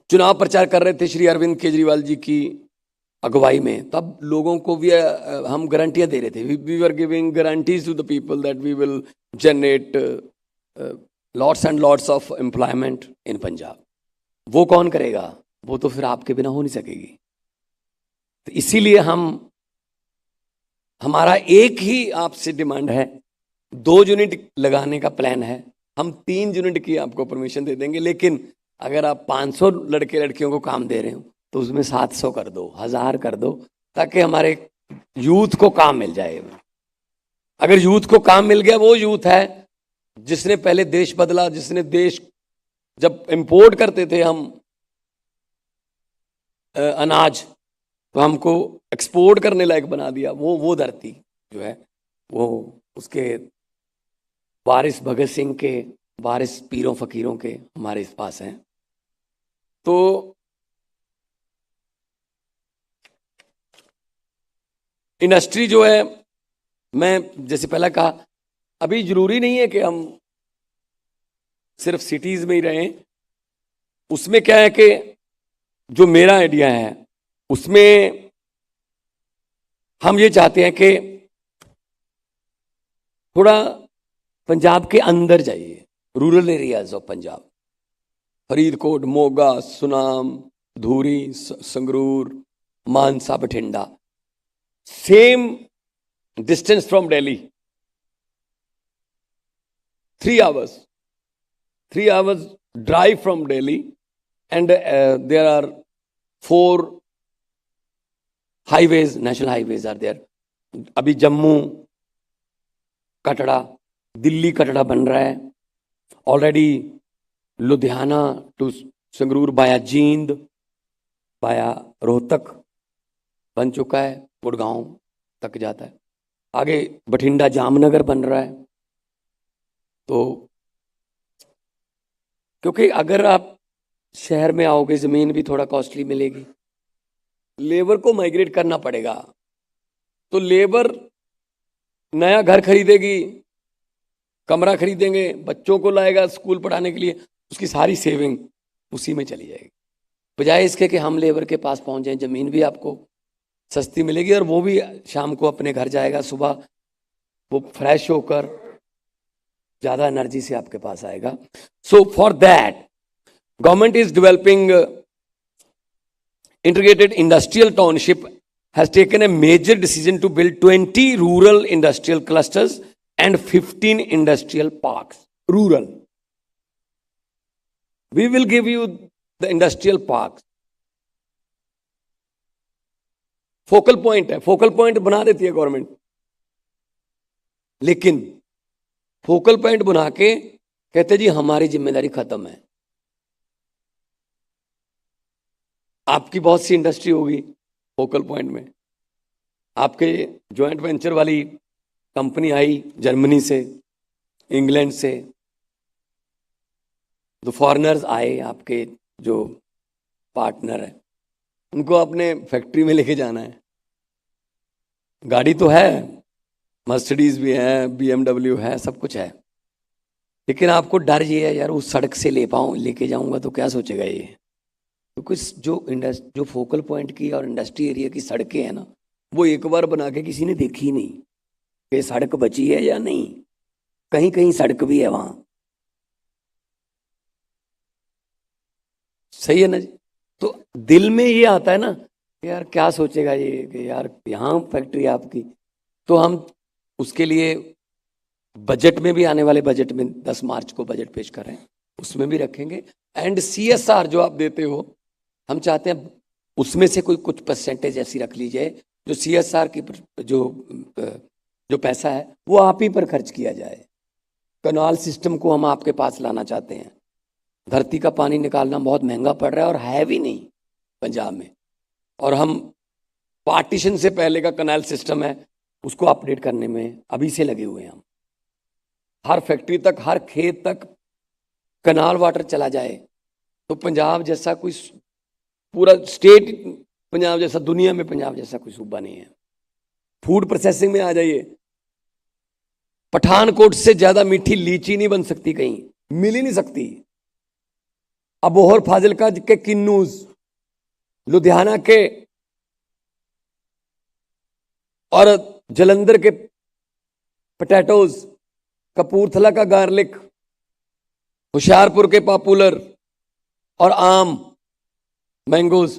Speaker 19: चुनाव प्रचार कर रहे थे श्री अरविंद केजरीवाल जी की अगुवाई में, तब लोगों को भी हम गारंटियां दे रहे थे. We were giving guarantees to the people that we will generate lots and lots of employment in Punjab. वो कौन करेगा, वो तो फिर आपके बिना हो नहीं सकेगी. तो इसीलिए हमारा एक ही आपसे डिमांड है, 2 यूनिट लगाने का प्लान है. हम 3 यूनिट की आपको परमिशन दे देंगे, लेकिन अगर आप 500 लड़के लड़कियों को काम दे रहे हो तो उसमें 700 कर दो, 1000 कर दो, ताकि हमारे यूथ को काम मिल जाए. अगर यूथ को काम मिल गया, वो यूथ है जिसने पहले देश बदला, जिसने देश, जब इंपोर्ट करते थे हम अनाज, तो हमको एक्सपोर्ट करने लायक बना दिया. वो धरती जो है वो उसके वारिस भगत सिंह के, वारिस पीरों फकीरों के हमारे इस पास हैं. तो इंडस्ट्री जो है, मैं जैसे पहले कहा, अभी जरूरी नहीं है कि हम सिर्फ सिटीज में ही रहें. उसमें क्या है कि जो मेरा आइडिया है उसमें हम ये चाहते हैं कि थोड़ा पंजाब के अंदर जाइए, rural areas of Punjab, Faridkot, Moga, Sunam, Dhuri, Sangrur, Mansa, Bathinda, same distance from Delhi, 3 hours drive from Delhi, and there are 4 highways, national highways are there. अभी जम्मू कटड़ा, दिल्ली कटड़ा बन रहा है ऑलरेडी. लुधियाना टू संगरूर बाया जींद, बाया रोहतक बन चुका है, गुड़गांव तक जाता है. आगे बठिंडा जामनगर बन रहा है. तो क्योंकि अगर आप शहर में आओगे, ज़मीन भी थोड़ा कॉस्टली मिलेगी, लेबर को माइग्रेट करना पड़ेगा. तो लेबर नया घर खरीदेगी, कमरा खरीदेंगे, बच्चों को लाएगा स्कूल पढ़ाने के लिए, उसकी सारी सेविंग उसी में चली जाएगी. बजाय इसके कि हम लेबर के पास पहुंच जाएं, ज़मीन भी आपको सस्ती मिलेगी और वो भी शाम को अपने घर जाएगा, सुबह वो फ्रेश होकर ज़्यादा एनर्जी से आपके पास आएगा. So for that government is developing integrated industrial township, has taken a major decision to build 20 rural industrial clusters and 15 industrial parks, rural. We will give you the industrial parks. Focal point है, focal point बना देती है government, लेकिन focal point बना के कहते जी हमारी जिम्मेदारी खत्म है। आपकी बहुत सी इंडस्ट्री होगी फोकल पॉइंट में, आपके जॉइंट वेंचर वाली कंपनी आई जर्मनी से, इंग्लैंड से, तो फॉरेनर्स आए, आपके जो पार्टनर है उनको अपने फैक्ट्री में लेके जाना है। गाड़ी तो है, मर्सिडीज भी है, BMW है, सब कुछ है, लेकिन आपको डर ये है यार उस सड़क से लेके जाऊंगा तो क्या सोचेगा ये। तो कुछ जो फोकल पॉइंट की और इंडस्ट्री एरिया की सड़कें हैं ना, वो एक बार बना के किसी ने देखी नहीं कि सड़क बची है या नहीं, कहीं कहीं सड़क भी है वहां। सही है ना जी? तो दिल में ये आता है ना यार क्या सोचेगा ये कि यार यहाँ फैक्ट्री आपकी, तो हम उसके लिए बजट में भी, आने वाले बजट में 10 मार्च को बजट पेश कर रहे हैं, उसमें भी रखेंगे। एंड CSR जो आप देते हो, हम चाहते हैं उसमें से कुछ परसेंटेज ऐसी रख ली जाए जो CSR की जो पैसा है वो आप ही पर खर्च किया जाए। कनाल सिस्टम को हम आपके पास लाना चाहते हैं। धरती का पानी निकालना बहुत महंगा पड़ रहा है और है भी नहीं पंजाब में, और हम पार्टीशन से पहले का कनाल सिस्टम है उसको अपडेट करने में अभी से लगे हुए हैं हम। हर फैक्ट्री तक, हर खेत तक कनाल वाटर चला जाए तो पंजाब जैसा कोई पूरा स्टेट, पंजाब जैसा दुनिया में पंजाब जैसा कोई सूबा नहीं है। फूड प्रोसेसिंग में आ जाइए, पठानकोट से ज्यादा मीठी लीची नहीं बन सकती, कहीं मिल ही नहीं सकती। अबोहर फाजिलका के किन्नूज, लुधियाना के और जलंधर के पोटैटोज, कपूरथला का गार्लिक, होशियारपुर के पॉपुलर और आम मैंगोज,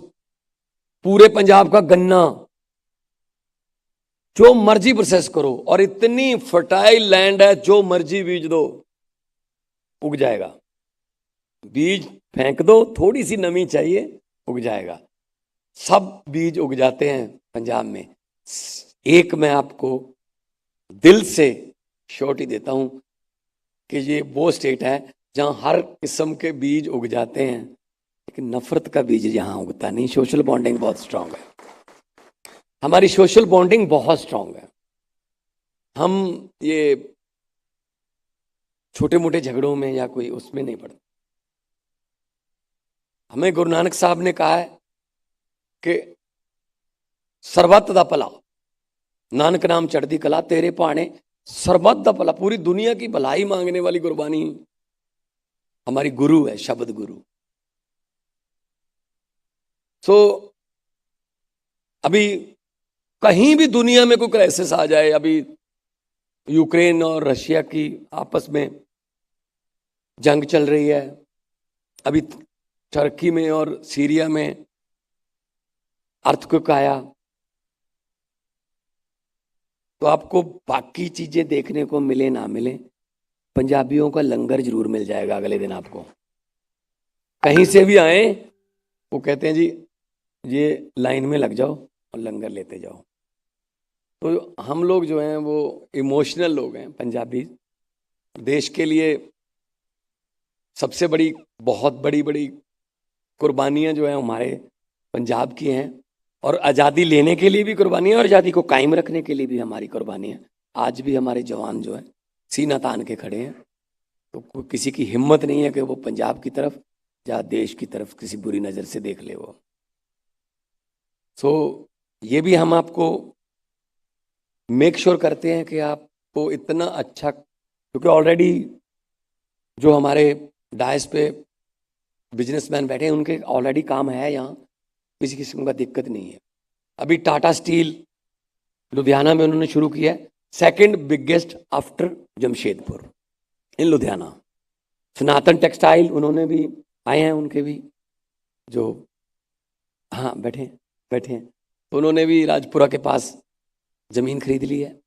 Speaker 19: पूरे पंजाब का गन्ना, जो मर्जी प्रोसेस करो, और इतनी फर्टाइल लैंड है, जो मर्जी बीज दो उग जाएगा। बीज फेंक दो, थोड़ी सी नमी चाहिए, उग जाएगा। सब बीज उग जाते हैं पंजाब में। एक मैं आपको दिल से श्योरिटी देता हूं कि ये वो स्टेट है जहां हर किस्म के बीज उग जाते हैं, लेकिन नफरत का बीज यहां उगता नहीं। सोशल बॉन्डिंग बहुत स्ट्रांग है, हमारी सोशल बॉन्डिंग बहुत स्ट्रांग है। हम ये छोटे मोटे झगड़ों में या कोई उसमें नहीं पड़ते। हमें गुरु नानक साहब ने कहा है कि सरबत दा भला, नानक नाम चढ़दी कला, तेरे भाने सरबत दा भला। पूरी दुनिया की भलाई मांगने वाली गुरबानी हमारी गुरु है, शब्द गुरु। सो अभी कहीं भी दुनिया में कोई क्राइसिस आ जाए, अभी यूक्रेन और रशिया की आपस में जंग चल रही है, अभी टर्की में और सीरिया में अर्थक्वेक आया, तो आपको बाकी चीजें देखने को मिले ना मिले, पंजाबियों का लंगर जरूर मिल जाएगा अगले दिन आपको। कहीं से भी आए वो कहते हैं जी ये लाइन में लग जाओ और लंगर लेते जाओ। तो हम लोग जो हैं वो इमोशनल लोग हैं पंजाबी। देश के लिए सबसे बड़ी, बहुत बड़ी बड़ी कुर्बानियां जो हैं हमारे पंजाब की हैं, और आज़ादी लेने के लिए भी कुर्बानी है और आज़ादी को कायम रखने के लिए भी हमारी कुर्बानी है। आज भी हमारे जवान जो है सीना तान के खड़े हैं, तो किसी की हिम्मत नहीं है कि वो पंजाब की तरफ या देश की तरफ किसी बुरी नज़र से देख ले वो। सो ये भी हम आपको मेक श्योर करते हैं कि आपको इतना अच्छा, क्योंकि ऑलरेडी जो हमारे डायस पे बिजनेसमैन बैठे हैं उनके ऑलरेडी काम है, यहाँ किसी किस्म का दिक्कत नहीं है। अभी टाटा स्टील लुधियाना में उन्होंने शुरू किया है, सेकंड बिगेस्ट आफ्टर जमशेदपुर इन लुधियाना। सनातन टेक्सटाइल उन्होंने भी आए हैं, उनके भी जो, हाँ बैठे हैं, तो उन्होंने भी राजपुरा के पास ज़मीन खरीद ली है।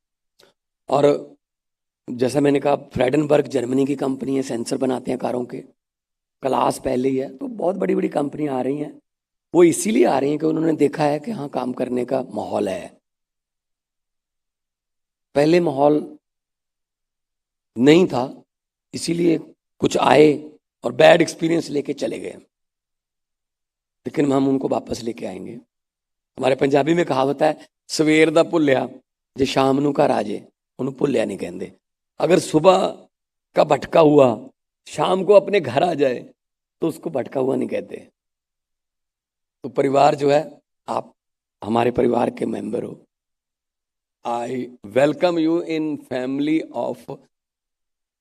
Speaker 19: और जैसा मैंने कहा, फ्रेडनबर्ग जर्मनी की कंपनी है, सेंसर बनाते हैं कारों के, क्लास पहले ही है। तो बहुत बड़ी बड़ी कंपनियां आ रही हैं, वो इसीलिए आ रही हैं कि उन्होंने देखा है कि हाँ काम करने का माहौल है। पहले माहौल नहीं था, इसीलिए कुछ आए और बैड एक्सपीरियंस लेके चले गए, लेकिन हम उनको वापस लेके आएंगे। हमारे पंजाबी में कहावत है, सवेर दा भुल्लिया जे शाम नू घर आ जाए उन्होंने भुल्लिया नहीं कहते। अगर सुबह का भटका हुआ शाम को अपने घर आ जाए तो उसको भटका हुआ नहीं कहते। तो परिवार जो है, आप हमारे परिवार के मेंबर हो। आई welcome you in family of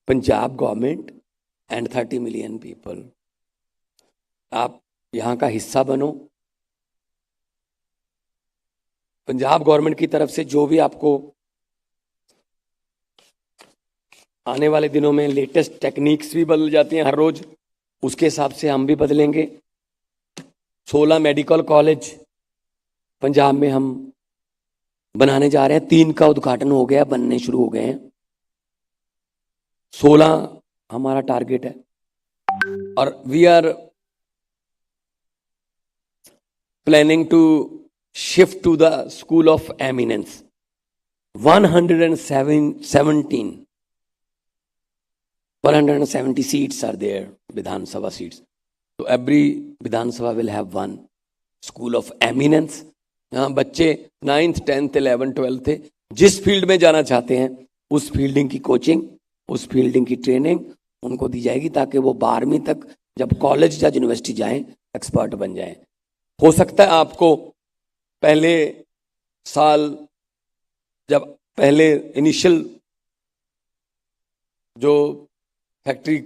Speaker 19: Punjab government and 30 million people. आप यहाँ का हिस्सा बनो। पंजाब गवर्नमेंट की तरफ से जो भी आपको आने वाले दिनों में लेटेस्ट टेक्निक्स भी बदल जाती हैं हर रोज, उसके हिसाब से हम भी बदलेंगे। 16 मेडिकल कॉलेज पंजाब में हम बनाने जा रहे हैं। 3 का उद्घाटन हो गया, बनने शुरू हो गए हैं। 16 हमारा टारगेट है। और we are planning to shift to the school of eminence. 170 seats are there, Vidhan Sabha seats. So every Vidhan Sabha will have one school of eminence. यहाँ बच्चे 9th 10th 11th 12th थे, जिस field में जाना चाहते हैं उस fielding की कोचिंग, उस फील्डिंग की ट्रेनिंग उनको दी जाएगी, ताकि वो 12वीं तक जब कॉलेज या यूनिवर्सिटी जाएं एक्सपर्ट बन जाएं। हो सकता है आपको पहले साल जब पहले इनिशियल जो फैक्ट्री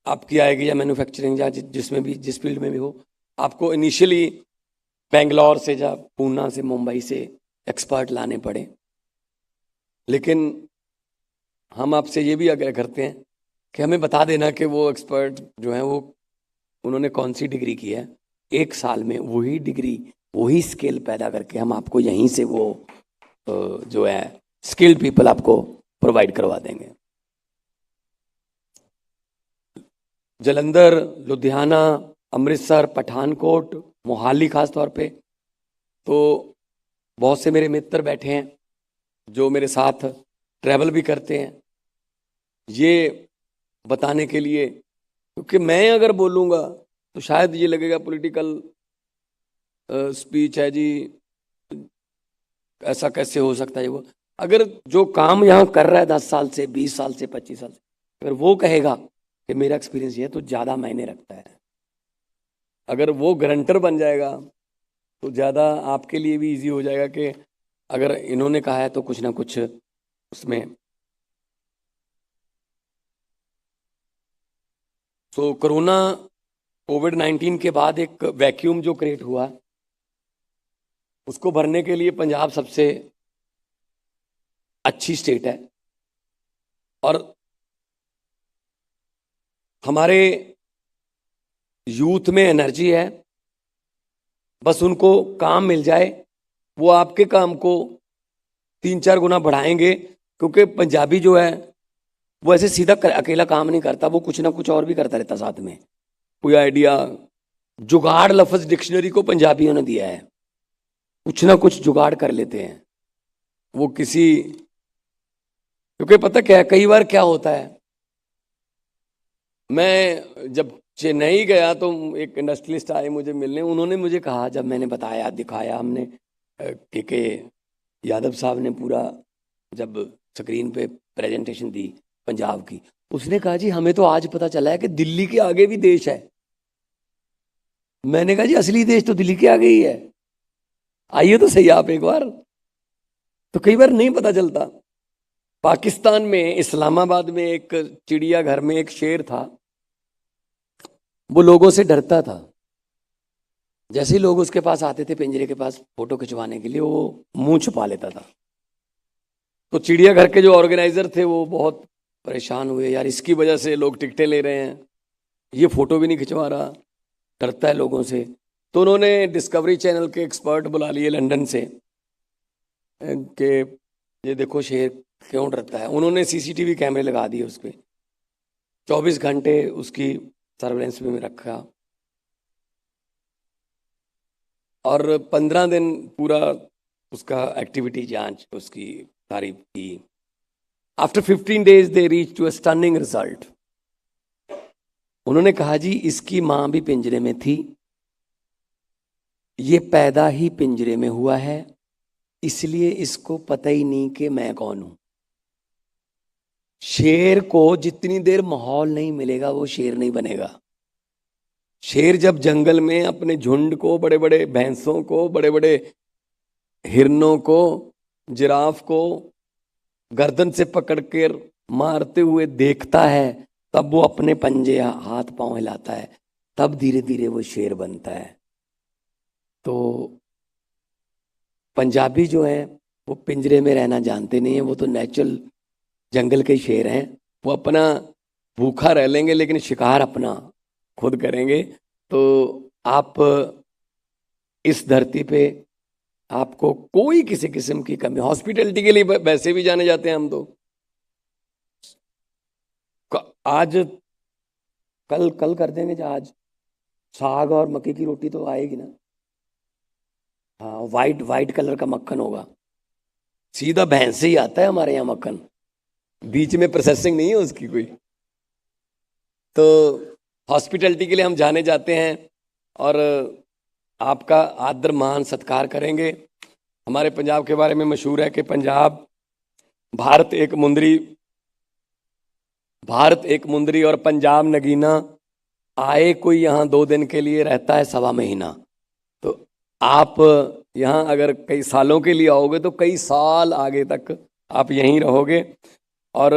Speaker 19: आपकी आएगी या मैन्युफैक्चरिंग या जिसमें भी जिस फील्ड में भी हो, आपको इनिशियली बेंगलोर से या पूना से मुंबई से एक्सपर्ट लाने पड़े। लेकिन हम आपसे ये भी आग्रह करते हैं कि हमें बता देना कि वो एक्सपर्ट जो हैं वो उन्होंने कौन सी डिग्री की है। 1 साल में वही डिग्री वही स्किल पैदा करके हम आपको यहीं से वो जो है स्किल्ड पीपल आपको प्रोवाइड करवा देंगे। जलंधर, लुधियाना, अमृतसर, पठानकोट, मोहाली खास तौर पे तो बहुत से मेरे मित्र बैठे हैं जो मेरे साथ ट्रैवल भी करते हैं, ये बताने के लिए, क्योंकि मैं अगर बोलूँगा तो शायद ये लगेगा पॉलिटिकल स्पीच है जी, ऐसा कैसे हो सकता है। वो अगर जो काम यहाँ कर रहा है 10 साल से 20 साल से 25 साल से, अगर वो कहेगा कि मेरा एक्सपीरियंस ये है, तो ज़्यादा मायने रखता है। अगर वो गारंटर बन जाएगा तो ज़्यादा आपके लिए भी इजी हो जाएगा कि अगर इन्होंने कहा है तो कुछ ना कुछ उसमें। तो कोरोना कोविड-19 के बाद एक वैक्यूम जो क्रिएट हुआ, उसको भरने के लिए पंजाब सबसे अच्छी स्टेट है। और हमारे यूथ में एनर्जी है, बस उनको काम मिल जाए, वो आपके काम को 3-4 गुना बढ़ाएंगे। क्योंकि पंजाबी जो है वो ऐसे सीधा अकेला काम नहीं करता, वो कुछ ना कुछ और भी करता रहता साथ में। कोई आइडिया, जुगाड़ लफ्ज़ डिक्शनरी को पंजाबियों ने दिया है, कुछ ना कुछ जुगाड़ कर लेते हैं वो किसी। क्योंकि पता क्या है, कई बार क्या होता है, मैं जब चेन्नई गया तो एक इंडस्ट्रियलिस्ट आए मुझे मिलने, उन्होंने मुझे कहा, जब मैंने बताया दिखाया हमने के यादव साहब ने पूरा जब स्क्रीन पे प्रेजेंटेशन दी पंजाब की, उसने कहा जी हमें तो आज पता चला है कि दिल्ली के आगे भी देश है। मैंने कहा जी असली देश तो दिल्ली के आगे ही है, आइए तो सही आप एक बार। तो कई बार नहीं पता चलता। पाकिस्तान में इस्लामाबाद में एक चिड़ियाघर में एक शेर था, वो लोगों से डरता था। जैसे ही लोग उसके पास आते थे पिंजरे के पास फोटो खिंचवाने के लिए, वो मुंह छुपा लेता था। तो चिड़ियाघर के जो ऑर्गेनाइजर थे वो बहुत परेशान हुए, यार इसकी वजह से लोग टिकटें ले रहे हैं, ये फोटो भी नहीं खिंचवा रहा, डरता है लोगों से। तो उन्होंने डिस्कवरी चैनल के एक्सपर्ट बुला लिए लंदन से कि ये देखो शेर क्यों डरता है। उन्होंने सीसीटीवी कैमरे लगा दिए उस पर, 24 घंटे उसकी सर्वेलेंस में रखा और 15 दिन पूरा उसका एक्टिविटी जांच उसकी तारीफ की। After 15 days they reach to a stunning result. उन्होंने कहा जी इसकी मां भी पिंजरे में थी, ये पैदा ही पिंजरे में हुआ है, इसलिए इसको पता ही नहीं कि मैं कौन हूं। शेर को जितनी देर माहौल नहीं मिलेगा वो शेर नहीं बनेगा। शेर जब जंगल में अपने झुंड को, बड़े बड़े भैंसों को, बड़े बड़े हिरनों को, जिराफ को गर्दन से पकड़कर मारते हुए देखता है, तब वो अपने पंजे हाथ पांव हिलाता है, तब धीरे धीरे वो शेर बनता है। तो पंजाबी जो है वो पिंजरे में रहना जानते नहीं है, वो तो नेचुरल जंगल के शेर हैं। वो अपना भूखा रह लेंगे लेकिन शिकार अपना खुद करेंगे। तो आप इस धरती पे आपको कोई किसी किस्म की कमी, हॉस्पिटैलिटी के लिए वैसे भी जाने जाते हैं हम तो। आज कल कर देंगे जो आज साग और मक्की की रोटी तो आएगी ना। हाँ, वाइट कलर का मक्खन होगा, सीधा भैंस से ही आता है हमारे यहाँ मक्खन, बीच में प्रोसेसिंग नहीं है उसकी कोई। तो हॉस्पिटैलिटी के लिए हम जाने जाते हैं और आपका आदर मान सत्कार करेंगे। हमारे पंजाब के बारे में मशहूर है कि पंजाब भारत एक मुंदरी और पंजाब नगीना, आए कोई यहाँ 2 दिन के लिए रहता है 1.25 महीना। तो आप यहाँ अगर कई सालों के लिए आओगे तो कई साल आगे तक आप यहीं रहोगे। और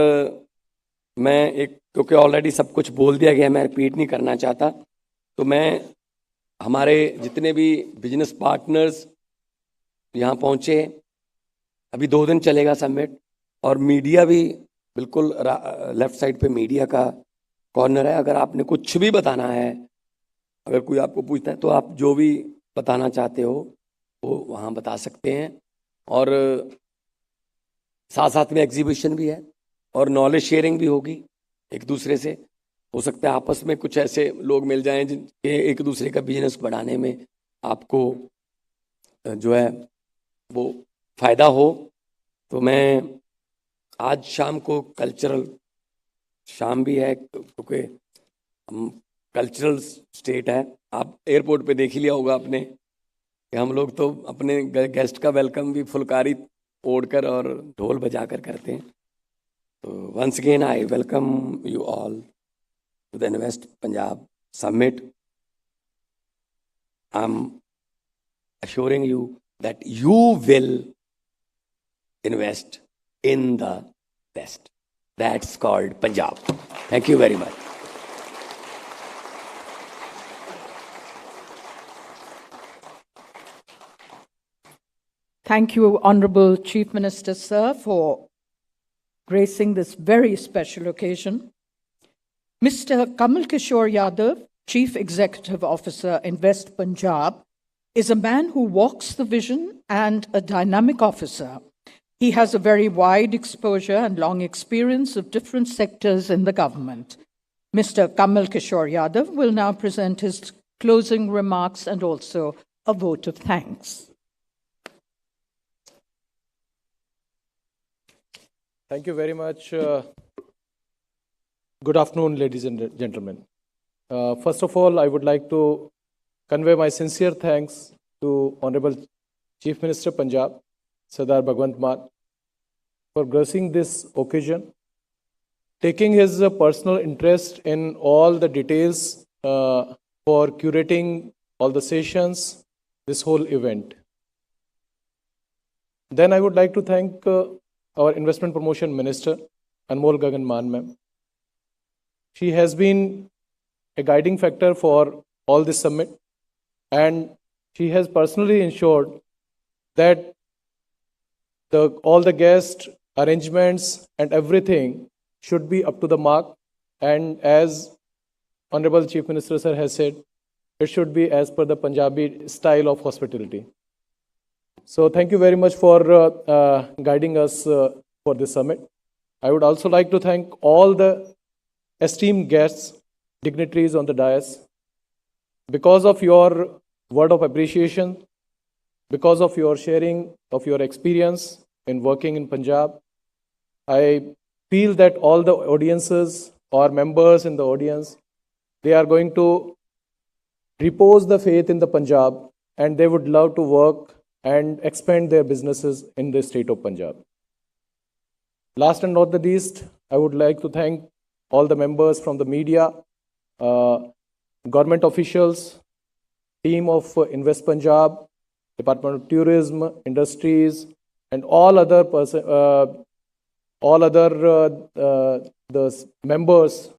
Speaker 19: मैं क्योंकि ऑलरेडी सब कुछ बोल दिया गया, मैं रिपीट नहीं करना चाहता, तो मैं हमारे जितने भी बिजनेस पार्टनर्स यहाँ पहुँचे, अभी 2 दिन चलेगा समिट, और मीडिया भी बिल्कुल लेफ्ट साइड पे मीडिया का कॉर्नर है। अगर आपने कुछ भी बताना है, अगर कोई आपको पूछता है तो आप जो भी बताना चाहते हो वो वहाँ बता सकते हैं। और साथ साथ में एग्जीबिशन भी है और नॉलेज शेयरिंग भी होगी एक दूसरे से। हो सकता है आपस में कुछ ऐसे लोग मिल जाएं जिनके एक दूसरे का बिजनेस बढ़ाने में आपको जो है वो फ़ायदा हो। तो मैं आज शाम को कल्चरल शाम भी है, क्योंकि हम कल्चरल स्टेट है। आप एयरपोर्ट पे देख ही लिया होगा आपने कि हम लोग तो अपने गेस्ट का वेलकम भी फुलकारी ओढ़कर और ढोल बजाकर करते हैं। तो once again I welcome you all to the invest Punjab summit. I am assuring you that you will invest in the best. That's called Punjab. Thank you very much.
Speaker 2: Thank you, Honorable Chief Minister, sir, for gracing this very special occasion. Mr. Kamal Kishore Yadav, Chief Executive Officer, Invest Punjab, is a man who walks the vision and a dynamic officer. He has a very wide exposure and long experience of different sectors in the government. Mr. Kamal Kishore Yadav will now present his closing remarks and also a vote of thanks.
Speaker 20: Thank you very much. Good afternoon, ladies and gentlemen. First of all, I would like to convey my sincere thanks to Honorable Chief Minister Punjab, Sardar Bhagwant Mann, for gracing this occasion, taking his personal interest in all the details for curating all the sessions, this whole event. Then I would like to thank our Investment Promotion Minister, Bhagwant Mann ma'am. She has been a guiding factor for all this summit, and she has personally ensured that all the guest arrangements and everything should be up to the mark. And as Honorable Chief Minister sir has said, it should be as per the Punjabi style of hospitality. So thank you very much for guiding us for this summit. I would also like to thank all the esteemed guests, dignitaries on the dais, because of your word of appreciation, because of your sharing of your experience in working in Punjab, I feel that all the audiences or members in the audience, they are going to repose the faith in the Punjab and they would love to work and expand their businesses in the state of Punjab. Last and not the least, I would like to thank all the members from the media, government officials, team of Invest Punjab, Department of Tourism, Industries, and all other the members